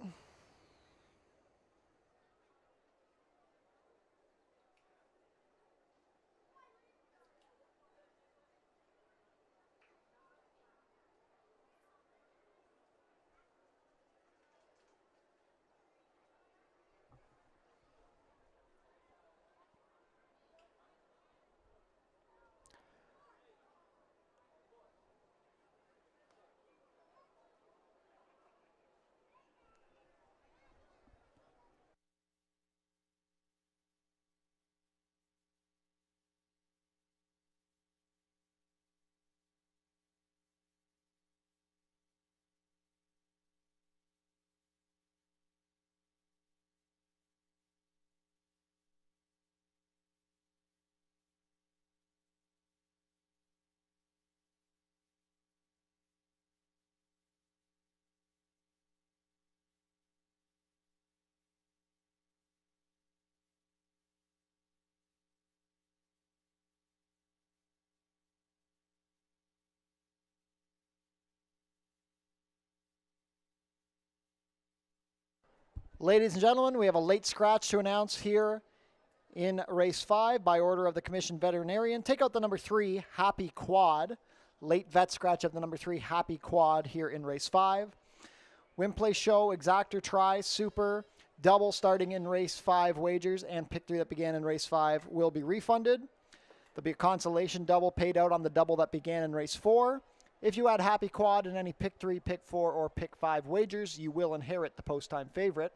Ladies and gentlemen, we have a late scratch to announce here in race 5 by order of the commission veterinarian. Take out the number 3, Happy Quad. Late vet scratch of the number 3, Happy Quad here in race 5. Win, play, show, exactor, try, super, double starting in race 5 wagers and pick 3 that began in race 5 will be refunded. There'll be a consolation double paid out on the double that began in race 4. If you add Happy Quad in any pick 3, pick 4, or pick 5 wagers, you will inherit the post-time favorite.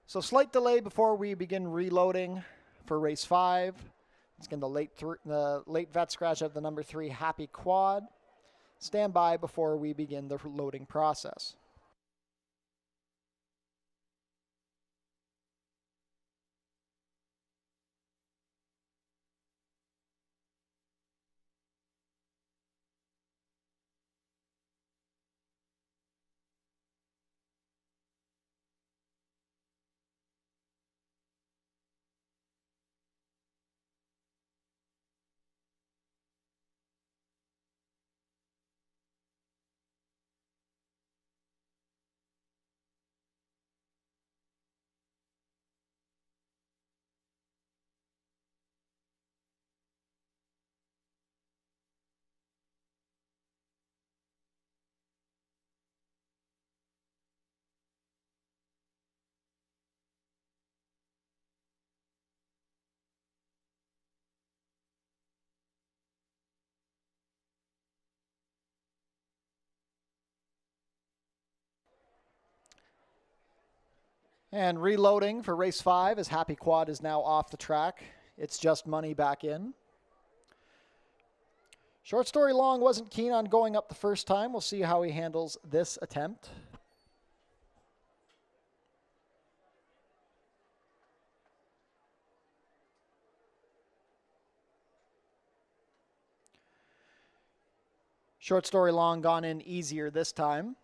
So slight delay before we begin reloading for race 5. It's again the late vet scratch of the number 3, Happy Quad. Stand by before we begin the loading process. And reloading for race 5 as Happy Quad is now off the track. It's just money back in. Short story long wasn't keen on going up the first time. We'll see how he handles this attempt. Short story long gone in easier this time.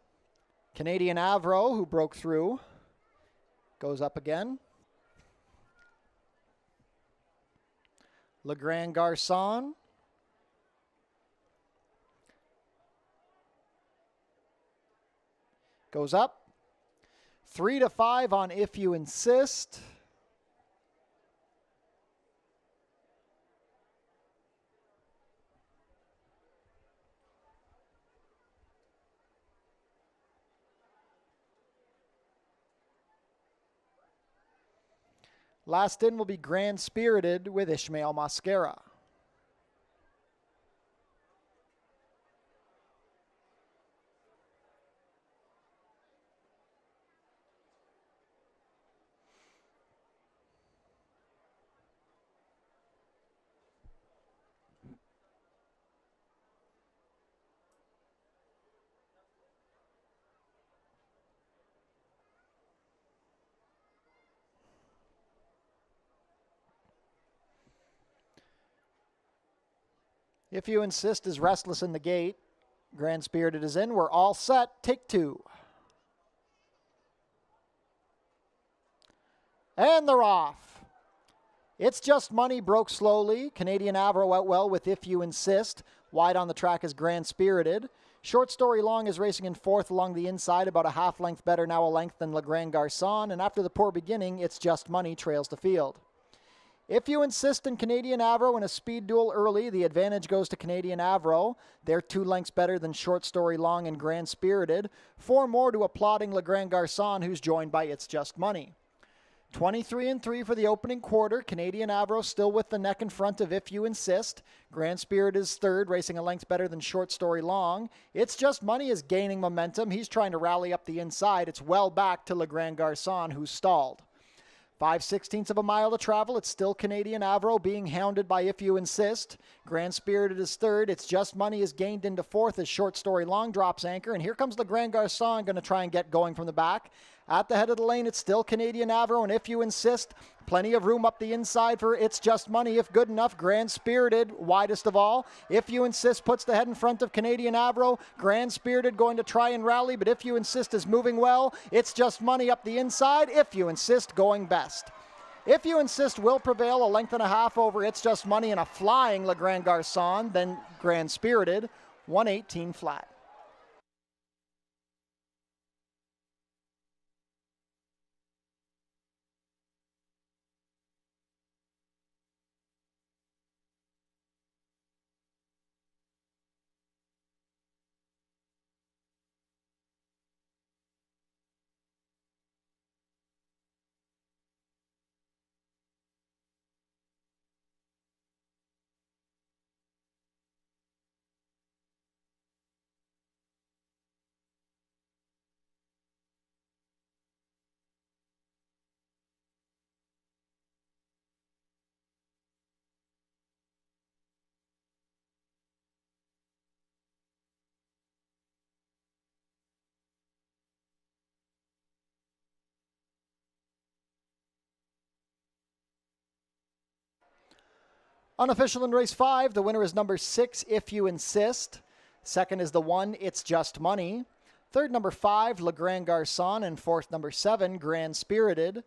Canadian Avro, who broke through, goes up again. Le Grand Garçon. Goes up. 3 to 5 on If You Insist. Last in will be Grand Spirited with Ishmael Mascara. If You Insist is restless in the gate. Grand Spirited is in. We're all set. Take 2. And they're off. It's Just Money broke slowly. Canadian Avro out well with If You Insist. Wide on the track is Grand Spirited. Short Story Long is racing in 4th along the inside, about a half length better now a length than Le Grand Garçon. And after the poor beginning, It's Just Money trails the field. If You Insist in Canadian Avro in a speed duel early, the advantage goes to Canadian Avro. They're 2 lengths better than Short Story Long and Grand Spirited. 4 more to applauding Le Grand Garçon, who's joined by It's Just Money. 23-3 for the opening quarter. Canadian Avro still with the neck in front of If You Insist. Grand Spirit is 3rd, racing a length better than Short Story Long. It's Just Money is gaining momentum. He's trying to rally up the inside. It's well back to Le Grand Garçon, who's stalled. 5/16 of a mile to travel. It's still Canadian Avro being hounded by If You Insist. Grand Spirited is 3rd. It's Just Money is gained into 4th as Short Story Long drops anchor. And here comes Le Grand Garçon going to try and get going from the back. At the head of the lane, it's still Canadian Avro, and If You Insist, plenty of room up the inside for It's Just Money, if good enough. Grand Spirited, widest of all. If You Insist puts the head in front of Canadian Avro. Grand Spirited going to try and rally, but If You Insist is moving well. It's Just Money up the inside. If You Insist going best. If You Insist will prevail, a length and a half over It's Just Money and a flying Le Grand Garçon, then Grand Spirited, 118 flat. Unofficial in race 5, the winner is number 6, If You Insist. Second is the 1, It's Just Money. Third, number 5, Le Grand Garçon. And fourth, number 7, Grand Spirited.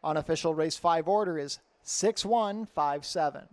Unofficial race 5 order is 6-1-5-7.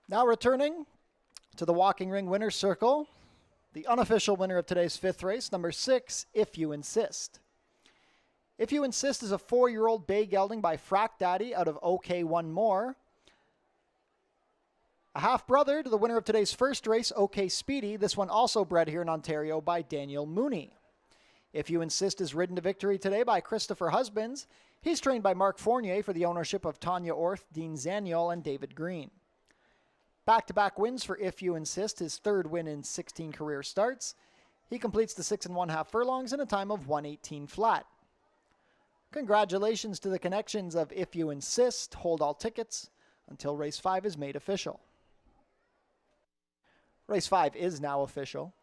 Now returning to the walking ring winner's circle, the unofficial winner of today's 5th race, number 6, If You Insist. If You Insist is a 4-year-old bay gelding by Frack Daddy out of OK One More. A half-brother to the winner of today's first race, OK Speedy, this one also bred here in Ontario by Daniel Mooney. If You Insist is ridden to victory today by Christopher Husbands. He's trained by Mark Fournier for the ownership of Tanya Orth, Dean Zaniol, and David Green. Back-to-back wins for If You Insist, his 3rd win in 16 career starts. He completes the 6 1/2 furlongs in a time of 118 flat. Congratulations to the connections of If You Insist. Hold all tickets until race 5 is made official. Race 5 is now official.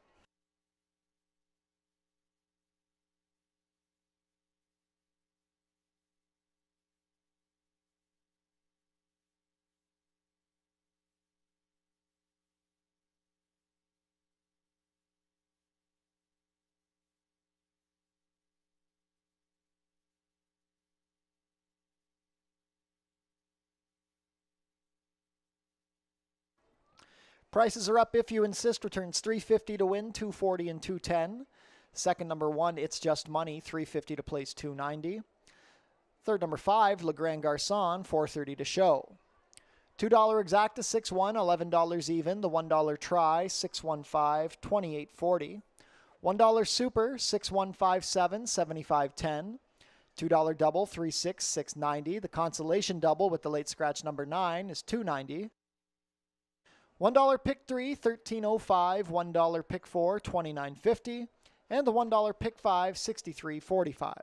Prices are up. If You Insist returns $350 to win, $240 and $210. Second, number 1, It's Just Money, $350 to place, $290. Third, number 5, Le Grand Garçon, $430 to show. $2 exacta, 6-1, $11 even. The $1 try, 6-1-5, $28.40. $1 super, 6157, 7510. $2 double, 36, 690. The consolation double with the late scratch number 9 is 290. $1 pick 3, 1305. $1 pick 4, 2950. And the $1 pick 5, 6345.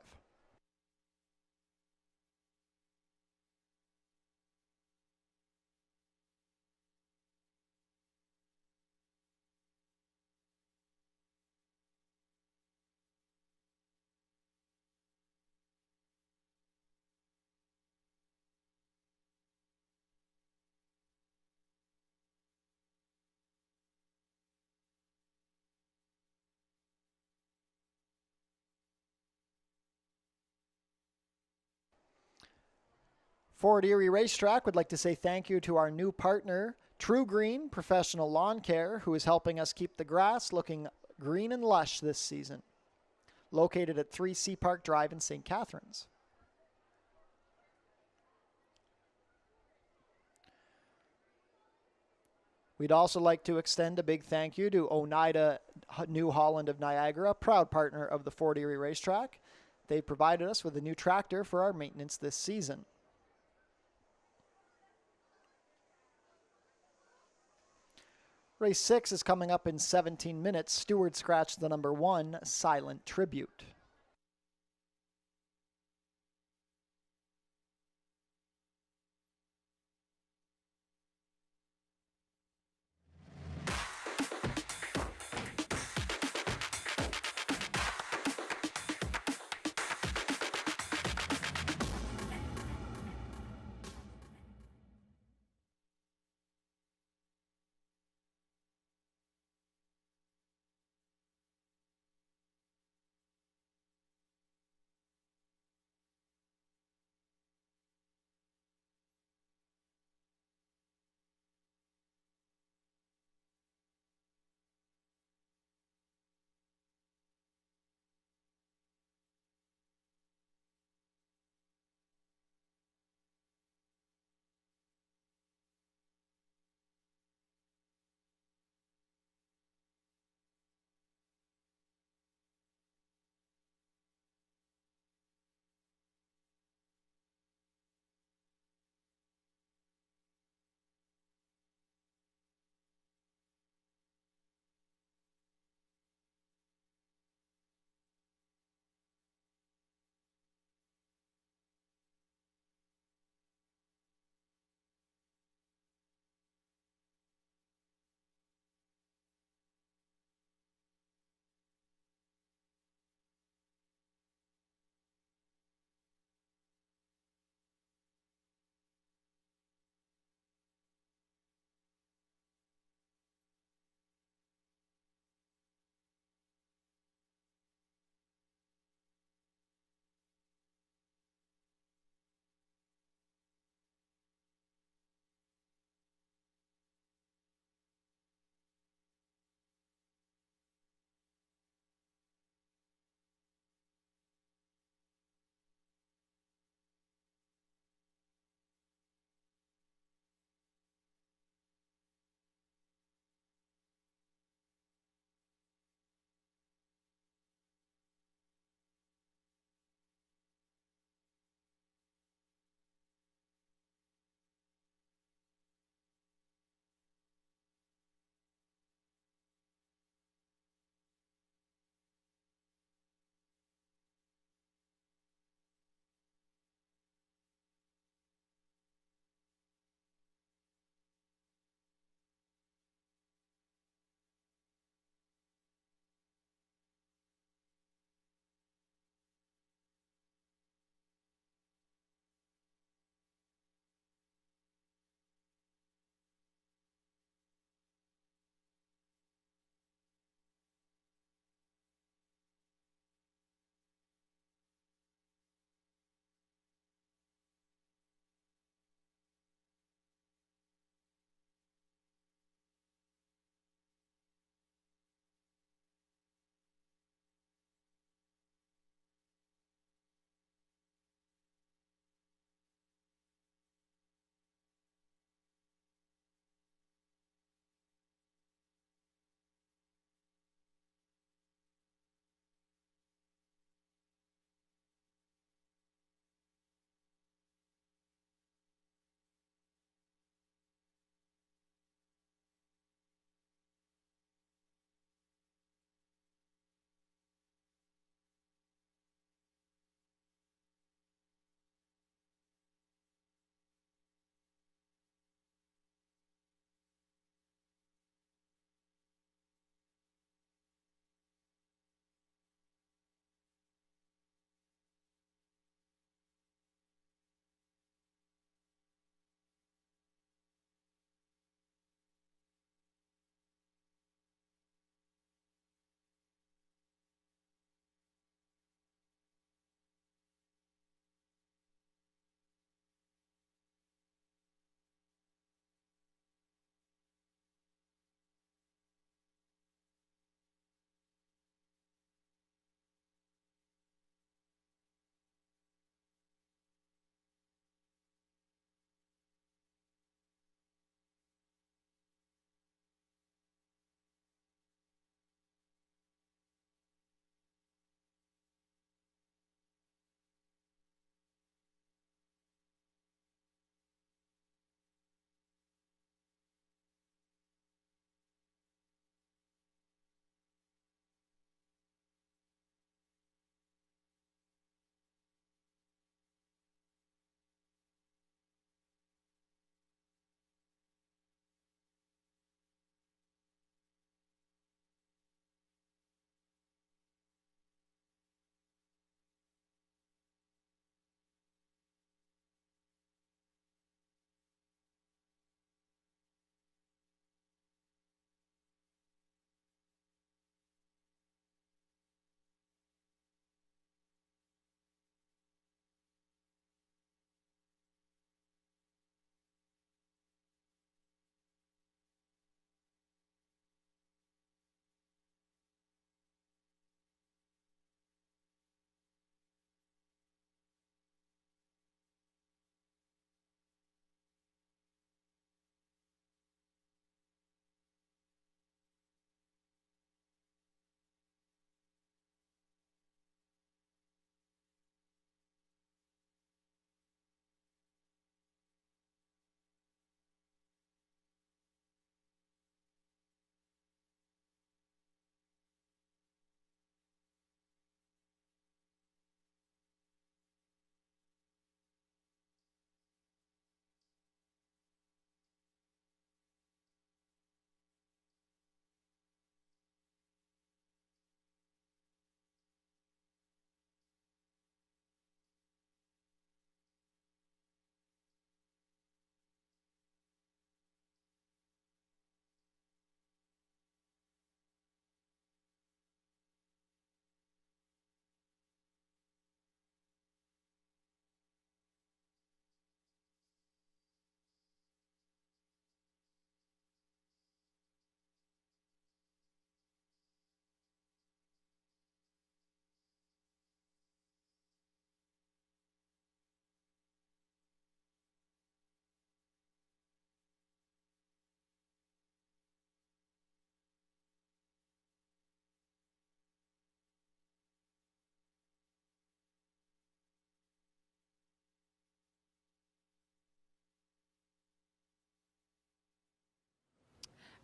Fort Erie Racetrack would like to say thank you to our new partner, True Green Professional Lawn Care, who is helping us keep the grass looking green and lush this season. Located at 3 Sea Park Drive in St. Catharines. We'd also like to extend a big thank you to Oneida New Holland of Niagara, proud partner of the Fort Erie Racetrack. They provided us with a new tractor for our maintenance this season. Race 6 is coming up in 17 minutes. Stewart scratched the number 1, Silent Tribute.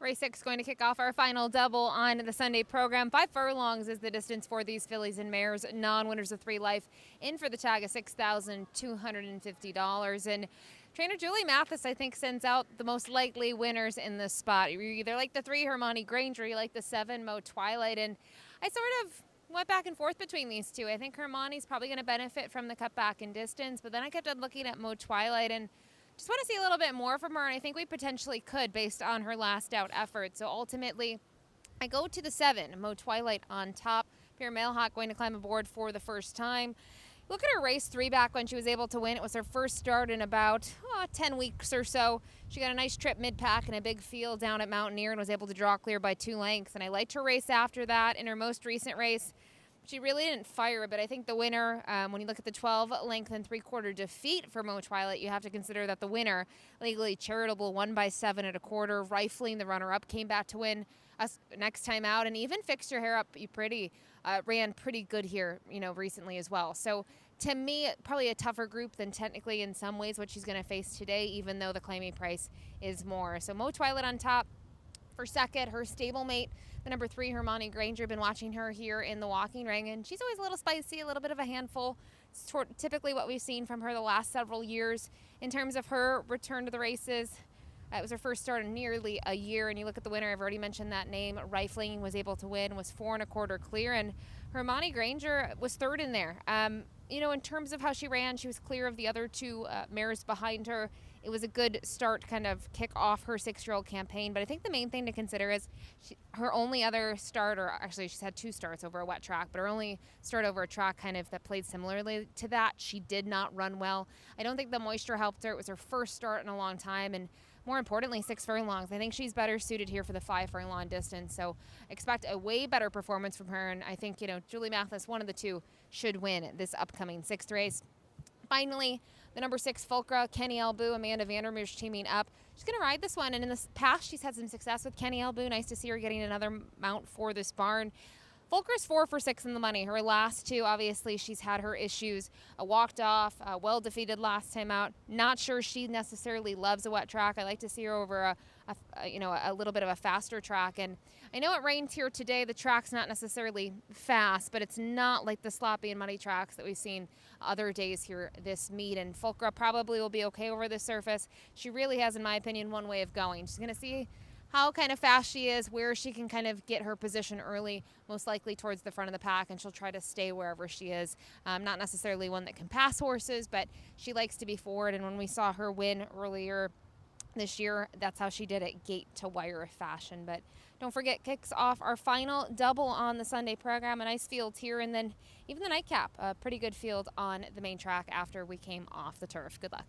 Race 6 going to kick off our final double on the Sunday program. 5 furlongs is the distance for these fillies and mares, non-winners of 3 life, in for the tag of $6,250. And trainer Julie Mathis, I think, sends out the most likely winners in this spot. You either like the 3 Hermione Granger, or you like the 7 Mo Twilight. And I sort of went back and forth between these two. I think Hermione's probably going to benefit from the cutback in distance, but then I kept on looking at Mo Twilight and just want to see a little bit more from her, and I think we potentially could based on her last out effort. So ultimately, I go to the 7, Mo Twilight on top. Pierre Mailhawk going to climb aboard for the first time. Look at her race 3 back when she was able to win. It was her first start in about 10 weeks or so. She got a nice trip mid-pack in a big field down at Mountaineer and was able to draw clear by 2 lengths. And I liked her race after that. In her most recent race, she really didn't fire, but I think the winner, when you look at the 12-length and 3/4 defeat for Mo Twilight, you have to consider that the winner, Legally Charitable, won by 7 1/4, rifling the runner-up, came back to win us next time out, and even Fixed Your Hair Up Pretty ran pretty good here, recently as well. So to me, probably a tougher group than technically in some ways what she's going to face today, even though the claiming price is more. So Mo Twilight on top. For second, her stablemate, the number 3, Hermione Granger. Been watching her here in the walking ring, and she's always a little spicy, a little bit of a handful. It's typically what we've seen from her the last several years in terms of her return to the races. It was her first start in nearly a year, and you look at the winner, I've already mentioned that name. Rifling was able to win, was 4 1/4 clear, and Hermione Granger was 3rd in there. In terms of how she ran, she was clear of the other 2 mares behind her. It was a good start to kind of kick off her 6-year-old campaign. But I think the main thing to consider is her only other start, or actually she's had 2 starts over a wet track, but her only start over a track kind of that played similarly to that, she did not run well. I don't think the moisture helped her. It was her first start in a long time, and more importantly, 6 furlongs. I think she's better suited here for the 5 furlong distance. So expect a way better performance from her. And I think, Julie Mathis, one of the 2, should win this upcoming 6th race. Finally, the number 6, Fulcra, Kenny Albu, Amanda Vandermeer's teaming up. She's going to ride this one, and in the past, she's had some success with Kenny Albu. Nice to see her getting another mount for this barn. Fulcra's 4 for 6 in the money. Her last 2, obviously, she's had her issues. Walked off, well defeated last time out. Not sure she necessarily loves a wet track. I like to see her over a little bit of a faster track. And I know it rained here today. The track's not necessarily fast, but it's not like the sloppy and muddy tracks that we've seen other days here this meet. And Fulcra probably will be okay over the surface. She really has, in my opinion, one way of going. She's going to see how kind of fast she is, where she can kind of get her position early, most likely towards the front of the pack, and she'll try to stay wherever she is. Not necessarily one that can pass horses, but she likes to be forward, and when we saw her win earlier this year, that's how she did it, gate to wire fashion. But don't forget, kicks off our final double on the Sunday program. A nice field here, and then even the nightcap, a pretty good field on the main track after we came off the turf. Good luck.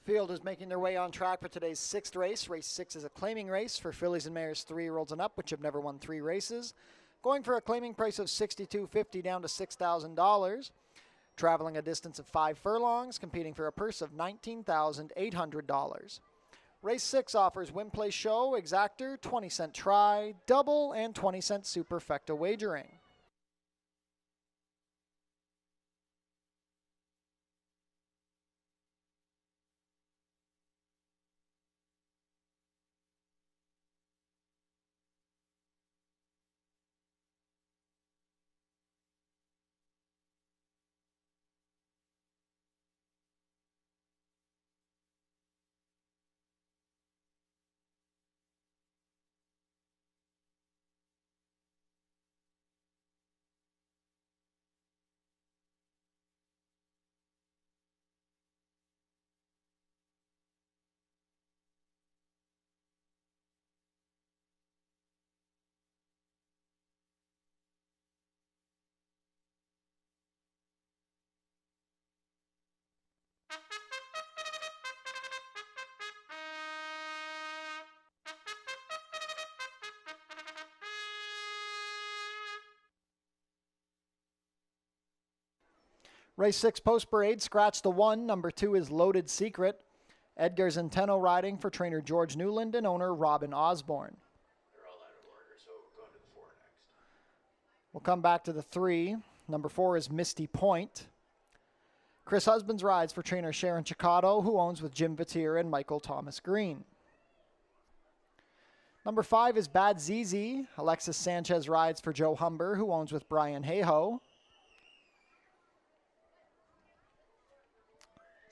Field is making their way on track for today's 6th race. Race 6 is a claiming race for fillies and mares 3-year-olds and up, which have never won 3 races. Going for a claiming price of $6,250 down to $6,000. Traveling a distance of 5 furlongs, competing for a purse of $19,800. Race 6 offers win, play, show, exactor, 20-cent try, double, and 20-cent superfecta wagering. Race 6 post parade, scratch the 1. Number 2 is Loaded Secret. Edgar Zenteno riding for trainer George Newland and owner Robin Osborne. They're all out of order, so we'll go to the 4 next. We'll come back to the 3. Number 4 is Misty Point. Chris Husbands rides for trainer Sharon Chicotto, who owns with Jim Vatier and Michael Thomas Green. Number 5 is Bad ZZ. Alexis Sanchez rides for Joe Humber, who owns with Brian Hayhoe.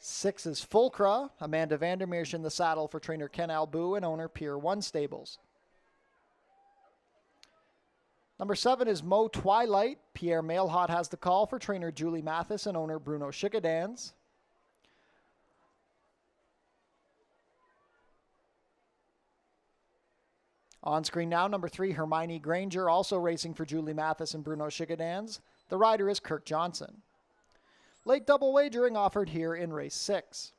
6 is Fulcra. Amanda Vandermeersch in the saddle for trainer Ken Albu and owner Pier 1 Stables. Number 7 is Mo Twilight. Pierre Mailhot has the call for trainer Julie Mathis and owner Bruno Schickadans. On screen now, number 3, Hermione Granger, also racing for Julie Mathis and Bruno Schickadans. The rider is Kirk Johnson. Late double wagering offered here in race 6.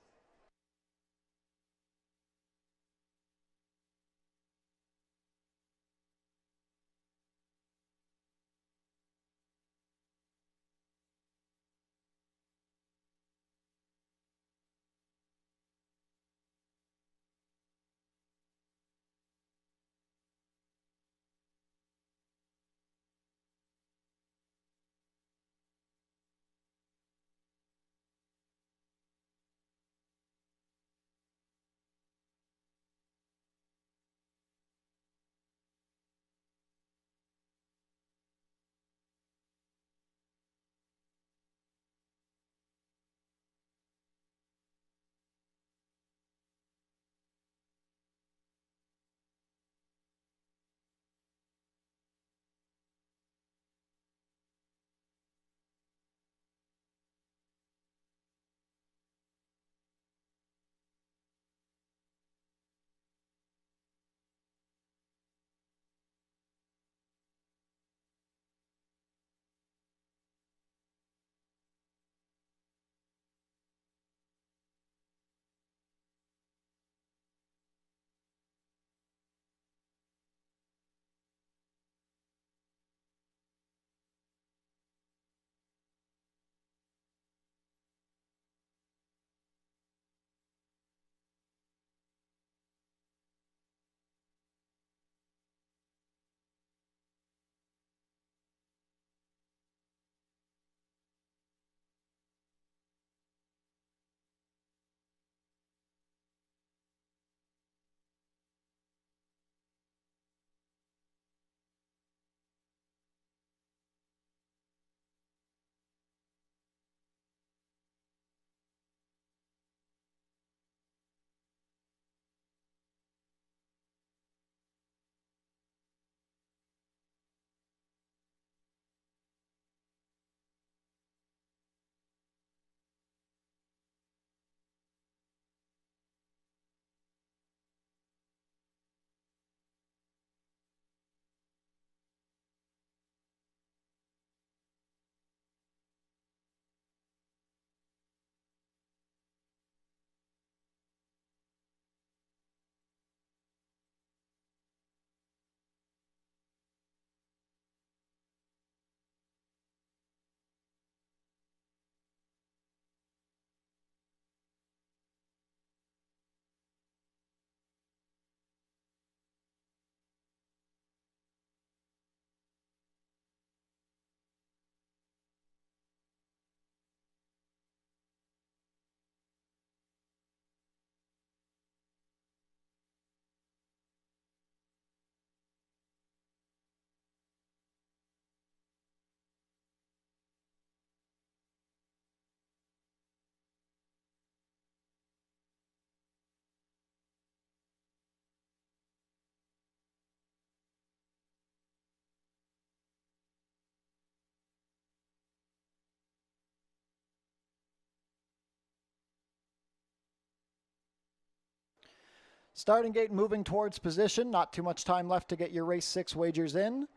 Starting gate moving towards position. Not too much time left to get your race 6 wagers in.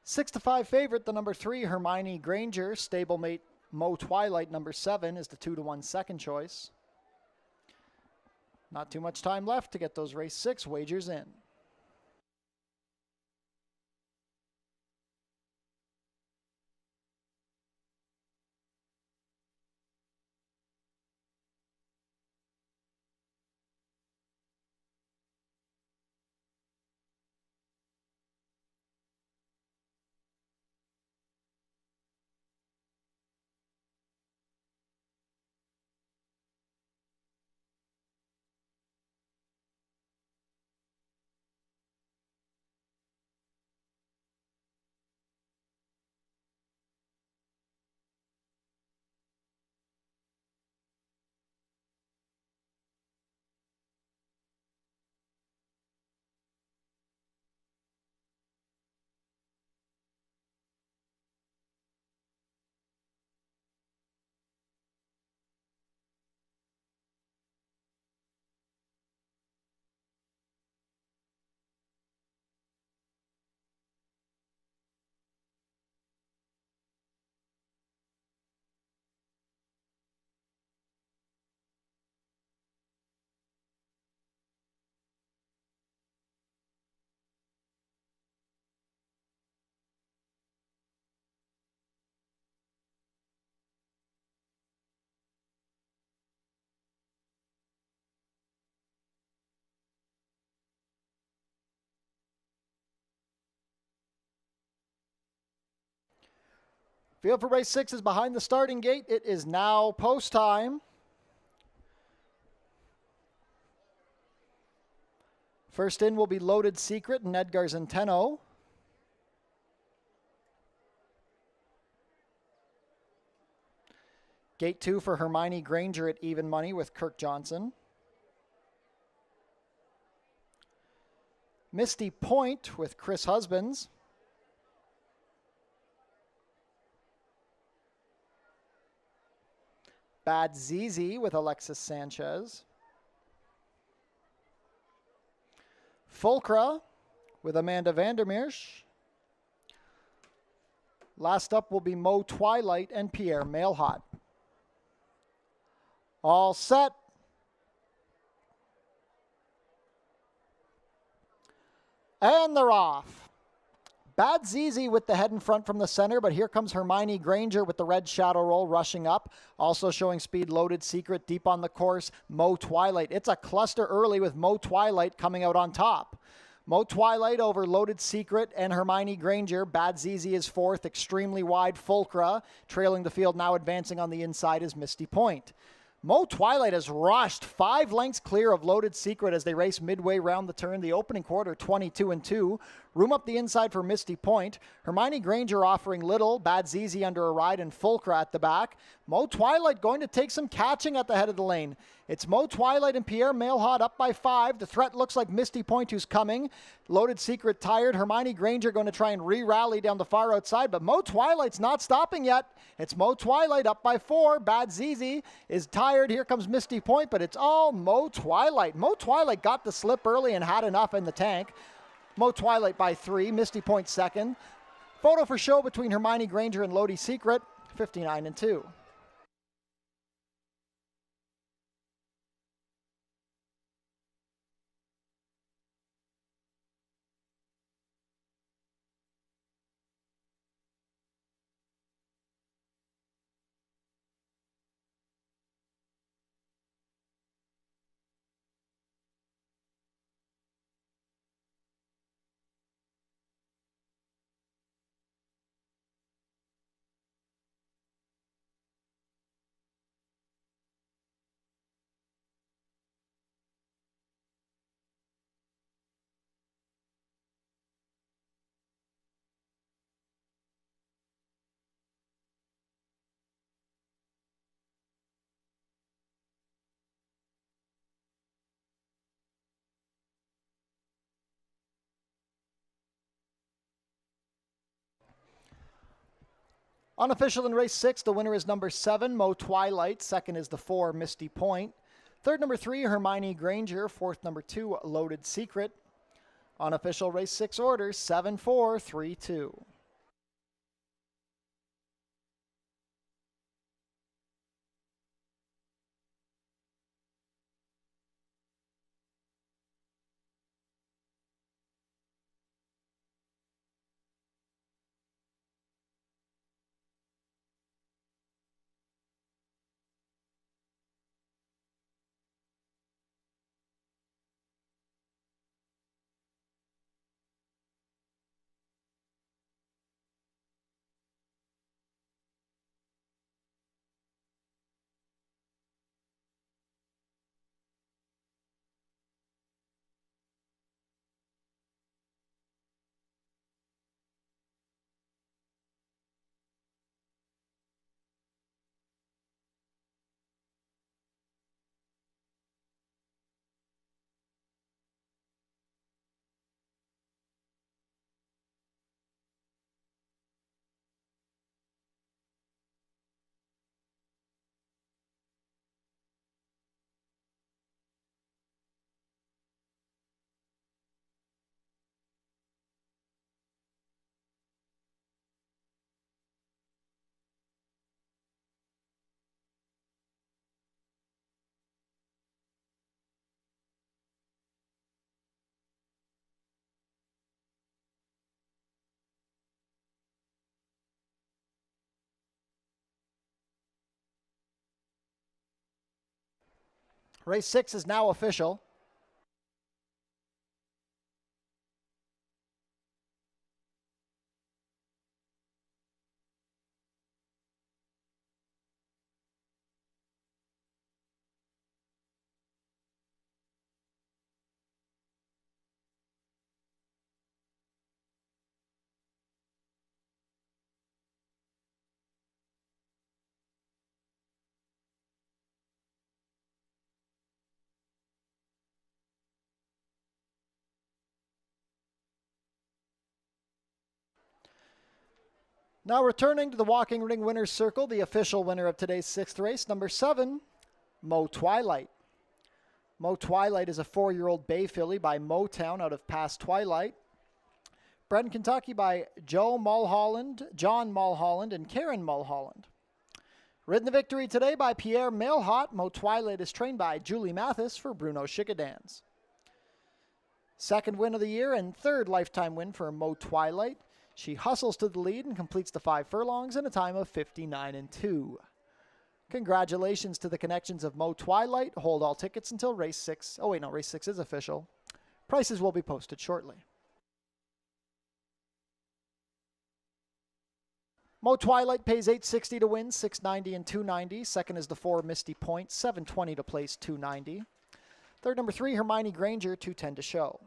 6-5 favorite, the number 3, Hermione Granger. Stablemate Mo Twilight, number 7, is the 2-1 second choice. Not too much time left to get those race 6 wagers in. Field for race 6 is behind the starting gate. It is now post time. First in will be Loaded Secret and Edgar Centeno. Gate 2 for Hermione Granger at even money with Kirk Johnson. Misty Point with Chris Husbands. Bad ZZ with Alexis Sanchez. Fulcra with Amanda Vandermeersch. Last up will be Mo Twilight and Pierre Mailhot. All set. And they're off. Bad ZZ with the head in front from the center, but here comes Hermione Granger with the red shadow roll rushing up. Also showing speed, Loaded Secret deep on the course, Mo Twilight. It's a cluster early with Mo Twilight coming out on top. Mo Twilight over Loaded Secret and Hermione Granger. Bad ZZ is fourth, extremely wide Fulcra. Trailing the field, now advancing on the inside is Misty Point. Mo Twilight has rushed 5 lengths clear of Loaded Secret as they race midway round the turn. The opening quarter, 22-2. Room up the inside for Misty Point. Hermione Granger offering little. Bad ZZ under a ride and Fulcra at the back. Mo Twilight going to take some catching at the head of the lane. It's Mo Twilight and Pierre Mailhot up by 5. The threat looks like Misty Point, who's coming. Loaded Secret tired. Hermione Granger going to try and re-rally down the far outside, but Mo Twilight's not stopping yet. It's Mo Twilight up by 4. Bad ZZ is tired. Here comes Misty Point, but it's all Mo Twilight. Mo Twilight got the slip early and had enough in the tank. Mo Twilight by 3. Misty Point second. Photo for show between Hermione Granger and Loaded Secret, 59-2. Unofficial in race 6, the winner is number 7, Mo Twilight. Second is the 4, Misty Point. Third, number 3, Hermione Granger. Fourth, number 2, Loaded Secret. Unofficial race 6 orders, 7-4-3-2. Race 6 is now official. Now returning to the walking ring winner's circle, the official winner of today's 6th race, number 7, Mo Twilight. Mo Twilight is a 4-year-old bay filly by Motown out of Past Twilight. Bred in Kentucky by John Mulholland, and Karen Mulholland. Ridden the victory today by Pierre Mailhot, Mo Twilight is trained by Julie Mathis for Bruno Chickadans. Second win of the year and third lifetime win for Mo Twilight. She hustles to the lead and completes the 5 furlongs in a time of 59-2. Congratulations to the connections of Mo Twilight. Hold all tickets until race 6. Oh wait, no, race 6 is official. Prices will be posted shortly. Mo Twilight pays $860 to win, $690 and $290. Second is the 4 Misty Point, $720 to place, $290. Third, number 3 Hermione Granger, $210 to show.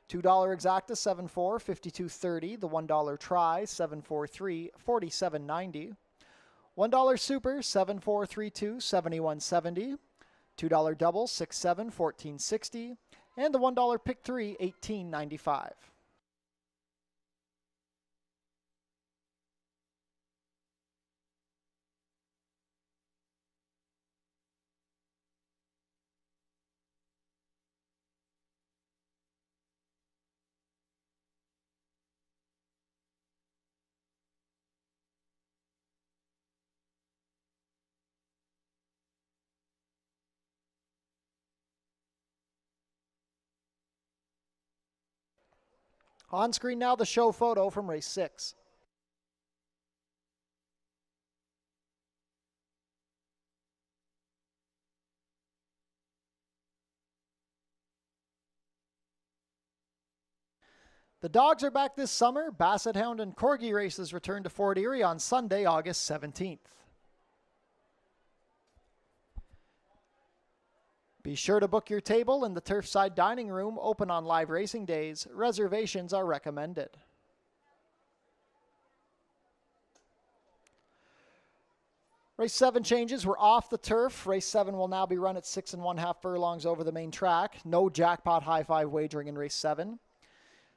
$2 exacta, 7-4, 52.30. The $1 try, 7-4-3, 47.90. $1 super, 7-4-3-2, 71.70. $2 double, 6-7, 14.60. And the $1 pick 3, 18.95. On screen now, the show photo from race 6. The dogs are back this summer. Basset Hound and Corgi races return to Fort Erie on Sunday, August 17th. Be sure to book your table in the Turfside Dining Room, open on live racing days. Reservations are recommended. Race 7 changes were off the turf. Race 7 will now be run at 6 1/2 furlongs over the main track. No jackpot high five wagering in race 7.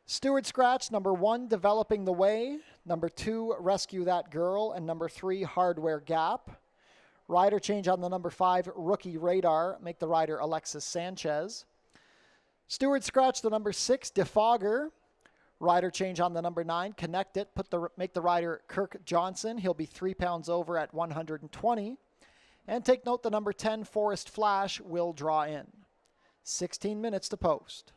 Stewart Scratch, number 1, Developing the Way. Number 2, Rescue That Girl. And number 3, Hardware Gap. Rider change on the number 5, Rookie Radar. Make the rider Alexis Sanchez. Steward scratch the number 6, Defogger. Rider change on the number 9, Connect It. Make the rider Kirk Johnson. He'll be 3 pounds over at 120. And take note the number 10, Forest Flash, will draw in. 16 minutes to post.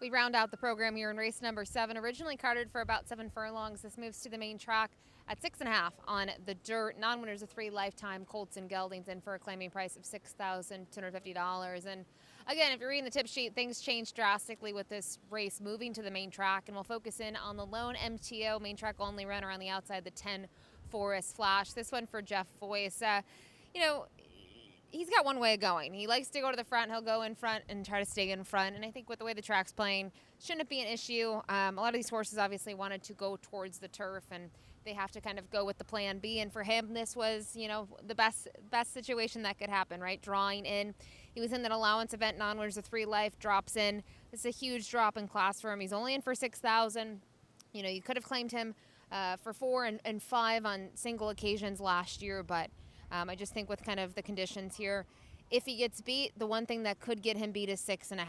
We round out the program here in race number 7. Originally carted for about 7 furlongs. This moves to the main track at 6.5 on the dirt. Non-winners of 3 lifetime Colts and Geldings in for a claiming price of $6,250. And again, if you're reading the tip sheet, things change drastically with this race moving to the main track, and we'll focus in on the lone MTO main track only runner on the outside, the 10 Forest Flash. This one for Jeff Voice. You know, he's got one way of going. He likes to go to the front. He'll go in front and try to stay in front. And I think with the way the track's playing, shouldn't be an issue. A lot of these horses obviously wanted to go towards the turf, and they have to kind of go with the plan B. And for him, this was, you know, the best situation that could happen, right? Drawing in. He was in that allowance event, non-winners of 3 life, drops in. This is a huge drop in class for him. He's only in for 6,000. You know, you could have claimed him for 4 and 5 on single occasions last year, but I just think with kind of the conditions here, if he gets beat, the one thing that could get him beat is 6.5.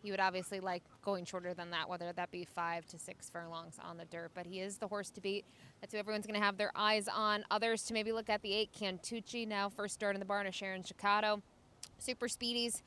He would obviously like going shorter than that, whether that be 5 to 6 furlongs on the dirt. But he is the horse to beat. That's who everyone's going to have their eyes on. Others to maybe look at the 8, Cantucci, now first start in the barn of Sharon Chicato. Super Speedies.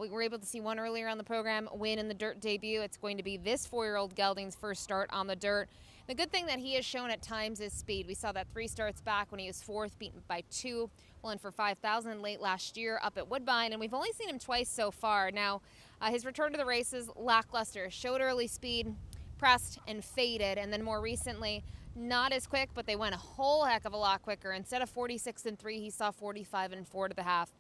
We were able to see one earlier on the program win in the dirt debut. It's going to be this 4-year-old Gelding's first start on the dirt. The good thing that he has shown at times is speed. We saw that 3 starts back when he was 4th, beaten by 2, well in for 5,000 late last year up at Woodbine, and we've only seen him twice so far. Now, his return to the races, lackluster. Showed early speed, pressed, and faded, and then more recently, not as quick, but they went a whole heck of a lot quicker. Instead of 46 and 3, he saw 45 and 4 to the half.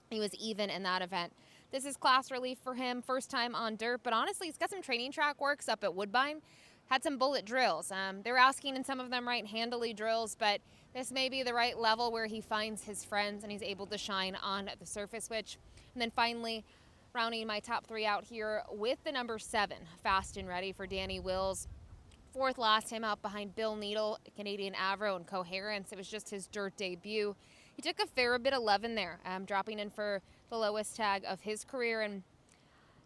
He was even in that event. This is class relief for him, first time on dirt, but honestly, he's got some training track works up at Woodbine. Had some bullet drills. They're asking in some of them right handily drills, but this may be the right level where he finds his friends and he's able to shine on the surface switch. And then finally, rounding my top 3 out here with the number 7, Fast and Ready for Danny Wills. 4th last time out behind Bill Needle, Canadian Avro, and Coherence. It was just his dirt debut. He took a fair bit 11 there, dropping in for the lowest tag of his career, and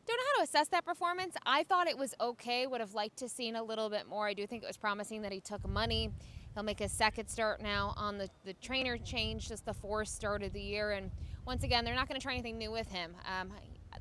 don't know how to assess that performance. I thought it was okay. Would have liked to seen a little bit more. I do think it was promising that he took money. He'll make his 2nd start now on the trainer change, just the 4th start of the year. And once again, they're not going to try anything new with him.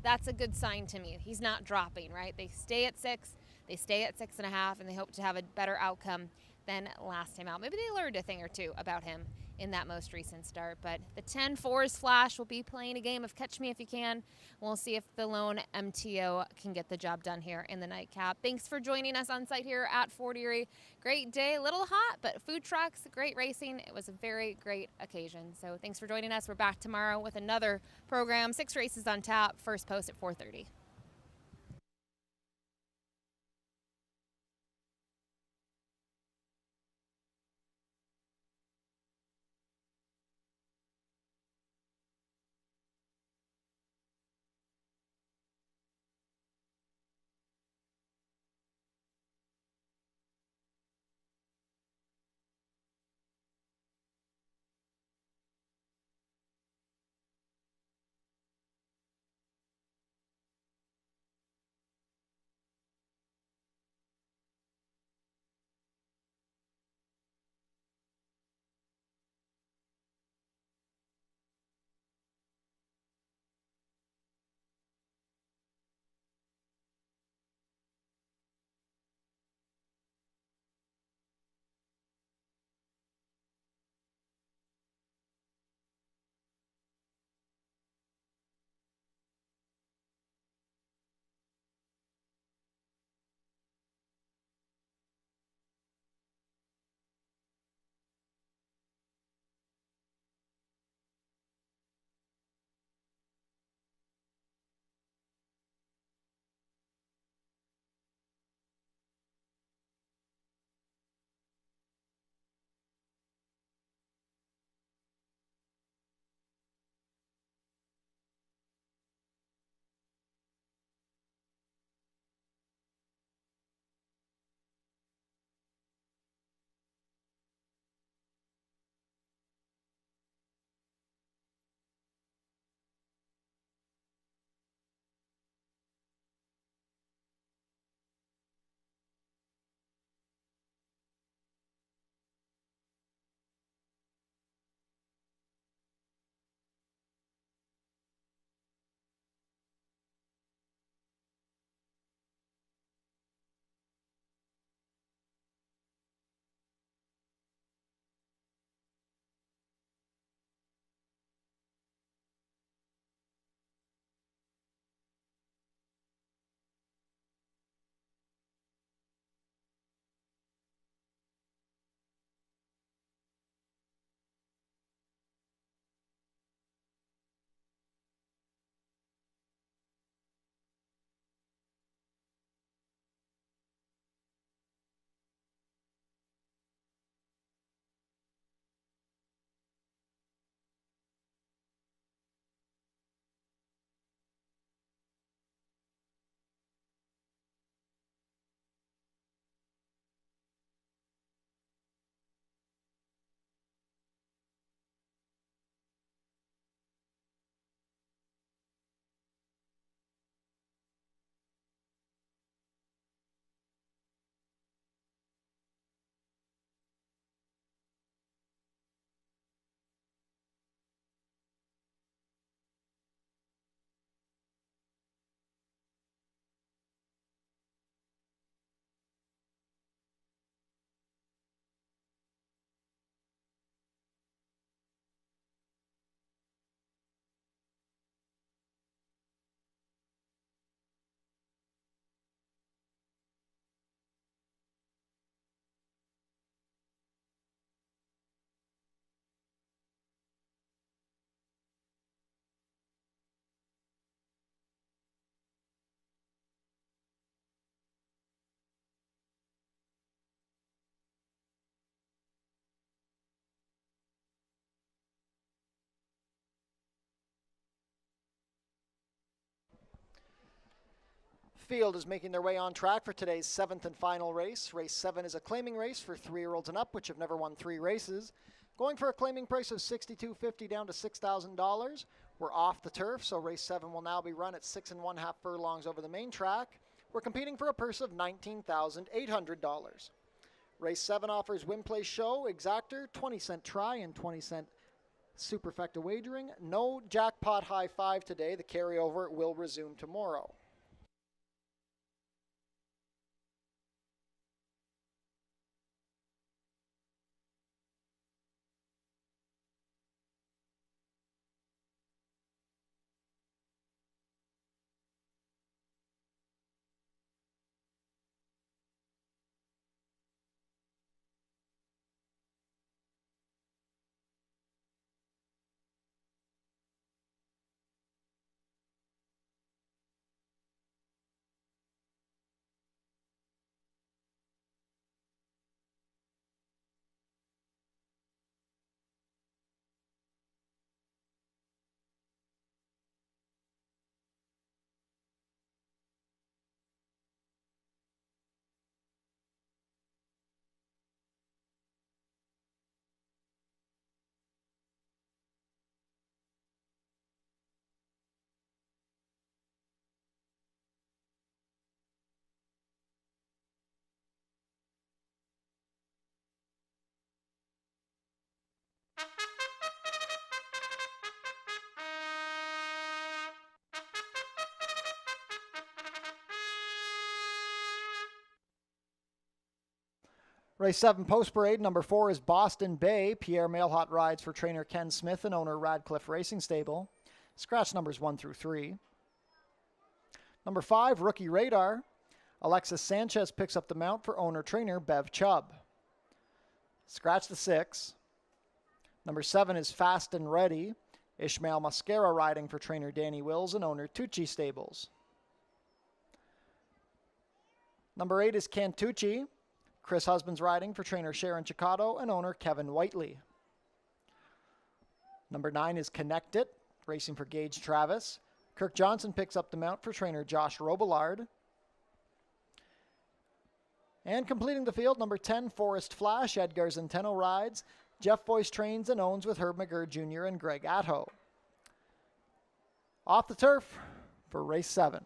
That's a good sign to me. He's not dropping, right? They stay at 6, they stay at 6.5, and they hope to have a better outcome than last time out. Maybe they learned a thing or two about him in that most recent start. But the 10 Forest Flash will be playing a game of Catch Me If You Can. We'll see if the lone MTO can get the job done here in the nightcap. Thanks for joining us on site here at Fort Erie. Great day, a little hot, but food trucks, great racing. It was a very great occasion. So thanks for joining us. We're back tomorrow with another program. 6 races on tap. First post at 4:30. Field is making their way on track for today's 7th and final race. Race 7 is a claiming race for 3-year-olds and up, which have never won 3 races. Going for a claiming price of $62.50 down to $6,000. We're off the turf, so race 7 will now be run at 6 1/2 furlongs over the main track. We're competing for a purse of $19,800. Race 7 offers win, play, show, exactor, 20-cent try, and 20-cent superfecta wagering. No jackpot high five today. The carryover will resume tomorrow. Race 7 post parade, number 4 is Boston Bay. Pierre Mailhot rides for trainer Ken Smith and owner Radcliffe Racing Stable. Scratch numbers 1 through 3. Number 5, Rookie Radar. Alexis Sanchez picks up the mount for owner trainer Bev Chubb. Scratch the 6. Number 7 is Fast and Ready. Ishmael Mascara riding for trainer Danny Wills and owner Tucci Stables. Number 8 is Cantucci. Chris Husbands riding for trainer Sharon Chicotto and owner Kevin Whiteley. Number 9 is Connect It, racing for Gage Travis. Kirk Johnson picks up the mount for trainer Josh Robillard. And completing the field, number 10, Forest Flash, Edgar Zenteno rides. Jeff Boyce trains and owns with Herb McGurr Jr. and Greg Atho. Off the turf for race 7.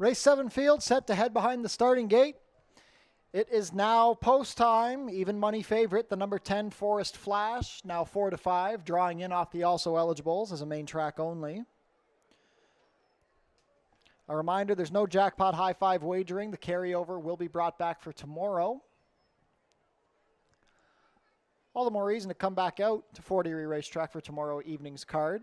Race 7 field set to head behind the starting gate. It is now post time. Even money favorite, the number 10 Forest Flash, now 4-5, drawing in off the also eligibles as a main track only. A reminder, there's no jackpot high five wagering. The carryover will be brought back for tomorrow. All the more reason to come back out to Fort Erie Racetrack for tomorrow evening's card.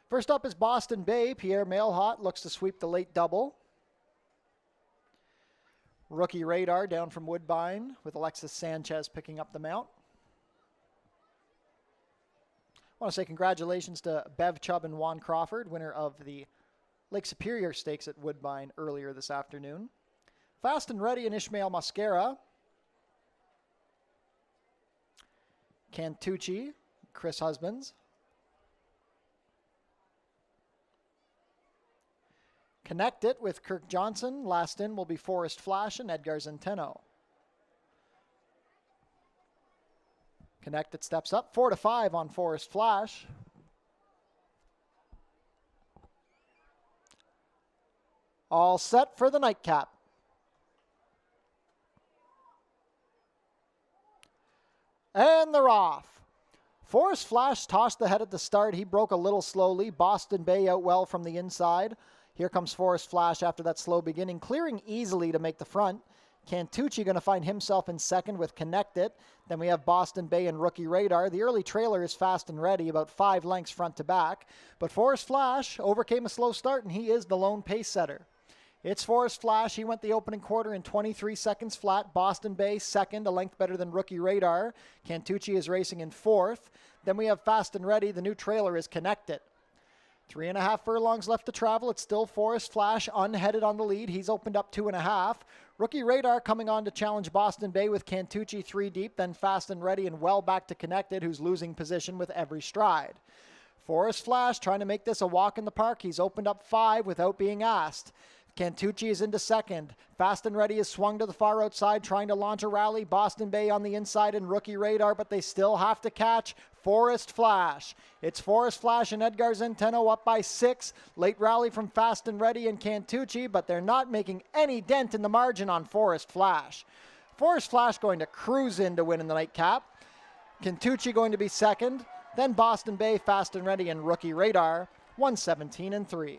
First up is Boston Bay. Pierre Mailhot looks to sweep the late double. Rookie Radar down from Woodbine with Alexis Sanchez picking up the mount. I want to say congratulations to Bev Chubb and Juan Crawford, winner of the Lake Superior Stakes at Woodbine earlier this afternoon. Fast and Ready and Ishmael Mascara. Cantucci, Chris Husbands. Connect It with Kirk Johnson. Last in will be Forest Flash and Edgar Zenteno. Connect It steps up 4-5 on Forest Flash. All set for the nightcap. And they're off. Forest Flash tossed the head at the start. He broke a little slowly. Boston Bay out well from the inside. Here comes Forest Flash after that slow beginning, clearing easily to make the front. Cantucci going to find himself in second with Connect It. Then we have Boston Bay and Rookie Radar. The early trailer is Fast and Ready, about 5 lengths front to back. But Forest Flash overcame a slow start, and he is the lone pace setter. It's Forest Flash. He went the opening quarter in 23 seconds flat. Boston Bay second, a length better than Rookie Radar. Cantucci is racing in fourth. Then we have Fast and Ready. The new trailer is Connect It. 3.5 furlongs left to travel. It's still Forest Flash unheaded on the lead. He's opened up 2.5. Rookie Radar coming on to challenge Boston Bay with Cantucci 3 deep, then Fast and Ready and well back to Connect It, who's losing position with every stride. Forest Flash trying to make this a walk in the park. He's opened up 5 without being asked. Cantucci is into second. Fast and Ready is swung to the far outside, trying to launch a rally. Boston Bay on the inside and Rookie Radar, but they still have to catch Forest Flash. It's Forest Flash and Edgar Zenteno up by 6. Late rally from Fast and Ready and Cantucci, but they're not making any dent in the margin on Forest Flash. Forest Flash going to cruise in to win in the nightcap. Cantucci going to be second. Then Boston Bay, Fast and Ready, and Rookie Radar, 117-3.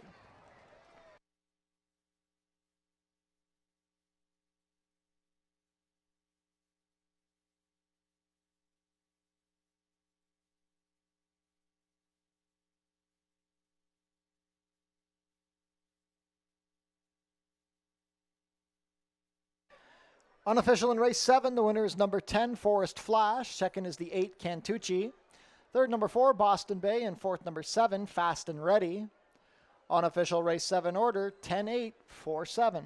Unofficial in race 7, the winner is number 10, Forest Flash. Second is the 8, Cantucci. Third, number 4, Boston Bay. And fourth, number 7, Fast and Ready. Unofficial race 7 order, 10-8, 4-7.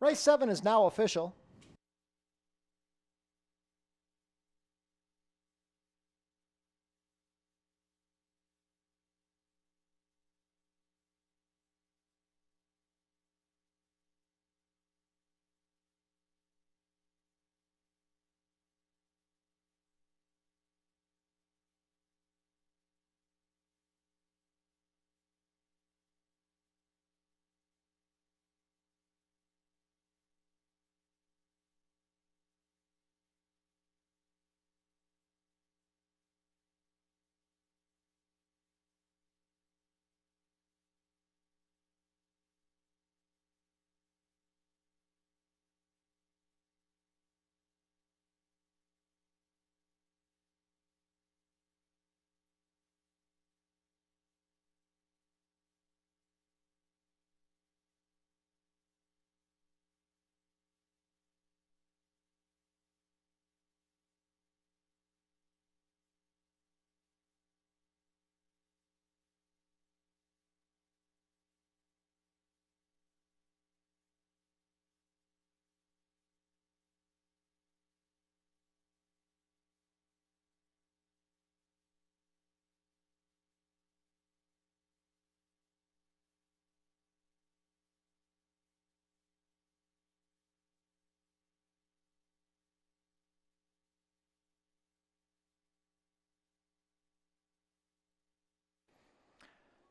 Race 7 is now official.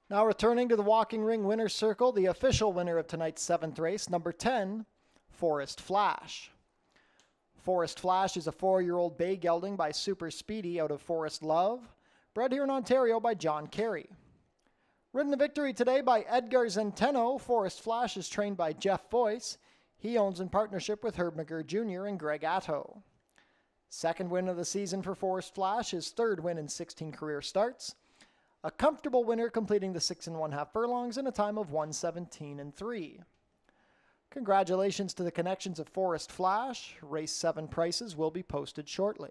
Now returning to the walking ring winner's circle, the official winner of tonight's 7th race, number 10, Forest Flash. Forest Flash is a 4-year-old bay gelding by Super Speedy out of Forest Love, bred here in Ontario by John Carey. Ridden to victory today by Edgar Zenteno, Forest Flash is trained by Jeff Voice. He owns in partnership with Herb McGurr Jr. and Greg Atto. Second win of the season for Forest Flash, his 3rd win in 16 career starts. A comfortable winner completing the 6 1/2 furlongs in a time of 1:17.3. Congratulations to the connections of Forest Flash. Race 7 prices will be posted shortly.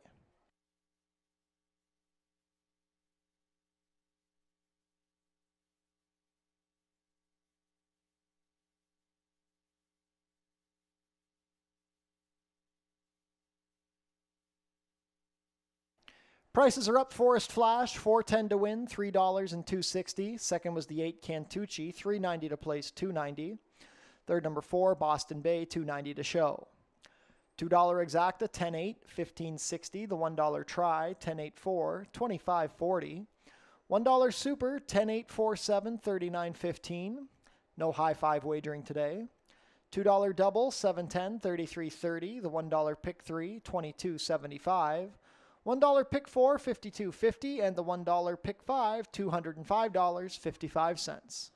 Prices are up. Forest Flash, $4.10 to win, $3 and $2.60. Second was the 8 Cantucci, $3.90 to place, $2.90. Third, number 4 Boston Bay, $2.90 to show. $2 exacta, $10.8, $15.60. The $1 try, $10.84, $25.40. $1 super, $10.847, $39.15. No high five wagering today. $2 double, $7.10, $33.30. The $1 pick 3, $22.75. $1 pick 4, $52.50, and the $1 pick 5, $205.55.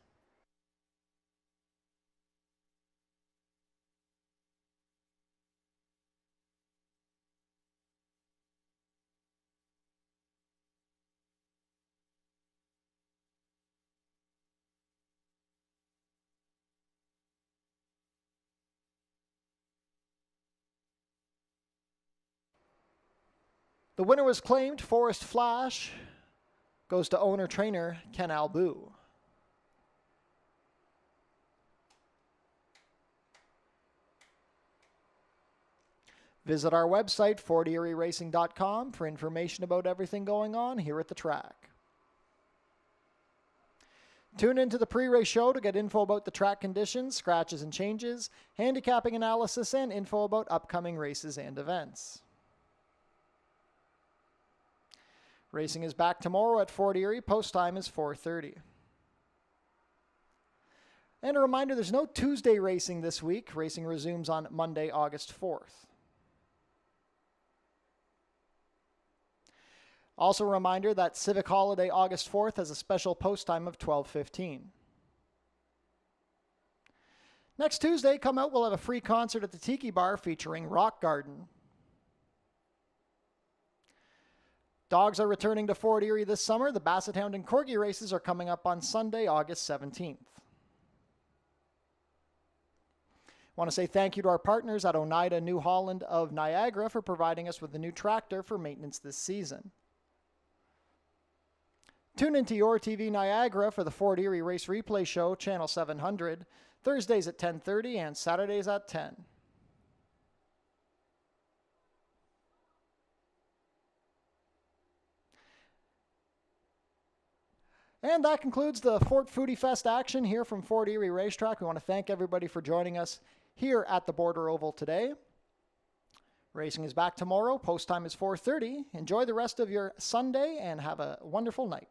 The winner was claimed. Forest Flash goes to owner-trainer Ken Albu. Visit our website, FortErieRacing.com, for information about everything going on here at the track. Tune into the pre-race show to get info about the track conditions, scratches and changes, handicapping analysis, and info about upcoming races and events. Racing is back tomorrow at Fort Erie. Post time is 4:30. And a reminder, there's no Tuesday racing this week. Racing resumes on Monday, August 4th. Also a reminder that Civic Holiday August 4th has a special post time of 12:15. Next Tuesday, come out, we'll have a free concert at the Tiki Bar featuring Rock Garden. Dogs are returning to Fort Erie this summer. The Basset Hound and Corgi races are coming up on Sunday, August 17th. I want to say thank you to our partners at Oneida New Holland of Niagara for providing us with a new tractor for maintenance this season. Tune into Your TV Niagara for the Fort Erie Race Replay Show, Channel 700, Thursdays at 10:30 and Saturdays at 10. And that concludes the Fort Foodie Fest action here from Fort Erie Racetrack. We want to thank everybody for joining us here at the Border Oval today. Racing is back tomorrow. Post time is 4:30. Enjoy the rest of your Sunday and have a wonderful night.